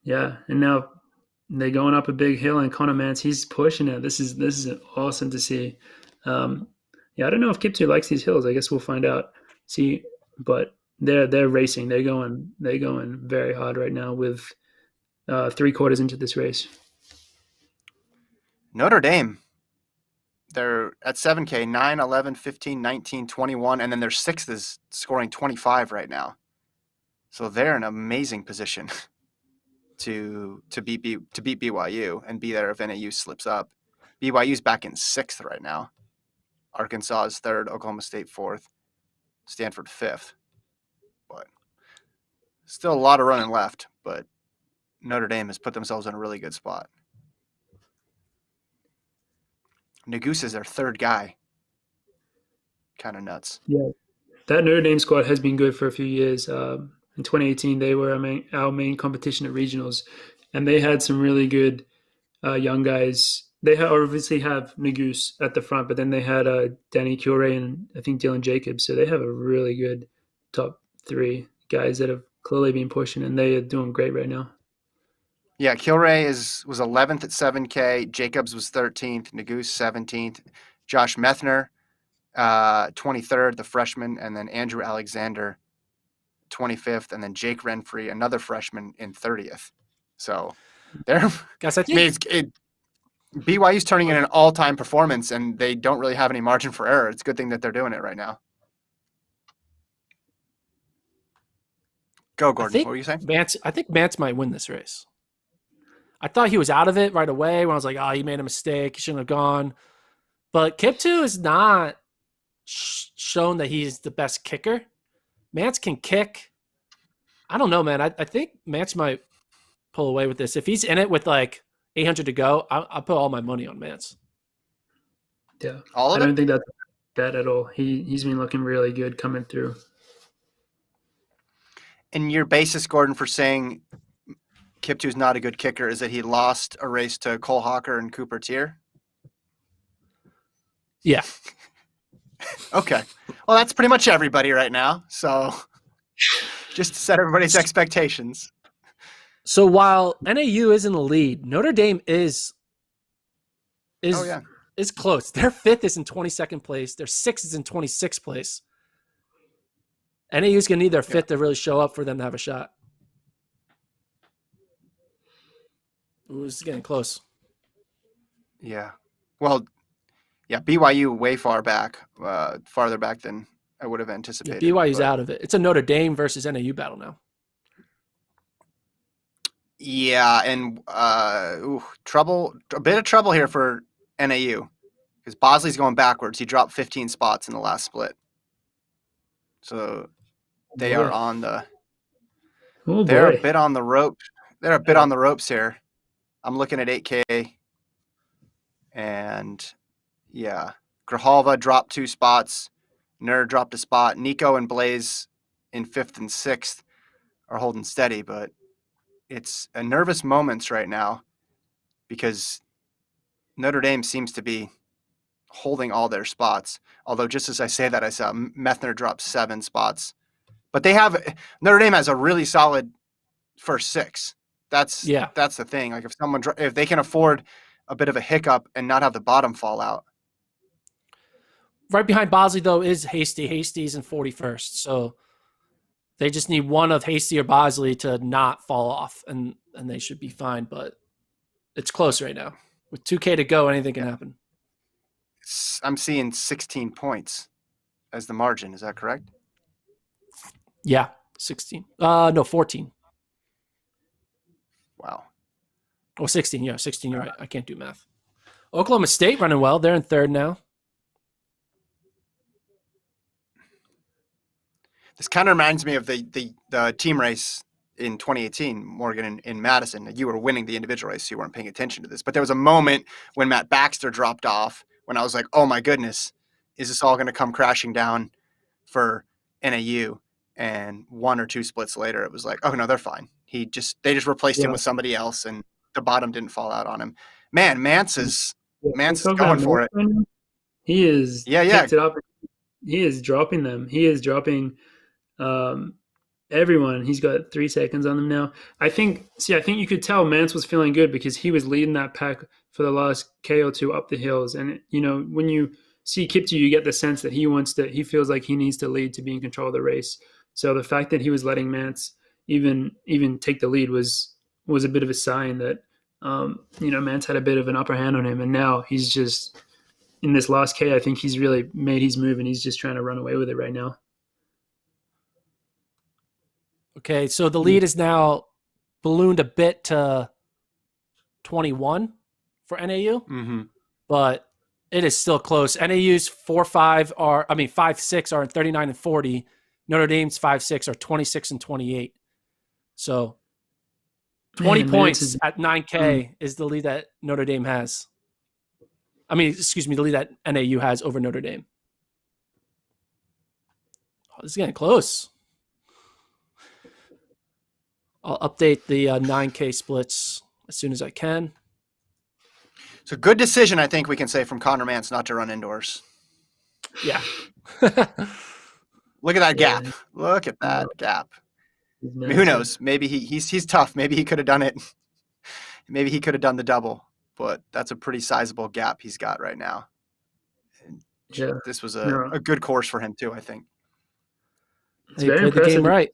Yeah, and now they're going up a big hill, and Connor Mance, he's pushing it. This is awesome to see. I don't know if Kiptu likes these hills. I guess we'll find out. See, but they're racing. They're going very hard right now with 3/4 into this race. Notre Dame, they're at 7K, 9, 11, 15, 19, 21, and then their 6th is scoring 25 right now. So they're in an amazing position to beat BYU and be there if NAU slips up. BYU's back in 6th right now. Arkansas is 3rd, Oklahoma State 4th, Stanford 5th. But still a lot of running left, but Notre Dame has put themselves in a really good spot. Nagus is their 3rd guy. Kind of nuts. Yeah, that Notre Dame squad has been good for a few years. In 2018, they were our main competition at regionals, and they had some really good young guys. They obviously have Nagus at the front, but then they had Danny Cure and I think Dylan Jacobs. So they have a really good top 3 guys that have clearly been pushing, and they are doing great right now. Yeah, Kilray was 11th at 7K. Jacobs was 13th. Nagoose 17th. Josh Methner, 23rd, the freshman, and then Andrew Alexander, 25th, and then Jake Renfrey, another freshman, in 30th. So they're Guys, I I mean, think BYU's turning in an all-time performance, and they don't really have any margin for error. It's a good thing that they're doing it right now. Go, Gordon. What were you saying? I think Mance might win this race. I thought he was out of it right away when I was like, oh, he made a mistake. He shouldn't have gone. But Kiptu is not shown that he's the best kicker. Mance can kick. I don't know, man. I think Mance might pull away with this. If he's in it with like 800 to go, I'll put all my money on Mance. Yeah. All of I it? don't think that's bad at all. He's been looking really good coming through. And your basis, Gordon, for saying Kiptu's not a good kicker is that he lost a race to Cole Hawker and Cooper Tier? Yeah. Okay. Well, that's pretty much everybody right now. So just to set everybody's expectations. So while NAU is in the lead, Notre Dame is close. Their 5th is in 22nd place. Their 6th is in 26th place. NAU's going to need their 5th to really show up for them to have a shot. Ooh, this is getting close. Yeah. Well, yeah, BYU way far back, farther back than I would have anticipated. Yeah, BYU's out of it. It's a Notre Dame versus NAU battle now. Yeah, and a bit of trouble here for NAU because Bosley's going backwards. He dropped 15 spots in the last split. So they are on the they're a bit on the rope. They're a bit on the ropes here. I'm looking at 8K. And yeah, Grijalva dropped 2 spots. Nerd dropped a spot. Nico and Blaze in 5th and 6th are holding steady, but it's a nervous moments right now because Notre Dame seems to be holding all their spots. Although just as I say that, I saw Methner drop 7 spots. But Notre Dame has a really solid first 6. That's the thing. Like if they can afford a bit of a hiccup and not have the bottom fall out. Right behind Bosley, though, is Hasty. Hasty's in 41st. So they just need one of Hasty or Bosley to not fall off, and they should be fine. But it's close right now. With 2K to go, anything can happen. I'm seeing 16 points as the margin. Is that correct? Yeah, 16. No, 14. Wow. Oh, 16. Yeah, 16. You're right. I can't do math. Oklahoma State running well. They're in 3rd now. This kind of reminds me of the team race in 2018, Morgan, in Madison. You were winning the individual race, so you weren't paying attention to this. But there was a moment when Matt Baxter dropped off when I was like, oh my goodness, is this all going to come crashing down for NAU? And 1 or 2 splits later, it was like, oh no, they're fine. They just replaced him with somebody else, and the bottom didn't fall out on him. Man, Mance is going for it. He is picked it up. He is dropping them. He is dropping everyone. He's got 3 seconds on them now. I think you could tell Mance was feeling good because he was leading that pack for the last K or 2 up the hills. And when you see Kiptu, you get the sense that he feels like he needs to lead to be in control of the race. So the fact that he was letting Mance even take the lead was a bit of a sign that Mance had a bit of an upper hand on him, and now he's just in this last K. I think he's really made his move, and he's just trying to run away with it right now. Okay, so the lead is now ballooned a bit to 21 for NAU, but it is still close. NAU's 5-6 are in 39 and 40. Notre Dame's 5-6 are 26 and 28. So 20 points at 9K is the lead that Notre Dame has. The lead that NAU has over Notre Dame. Oh, this is getting close. I'll update the 9K splits as soon as I can. So good decision, I think we can say, from Connor Mance not to run indoors. Yeah. Look at that gap. Look at that gap. I mean, who knows? Maybe he's tough. Maybe he could have done it maybe he could have done the double, but that's a pretty sizable gap he's got right now. And Yeah. this was No. a good course for him too, I think. It's He very played the impressive. game right.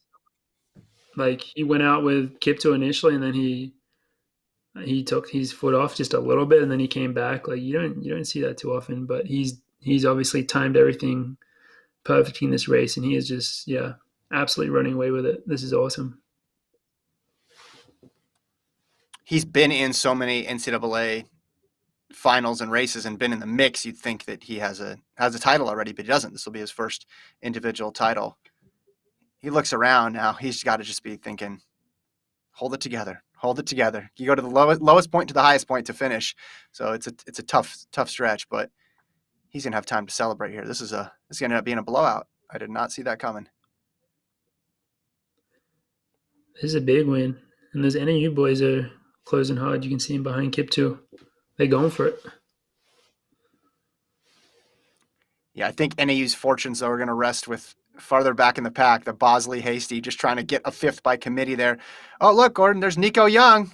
Like he went out with Kipto initially, and then he took his foot off just a little bit, and then he came back. Like you don't see that too often, but he's obviously timed everything perfectly in this race, and he is just absolutely running away with it. This is awesome. He's been in so many NCAA finals and races and been in the mix. You'd think that he has a title already, but he doesn't. This will be his first individual title. He looks around now. He's got to just be thinking, hold it together. Hold it together. You go to the lowest point to the highest point to finish. So it's a tough stretch, but he's going to have time to celebrate here. This is going to end up being a blowout. I did not see that coming. This is a big win. And those NAU boys are closing hard. You can see them behind Kip too. They're going for it. Yeah, I think NAU's fortunes, though, are going to rest with farther back in the pack, the Bosley Hasty, just trying to get a fifth by committee there. Oh, look, Gordon, there's Nico Young.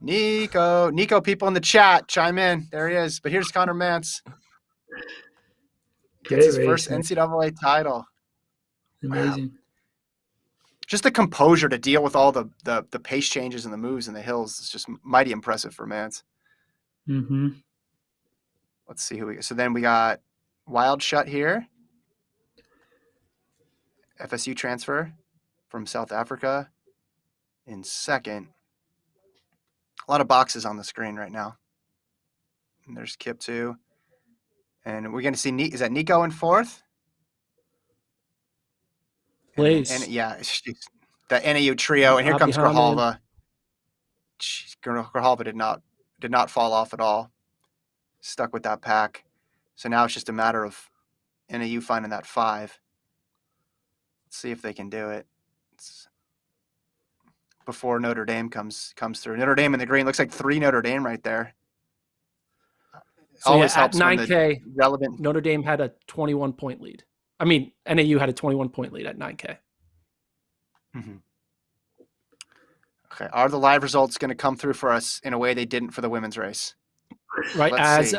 Nico, people in the chat, chime in. There he is. But here's Connor Mance. Gets his first NCAA title. Amazing. Wow. Just the composure to deal with all the pace changes and the moves and the hills is just mighty impressive for Mance. Mm-hmm. Let's see who we got. So then we got Wild Shut here. FSU transfer from South Africa in second. A lot of boxes on the screen right now. And there's Kip too. And we're going to see, is that Nico in fourth? Please. And yeah, the NAU trio. And here comes Grijalva. Grijalva did not fall off at all. Stuck with that pack. So now it's just a matter of NAU finding that 5. Let's see if they can do it. Before Notre Dame comes through. Notre Dame in the green. Looks like 3 Notre Dame right there. So Always at helps 9K, relevant. Notre Dame had a 21-point lead. I mean, NAU had a 21-point lead at 9K. Mm-hmm. Okay, are the live results going to come through for us in a way they didn't for the women's race? Right. Let's see.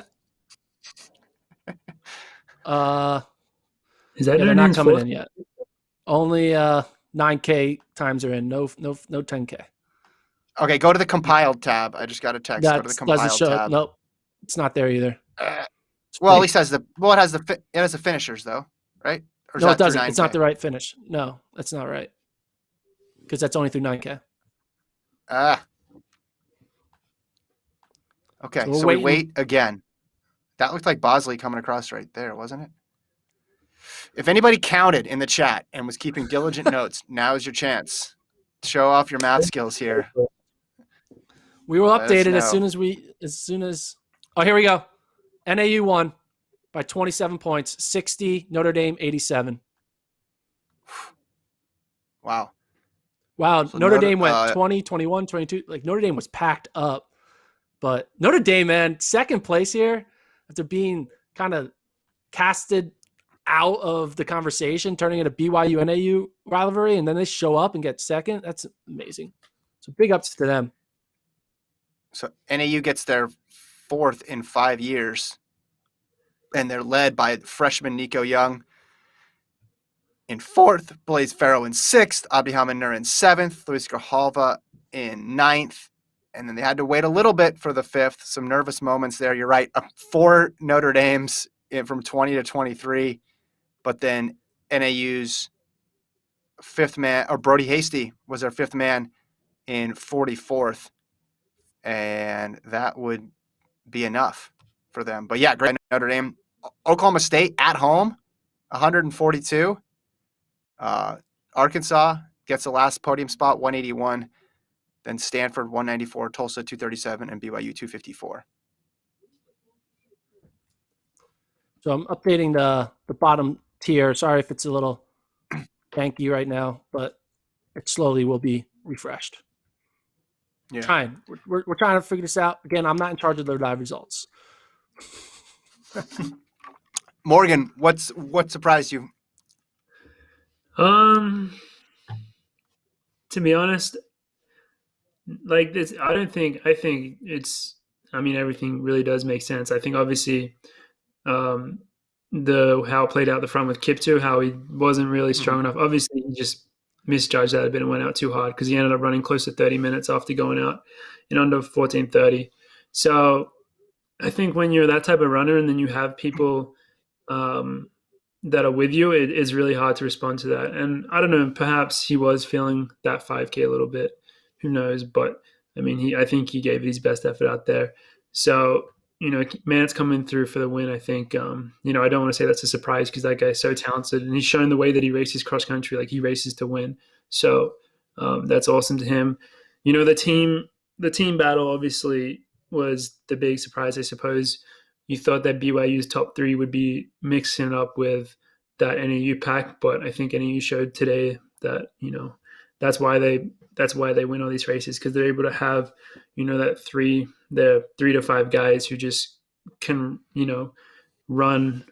Is that they're not coming in yet. Only 9K times are in. No 10K. Okay, go to the compiled tab. I just got a text. Go to the compiled tab. Nope, it's not there either. Well, at least it has the finishers though, right? Or No, it doesn't. 9K? It's not the right finish. No, that's not right. Because that's only through 9K. Okay, so we wait again. That looked like Bosley coming across right there, wasn't it? If anybody counted in the chat and was keeping diligent notes, now is your chance. Show off your math skills here. We will update it as soon as. Oh, here we go. NAU won by 27 points, 60. Notre Dame 87. Wow. So Notre Dame went 20, 21, 22. Like Notre Dame was packed up. But Notre Dame, man, second place here after being kind of casted out of the conversation, turning it a BYU NAU rivalry, and then they show up and get second. That's amazing. So big ups to them. So NAU gets their 4th in 5 years, and they're led by freshman Nico Young in 4th, Blaze Farrow in 6th, Abdi Hamaner in 7th, Luis Grijalva in 9th, and then they had to wait a little bit for the 5th. Some nervous moments there. You're right. 4 Notre Dames from 20 to 23, but then NAU's 5th man, or Brody Hasty was their 5th man in 44th, and that would be enough for them. But yeah, great Notre Dame. Oklahoma State at home, 142. Arkansas gets the last podium spot, 181. Then Stanford, 194, Tulsa, 237, and BYU, 254. So I'm updating the bottom tier. Sorry if it's a little janky right now, but it slowly will be refreshed. Yeah. We're trying to figure this out. Again, I'm not in charge of the live results. Morgan, what surprised you? To be honest, like this, I think it's, I mean, everything really does make sense. I think obviously um, how it played out the front with Kiptu, how he wasn't really strong enough. Obviously, he just misjudged that a bit and went out too hard because he ended up running close to 30 minutes after going out in under 14:30. So I think when you're that type of runner and then you have people um, that are with you, it is really hard to respond to that. And I don't know, perhaps he was feeling that 5K a little bit. Who knows? But I mean, I think he gave his best effort out there. So, Mance coming through for the win, I think, I don't want to say that's a surprise because that guy's so talented and he's shown the way that he races cross country, like he races to win. So that's awesome to him. The team battle obviously was the big surprise, I suppose. You thought that BYU's top three would be mixing it up with that NAU pack, but I think NAU showed today that that's why they win all these races because they're able to have the 3 to 5 guys who just can run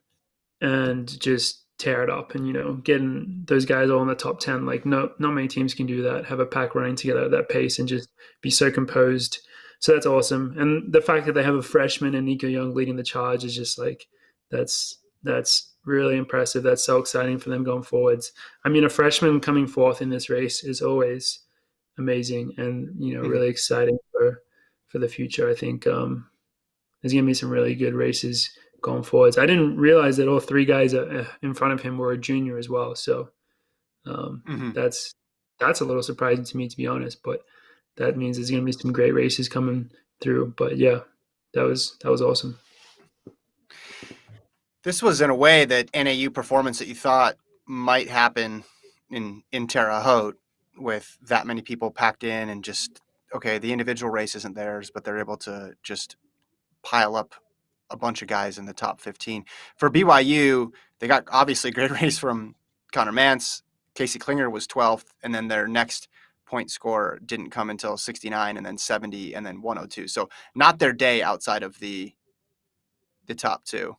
and just tear it up and getting those guys all in the top 10. Like not many teams can do that. Have a pack running together at that pace and just be so composed. So that's awesome. And the fact that they have a freshman and Nico Young leading the charge is just like, that's really impressive. That's so exciting for them going forwards. I mean, a freshman coming fourth in this race is always amazing and, really exciting for the future. I think there's going to be some really good races going forwards. I didn't realize that all 3 guys in front of him were a junior as well. So that's a little surprising to me, to be honest, but that means there's going to be some great races coming through. But yeah, that was awesome. This was in a way that NAU performance that you thought might happen in Terre Haute with that many people packed in and just, okay, the individual race isn't theirs, but they're able to just pile up a bunch of guys in the top 15. For BYU, they got obviously a great race from Connor Mance. Casey Klinger was 12th, and then their next point score didn't come until 69 and then 70 and then 102. So not their day outside of the top 2.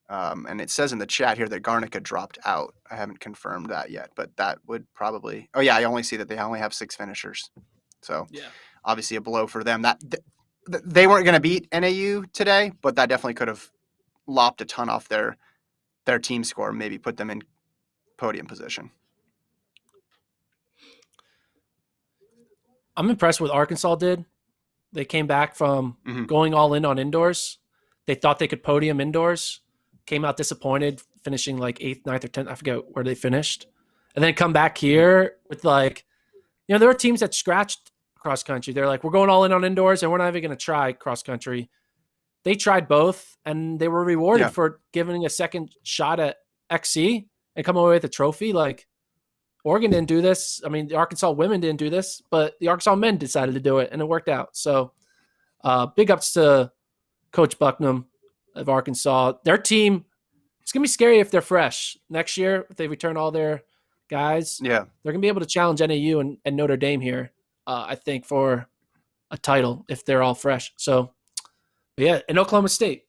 And it says in the chat here that Garnica dropped out. I haven't confirmed that yet, but that would probably, I only see that they only have 6 finishers. So obviously a blow for them. That they weren't going to beat NAU today, but that definitely could have lopped a ton off their team score, maybe put them in podium position. I'm impressed with what Arkansas did. They came back from going all in on indoors. They thought they could podium indoors, came out disappointed, finishing like 8th, 9th, or 10th. I forget where they finished. And then come back here with there were teams that scratched cross country. They're like, we're going all in on indoors and we're not even going to try cross country. They tried both and they were rewarded for giving a second shot at XC and coming away with a trophy. Like, Oregon didn't do this. I mean, the Arkansas women didn't do this, but the Arkansas men decided to do it, and it worked out. So big ups to Coach Bucknam of Arkansas. Their team, it's going to be scary if they're fresh. Next year, if they return all their guys, they're going to be able to challenge NAU and Notre Dame here, I think, for a title if they're all fresh. So, and Oklahoma State.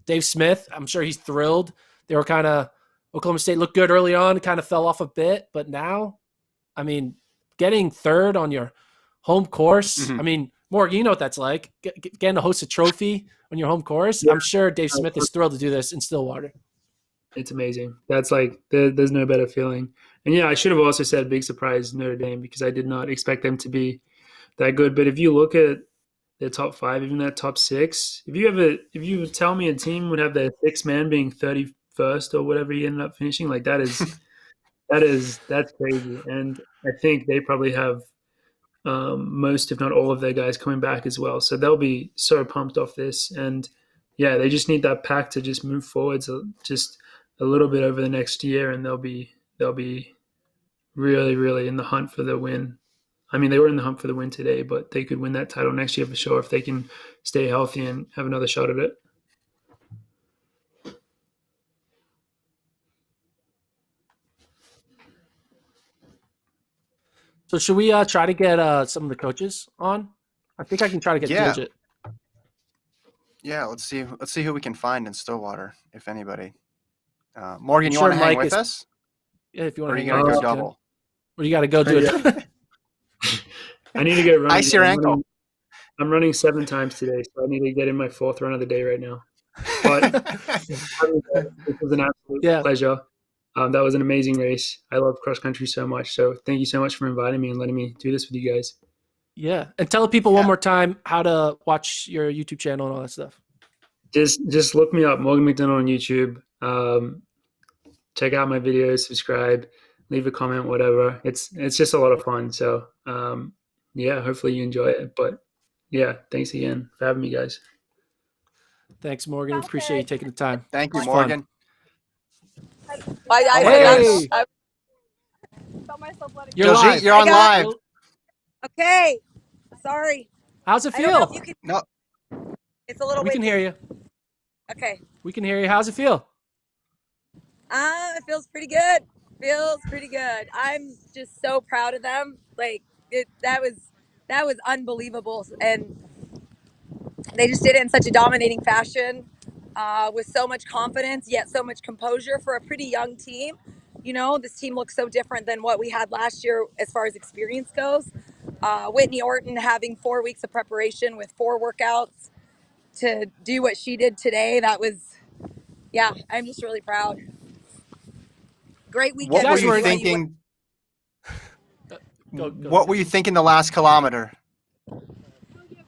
Dave Smith, I'm sure he's thrilled. They were Oklahoma State looked good early on, kind of fell off a bit, but now, I mean, getting third on your home course, I mean, Morgan, you know what that's like, getting to host a trophy on your home course. I'm sure Dave Smith is thrilled to do this in Stillwater. It's amazing. That's like, there's no better feeling. And I should have also said big surprise Notre Dame because I did not expect them to be that good. But if you look at their top 5, even that top 6, if you tell me a team would have their 6th man being 31st or whatever he ended up finishing, like that's crazy. And I think they probably have most, if not all of their guys coming back as well. So they'll be so pumped off this. And they just need that pack to just move forward just a little bit over the next year. And they'll be really, really in the hunt for the win. I mean, they were in the hunt for the win today, but they could win that title next year for sure if they can stay healthy and have another shot at it. So should we try to get some of the coaches on? I think I can try to get Gilgit. Yeah, let's see who we can find in Stillwater, if anybody. Morgan, you want to hang with us? Yeah, if you want to. Or are to. you gonna go double? Or you got to go do it. I need to get running. Ice your ankle. I'm running 7 times today, so I need to get in my 4th run of the day right now. But it was an absolute pleasure. That was an amazing race. I love cross country so much. So thank you so much for inviting me and letting me do this with you guys. Yeah. And tell people one more time how to watch your YouTube channel and all that stuff. Just look me up, Morgan McDonald on YouTube. Check out my videos, subscribe, leave a comment, whatever. It's just a lot of fun. So hopefully you enjoy it. But yeah, thanks again for having me, guys. Thanks, Morgan. Appreciate you taking the time. Thank you, Morgan. Hey. You're live. You're on live. Okay. Sorry. How's it feel? No. It's a little We can hear you. Okay. We can hear you. How's it feel? It feels pretty good. Feels pretty good. I'm just so proud of them. Like that was unbelievable, and they just did it in such a dominating fashion, with so much confidence, yet so much composure for a pretty young team. You know, this team looks so different than what we had last year as far as experience goes. Whitney Orton having 4 weeks of preparation with 4 workouts to do what she did today. That was, I'm just really proud. Great weekend. What were you thinking? What were you thinking the last kilometer?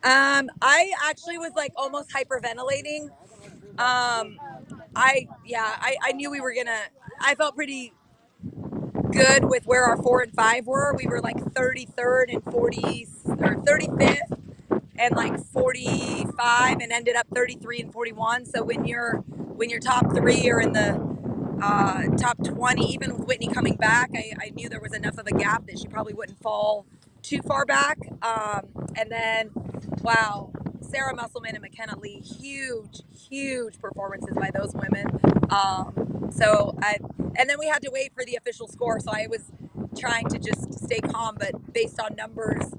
I actually was like almost hyperventilating. I knew we were I felt pretty good with where our 4 and 5 were. We were like 33rd and 40s, or 35th and like 45, and ended up 33 and 41. So when your top 3 are in the top 20, even with Whitney coming back, I knew there was enough of a gap that she probably wouldn't fall too far back. And then, wow, Sarah Musselman and McKenna Lee, huge performances by those women. And then we had to wait for the official score, so I was trying to just stay calm, but based on numbers,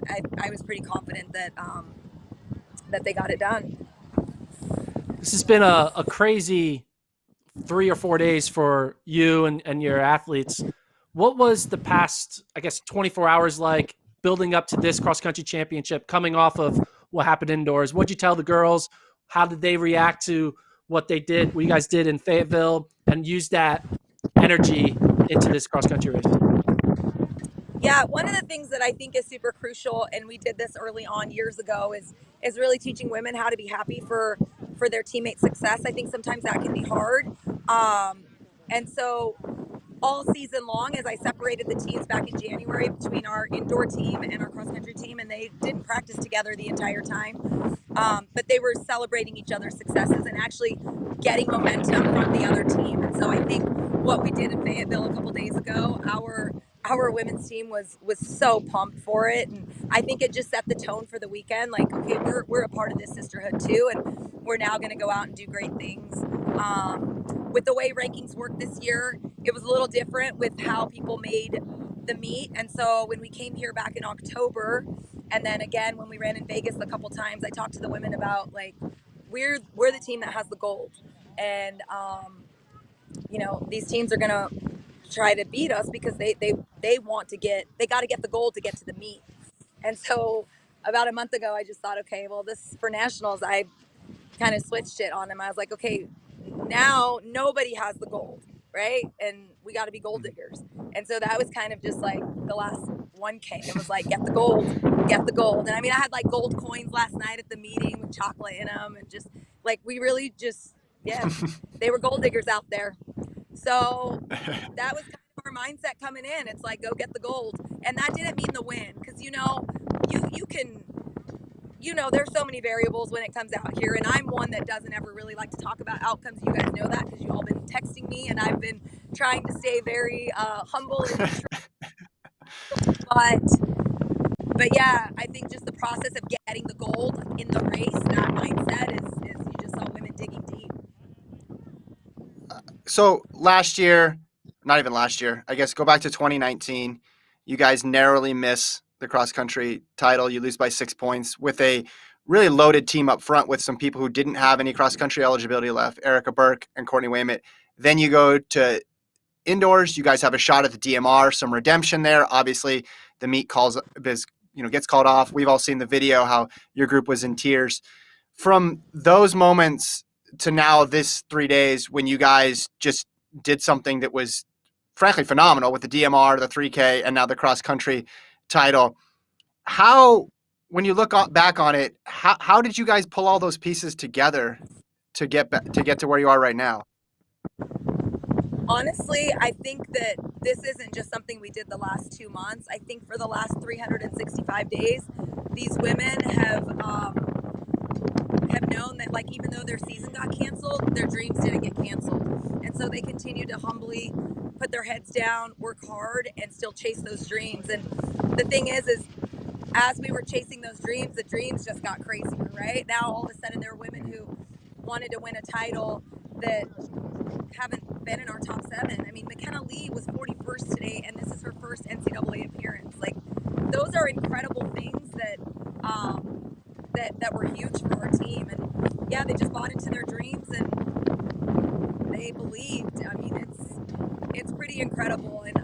I was pretty confident that they got it done. This has been a crazy 3 or 4 days for you and your athletes. What was the past, 24 hours like, building up to this cross-country championship, coming off of what happened indoors? What'd you tell the girls? How did they react to what you guys did in Fayetteville, and use that energy into this cross-country race? Yeah, one of the things that I think is super crucial, and we did this early on years ago, is really teaching women how to be happy for their teammates' success. I think sometimes that can be hard. And so all season long, as I separated the teams back in January between our indoor team and our cross-country team, and they didn't practice together the entire time, but they were celebrating each other's successes and actually getting momentum from the other team. And so I think what we did in Fayetteville a couple days ago, our women's team was so pumped for it, and I think it just set the tone for the weekend. Like, okay, we're a part of this sisterhood too, and we're now going to go out and do great things. With the way rankings work this year, it was a little different with how people made the meet. And so when we came here back in October, and then again when we ran in Vegas a couple times, I talked to the women about, like, we're the team that has the gold, and these teams are gonna try to beat us because they got to get the gold to get to the meet. And so about a month ago, I just thought, okay, well, this for nationals, I kind of switched it on them. I was like, okay, now nobody has the gold, right? And we got to be gold diggers. And so that was kind of just like the last 1K. It was like, get the gold. And I mean, I had like gold coins last night at the meeting with chocolate in them, and just like, we really just, they were gold diggers out there. So that was kind of our mindset coming in. It's like, go get the gold. And that didn't mean the win, because you can there's so many variables when it comes out here, and I'm one that doesn't ever really like to talk about outcomes. You guys know that because you all been texting me, and I've been trying to stay very humble and but yeah, I think just the process of getting the gold in the race, that mindset is you just saw women digging deep. So last year, not even last year, I guess, go back to 2019, you guys narrowly miss the cross-country title. You lose by 6 points with a really loaded team up front with some people who didn't have any cross-country eligibility left, Erica Burke and Courtney Frerichs. Then you go to indoors. You guys have a shot at the DMR, some redemption there. Obviously, the meet gets called off. We've all seen the video, how your group was in tears. From those moments to now, this 3 days, when you guys just did something that was frankly phenomenal with the DMR, the 3K, and now the cross country title. How, when you look back on it, how did you guys pull all those pieces together to get to where you are right now? Honestly, I think that this isn't just something we did the last 2 months. I think for the last 365 days, these women have known that, like, even though their season got canceled, their dreams didn't get canceled. And so they continue to humbly put their heads down, work hard, and still chase those dreams. And the thing is as we were chasing those dreams, the dreams just got crazier, right? Now, all of a sudden, there are women who wanted to win a title that haven't been in our top 7. I mean, McKenna Lee was 41st today, and this is her first NCAA appearance. Like, those are incredible things that were huge for our team. And yeah, they just bought into their dreams and they believed. I mean, it's pretty incredible, and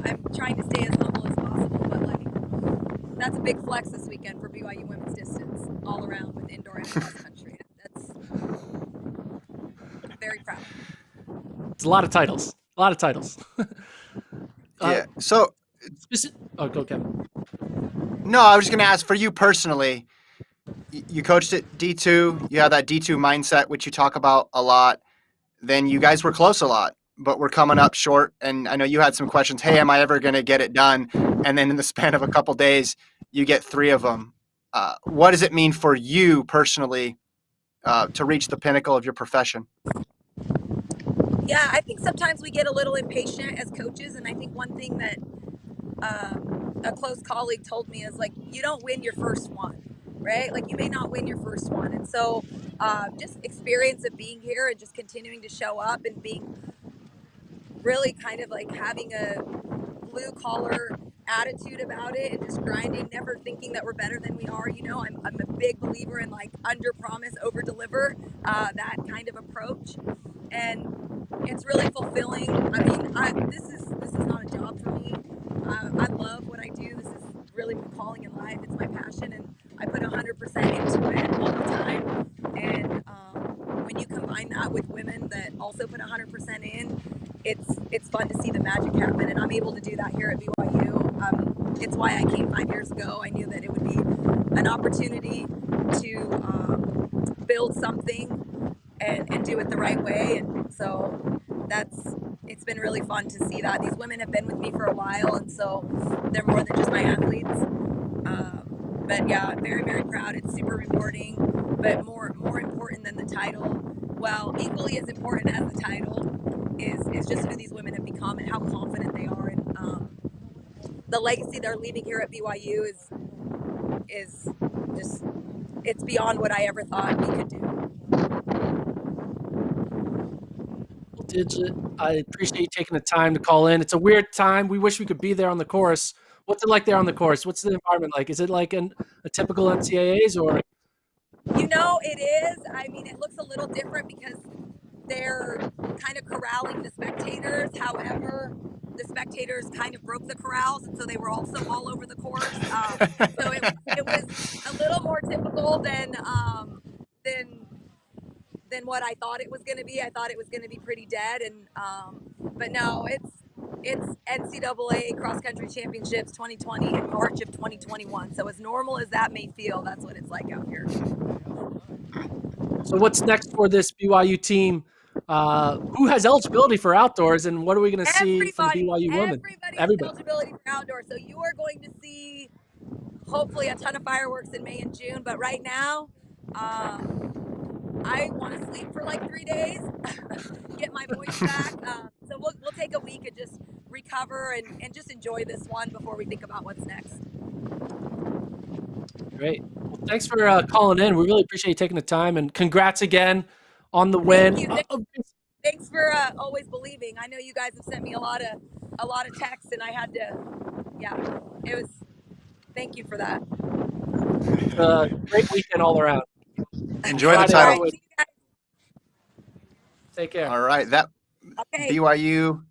I'm trying to stay as humble as possible, but like, that's a big flex this weekend for BYU women's distance all around with indoor and cross country. I'm very proud. It's a lot of titles. Yeah. So, go Kevin. no, I was just going to ask, for you personally, you coached at D2. You have that D2 mindset, which you talk about a lot. Then you guys were close a lot, but we're coming up short. And I know you had some questions. Hey, am I ever going to get it done? And then in the span of a couple days, you get 3 of them. What does it mean for you personally to reach the pinnacle of your profession? Yeah, I think sometimes we get a little impatient as coaches, and I think one thing that a close colleague told me is, like, you don't win your first one, right? Like, you may not win your first one. And so just experience of being here and just continuing to show up and being really kind of like having a blue collar attitude about it and just grinding, never thinking that we're better than we are. I'm a big believer in, like, under promise, over deliver, that kind of approach. And it's really fulfilling. I mean, this is not a job for me. I love what I do. This is really my calling in life. It's my passion, and I put 100% into it all the time. And when you combine that with women that also put 100% in, it's fun to see the magic happen. And I'm able to do that here at BYU. It's why I came 5 years ago. I knew that it would be an opportunity to build something and do it the right way. And so it's been really fun to see that. These women have been with me for a while, and so they're more than just my athletes. But yeah, I'm very, very proud. It's super rewarding, but more important than the title, well, equally as important as the title, is just who these women have become and how confident they are. And the legacy they're leaving here at BYU is just, it's beyond what I ever thought we could do. Digit, I appreciate you taking the time to call in. It's a weird time. We wish we could be there on the course. What's it like there on the course? What's the environment like? Is it like a typical NCAAs or? It is. I mean, it looks a little different because they're kind of corralling the spectators. However, the spectators kind of broke the corrals, and so they were also all over the course. So it was a little more typical than what I thought it was going to be. I thought it was going to be pretty dead, and but no, it's NCAA Cross Country Championships 2020 in March of 2021. So as normal as that may feel, that's what it's like out here. So what's next for this BYU team? Who has eligibility for outdoors, and what are we going to see from the BYU women? Everybody has eligibility for outdoors. So you are going to see hopefully a ton of fireworks in May and June. But right now, I want to sleep for like 3 days, get my voice back. So we'll take a week and just recover and just enjoy this one before we think about what's next. Great. Well, thanks for calling in. We really appreciate you taking the time, and congrats again on the win. Thanks for always believing. I know you guys have sent me a lot of texts, and I had to. Yeah, it was. Thank you for that. Great weekend all around. Enjoy the title. Right, take care. All right, BYU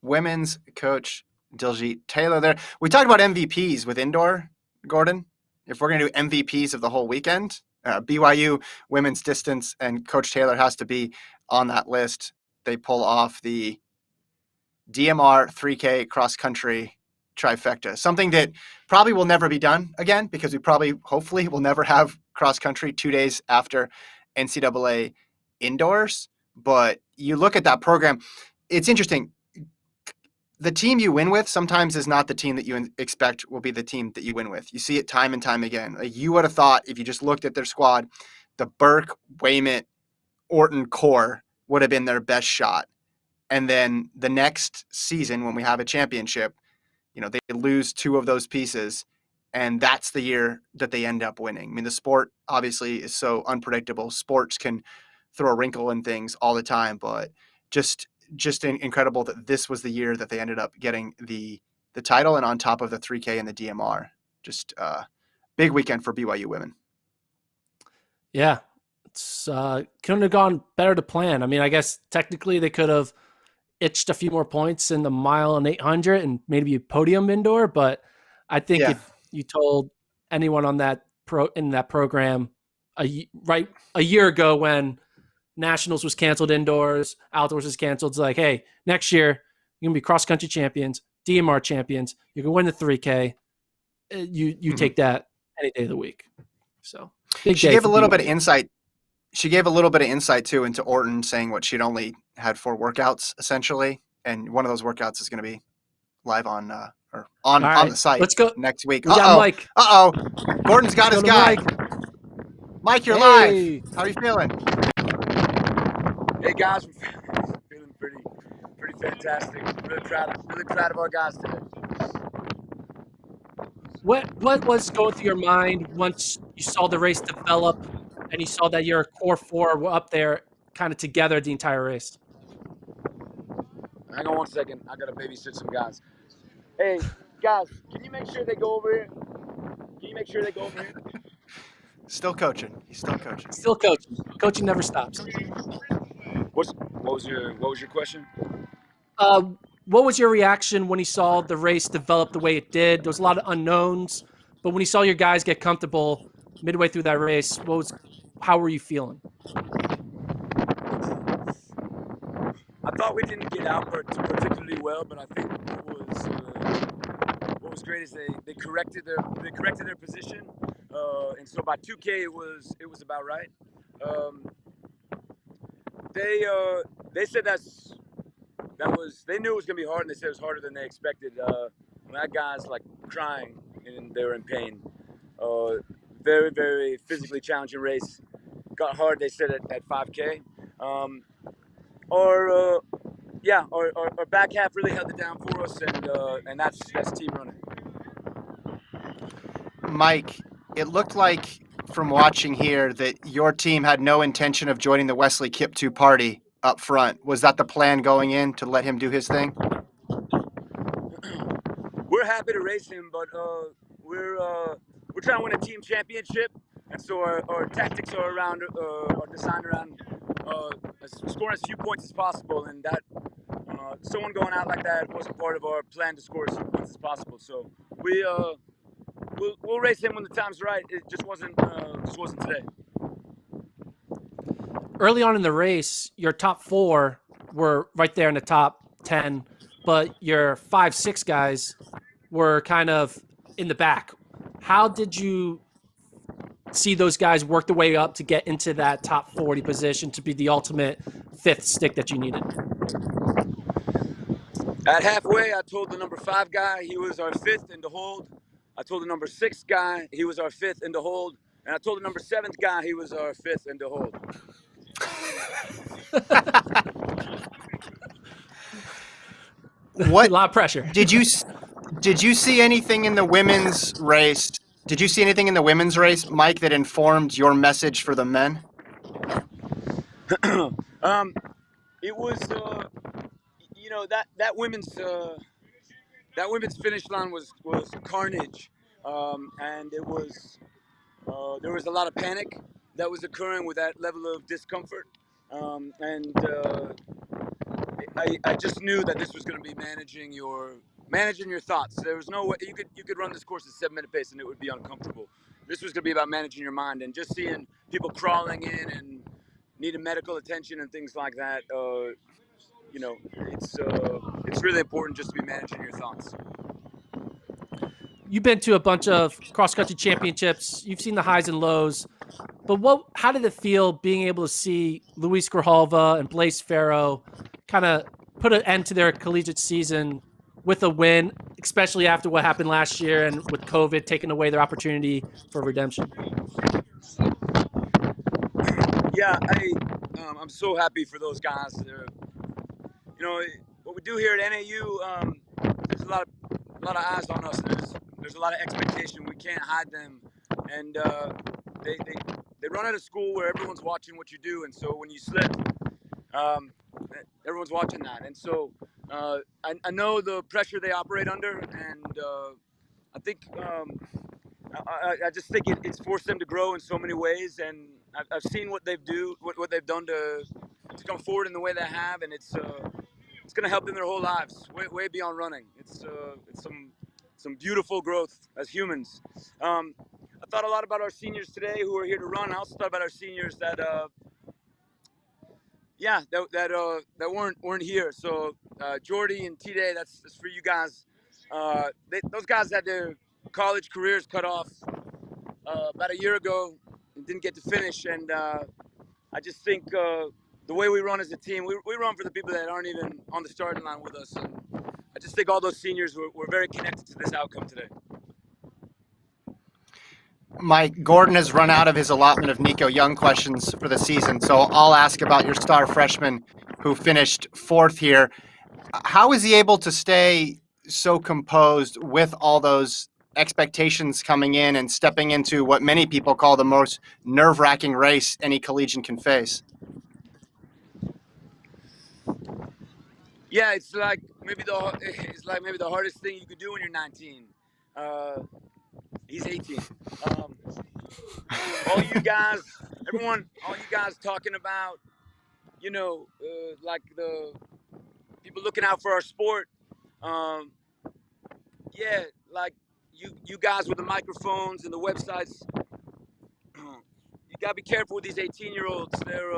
women's coach Diljeet Taylor there. We talked about MVPs with indoor, Gordon. if we're going to do MVPs of the whole weekend, BYU women's distance and Coach Taylor has to be on that list. They pull off the DMR 3K cross country trifecta, something that probably will never be done again because we probably, hopefully, will never have cross country 2 days after NCAA indoors. But you look at that program, it's interesting. The team you win with sometimes is not the team that you expect will be the team that you win with. You see it time and time again. Like you would have thought if you just looked at their squad, the Burke, Waymit, Orton core would have been their best shot. And then the next season when we have a championship, they lose 2 of those pieces, and that's the year that they end up winning. I mean, the sport obviously is so unpredictable. Sports can throw a wrinkle in things all the time, but just incredible that this was the year that they ended up getting the title and on top of the 3K and the DMR. Just big weekend for BYU women. Yeah, it's couldn't have gone better to plan. I mean, I guess technically they could have itched a few more points in the mile and 800 and maybe a podium indoor, but I think if you told anyone on that in that program a year ago when nationals was canceled indoors, outdoors was canceled, it's like, hey, next year you're gonna be cross country champions, DMR champions, you're gonna win the 3K. You take that any day of the week. So she gave a little bit of insight. She gave a little bit of insight too into Orton saying what she'd only had 4 workouts essentially, and one of those workouts is going to be live on the site. Let's go next week. Mike. Gordon's got his guy. Mike, you're live. How are you feeling? Hey guys, we're feeling pretty fantastic. Really proud of our guys today. What was going through your mind once you saw the race develop and you saw that your core 4 were up there kind of together the entire race? Hang on one second. I got to babysit some guys. Hey, guys, can you make sure they go over here? Still coaching. He's still coaching. Still coaching. Coaching never stops. What was your question? What was your reaction when you saw the race develop the way it did? There was a lot of unknowns, but when you saw your guys get comfortable midway through that race, how were you feeling? I thought we didn't get out particularly well, but I think what was great is they corrected their position, and so by 2K it was about right. They said they knew it was gonna be hard, and they said it was harder than they expected. That guy's like crying and they were in pain. Very, very physically challenging race. Got hard, they said, at 5K. Our back half really held it down for us, and that's team running. Mike, it looked like from watching here that your team had no intention of joining the Wesley Kiptoo party up front. Was that the plan going in, to let him do his thing? We're happy to race him, but we're trying to win a team championship, and so our tactics are designed around scoring as few points as possible, and that someone going out like that wasn't part of our plan to score as few points as possible. So we'll race him when the time's right. It just wasn't today. Early on in the race, your top 4 were right there in the top 10, but your 5, 6 guys were kind of in the back. How did you see those guys work their way up to get into that top 40 position to be the ultimate 5th stick that you needed? At halfway, I told the number 5 guy he was our 5th in the hold. I told the number 6 guy he was our 5th in the hold. And I told the number 7th guy he was our 5th in the hold. What? A lot of pressure. Did you see anything in the women's race? Did you see anything in the women's race, Mike, that informed your message for the men? It was that women's finish line was carnage, and it was there was a lot of panic that was occurring with that level of discomfort, and I just knew that this was going to be managing your thoughts. There was no way you could run this course at 7-minute pace and it would be uncomfortable. this was going to be about managing your mind, and just seeing people crawling in and needing medical attention and things like that. It's really important just to be managing your thoughts. You've been to a bunch of cross country championships. You've seen the highs and lows. But how did it feel being able to see Luis Grijalva and Blaise Farrow kind of put an end to their collegiate season with a win, especially after what happened last year and with COVID taking away their opportunity for redemption? Yeah, I'm so happy for those guys. What we do here at NAU, there's a lot of eyes on us. There's a lot of expectation. We can't hide them, and they run at a school where everyone's watching what you do, and so when you slip, everyone's watching that. And so I know the pressure they operate under, and I think I just think it's forced them to grow in so many ways, and I've seen what they've done to come forward in the way they have, and it's going to help them their whole lives, way beyond running. It's some beautiful growth as humans. I thought a lot about our seniors today who are here to run. I also thought about our seniors that weren't here. So Jordy and T-Day, that's for you guys. Those guys had their college careers cut off about a year ago and didn't get to finish. And I just think the way we run as a team, we run for the people that aren't even on the starting line with us. And I just think all those seniors were very connected to this outcome today. Mike, Gordon has run out of his allotment of Nico Young questions for the season, so I'll ask about your star freshman who finished 4th here. How is he able to stay so composed with all those expectations coming in and stepping into what many people call the most nerve-wracking race any collegian can face? Yeah, it's like maybe the hardest thing you could do when you're 19. He's 18. All you guys talking about, like the people looking out for our sport. Like you guys with the microphones and the websites. You gotta be careful with these 18-year-olds. They're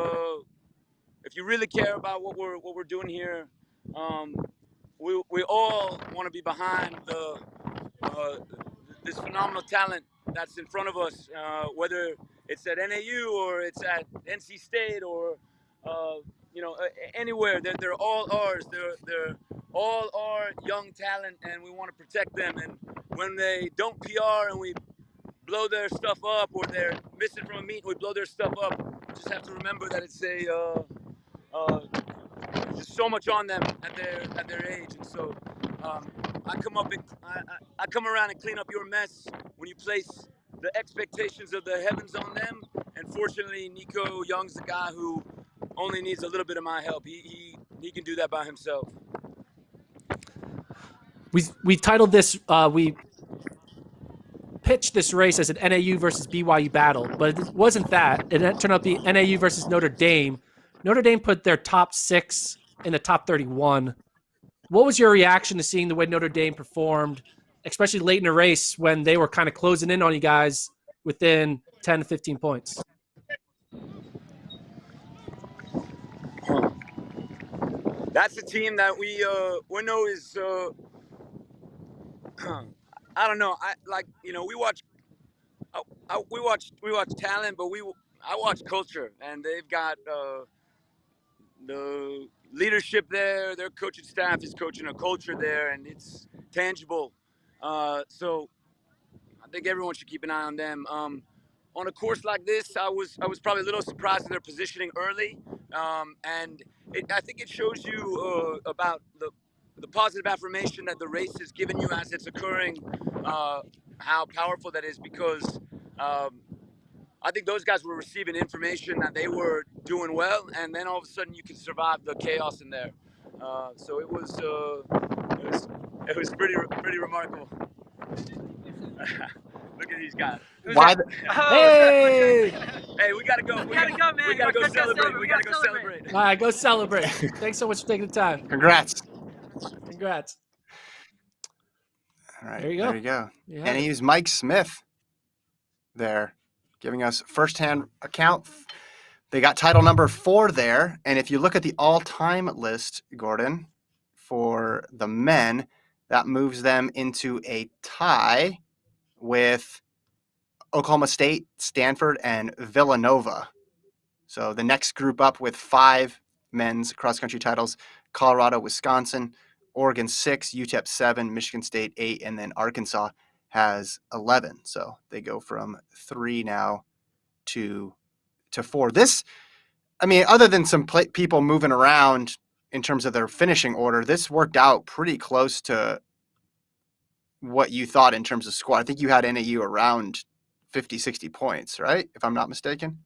if you really care about what we're doing here, we all want to be behind this phenomenal talent that's in front of us, whether it's at NAU or it's at NC State or anywhere. They're all ours. They're all our young talent, and we want to protect them. And when they don't PR and we blow their stuff up, or they're missing from a meet and we blow their stuff up, just have to remember that it's there's so much on them at their age. And so I come around and clean up your mess when you place the expectations of the heavens on them. And fortunately, Nico Young's the guy who only needs a little bit of my help. He can do that by himself. We titled this, we pitched this race as an NAU versus BYU battle, but it wasn't that. It turned out to be NAU versus Notre Dame. Notre Dame put their top 6 in the top 31. What was your reaction to seeing the way Notre Dame performed, especially late in the race when they were kind of closing in on you guys within 10 to 15 points? That's a team that we know is I don't know. We watch talent, but I watch culture, and they've got the leadership there. Their coaching staff is coaching a culture there, and it's tangible. So I think everyone should keep an eye on them. On a course like this, I was probably a little surprised at their positioning early, and I think it shows you about the positive affirmation that the race has given you as it's occurring, how powerful that is, because I think those guys were receiving information that they were doing well, and then all of a sudden you can survive the chaos in there. So it was pretty remarkable. Look at these guys. Hey! Hey, we gotta go. We gotta go, man. We gotta go celebrate. We gotta go celebrate. All right, go celebrate. Thanks so much for taking the time. Congrats. All right. There you go. There you go. Yeah. And he's Mike Smith. there, giving us firsthand account. They got title number 4 there. And if you look at the all-time list, Gordon, for the men, that moves them into a tie with Oklahoma State, Stanford, and Villanova. So the next group up with 5 men's cross-country titles: Colorado, Wisconsin, Oregon 6, UTEP 7, Michigan State 8, and then Arkansas has 11. So they go from 3 now to 4. This, I mean, other than some people moving around in terms of their finishing order, this worked out pretty close to what you thought in terms of score. I think you had NAU around 50, 60 points, right? If I'm not mistaken.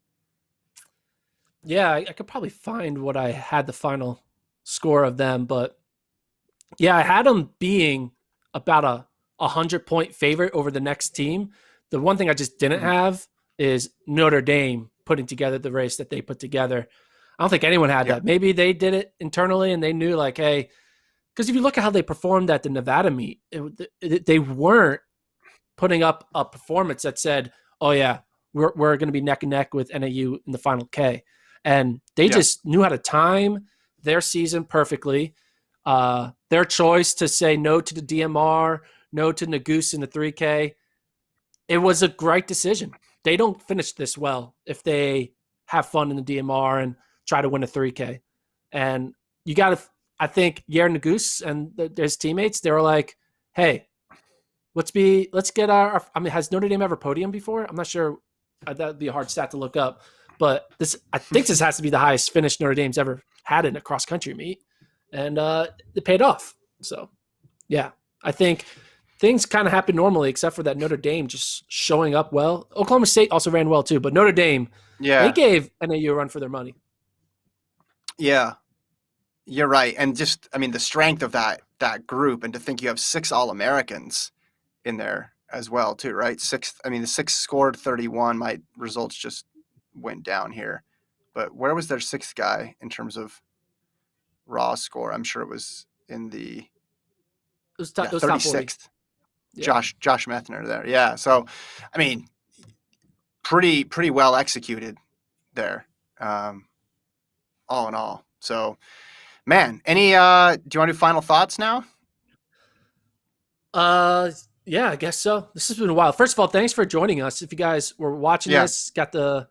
Yeah, I could probably find what I had the final score of them, but yeah, I had them being about a 100-point favorite over the next team. The one thing I just didn't have is Notre Dame putting together the race that they put together. I don't think anyone had that. Maybe they did it internally and they knew, like, hey, because if you look at how they performed at the Nevada meet, they weren't putting up a performance that said, oh yeah, we're going to be neck and neck with NAU in the final K. And they just knew how to time their season perfectly. Their choice to say no to the DMR, no to Nagoose in the 3K, it was a great decision. They don't finish this well if they have fun in the DMR and try to win a 3K. And you got to, I think, Yair Nagoose and his teammates, they were like, hey, let's get our, I mean, has Notre Dame ever podium before? I'm not sure. That would be a hard stat to look up. But I think this has to be the highest finish Notre Dame's ever had in a cross-country meet. And it paid off. So, yeah, I think things kind of happen normally, except for that Notre Dame just showing up well. Oklahoma State also ran well too, but Notre Dame, they gave NAU a run for their money. Yeah, you're right. And just, I mean, the strength of that group, and to think you have 6 All-Americans in there as well too, right? The 6 scored 31. My results just went down here. But where was their 6th guy in terms of raw score? I'm sure it was in the it was 36th. Yeah. Josh Methner there. Yeah. So, I mean, pretty well executed there, all in all. So, man, any do you want to do final thoughts now? Yeah, I guess so. This has been a while. First of all, thanks for joining us. If you guys were watching this, got the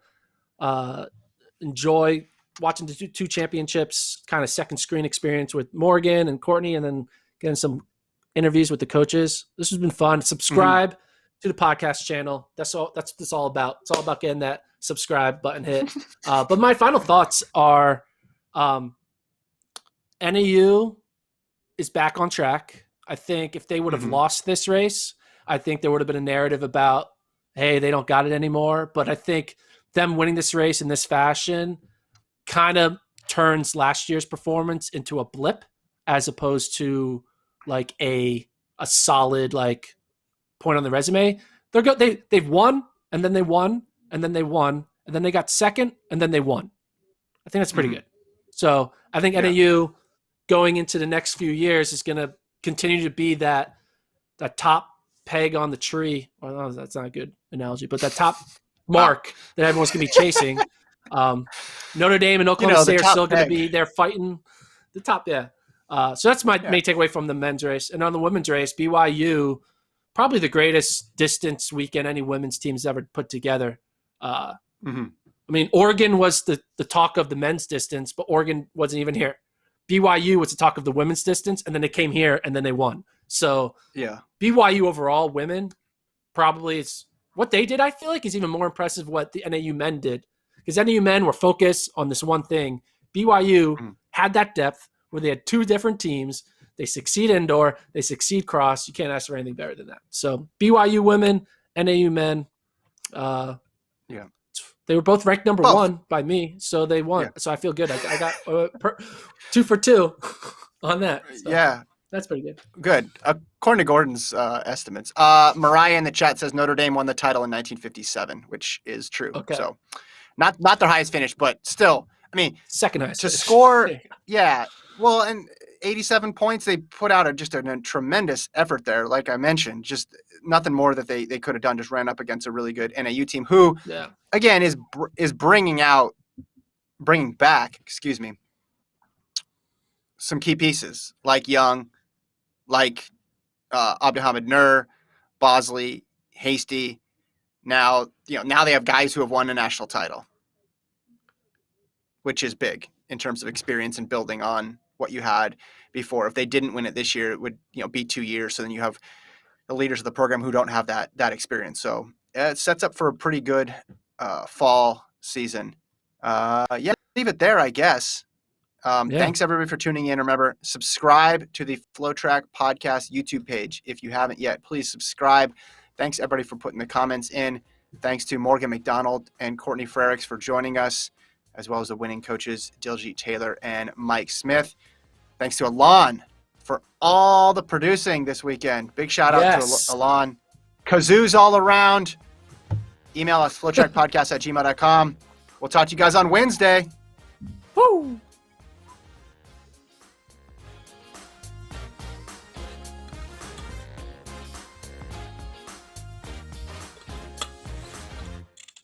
enjoy watching the two championships, kind of second screen experience with Morgan and Courtney, and then getting some interviews with the coaches. This has been fun. Subscribe to the podcast channel. That's all. That's what it's all about. It's all about getting that subscribe button hit. But my final thoughts are, NAU is back on track. I think if they would have lost this race, I think there would have been a narrative about, hey, they don't got it anymore. But I think them winning this race in this fashion kind of turns last year's performance into a blip, as opposed to like a solid like point on the resume. They've won, and then they won, and then they won, and then they got second, and then they won. I think that's pretty good. So I think NAU going into the next few years is going to continue to be that top peg on the tree. Well, that's not a good analogy, but that top mark that everyone's going to be chasing. Notre Dame and Oklahoma State are still going to be there fighting the top. Yeah. So that's my main takeaway from the men's race. And on the women's race, BYU, probably the greatest distance weekend any women's team's ever put together. I mean, Oregon was the talk of the men's distance, but Oregon wasn't even here. BYU was the talk of the women's distance, and then they came here, and then they won. So BYU overall, women, probably is what they did, I feel like, is even more impressive what the NAU men did. Because NAU men were focused on this one thing. BYU had that depth where they had 2 different teams. They succeed indoor. They succeed cross. You can't ask for anything better than that. So BYU women, NAU men, they were both ranked number 1 by me, so they won. So I feel good. I got 2 for 2 on that. So that's pretty good. Good. According to Gordon's estimates, Mariah in the chat says Notre Dame won the title in 1957, which is true. Okay. So not their highest finish, but still, I mean, second highest to score. Well, and 87 points. They put out just a tremendous effort there. Like I mentioned, just nothing more that they could have done. Just ran up against a really good NAU team who, again, is bringing back, some key pieces like Young, like Abdelhamid Nur, Bosley, Hasty. Now they have guys who have won a national title, which is big in terms of experience and building on what you had before. If they didn't win it this year, it would be 2 years. So then you have the leaders of the program who don't have that experience. So it sets up for a pretty good fall season. Leave it there, I guess. Thanks everybody for tuning in. Remember, subscribe to the FloTrack podcast YouTube page if you haven't yet. Please subscribe. Thanks everybody for putting the comments in. Thanks to Morgan McDonald and Courtney Frerichs for joining us, as well as the winning coaches Diljit Taylor and Mike Smith. Thanks to Alon for all the producing this weekend. Big shout out to Alon. Kazoos all around. Email us flotrackpodcast@gmail.com. We'll talk to you guys on Wednesday. Woo!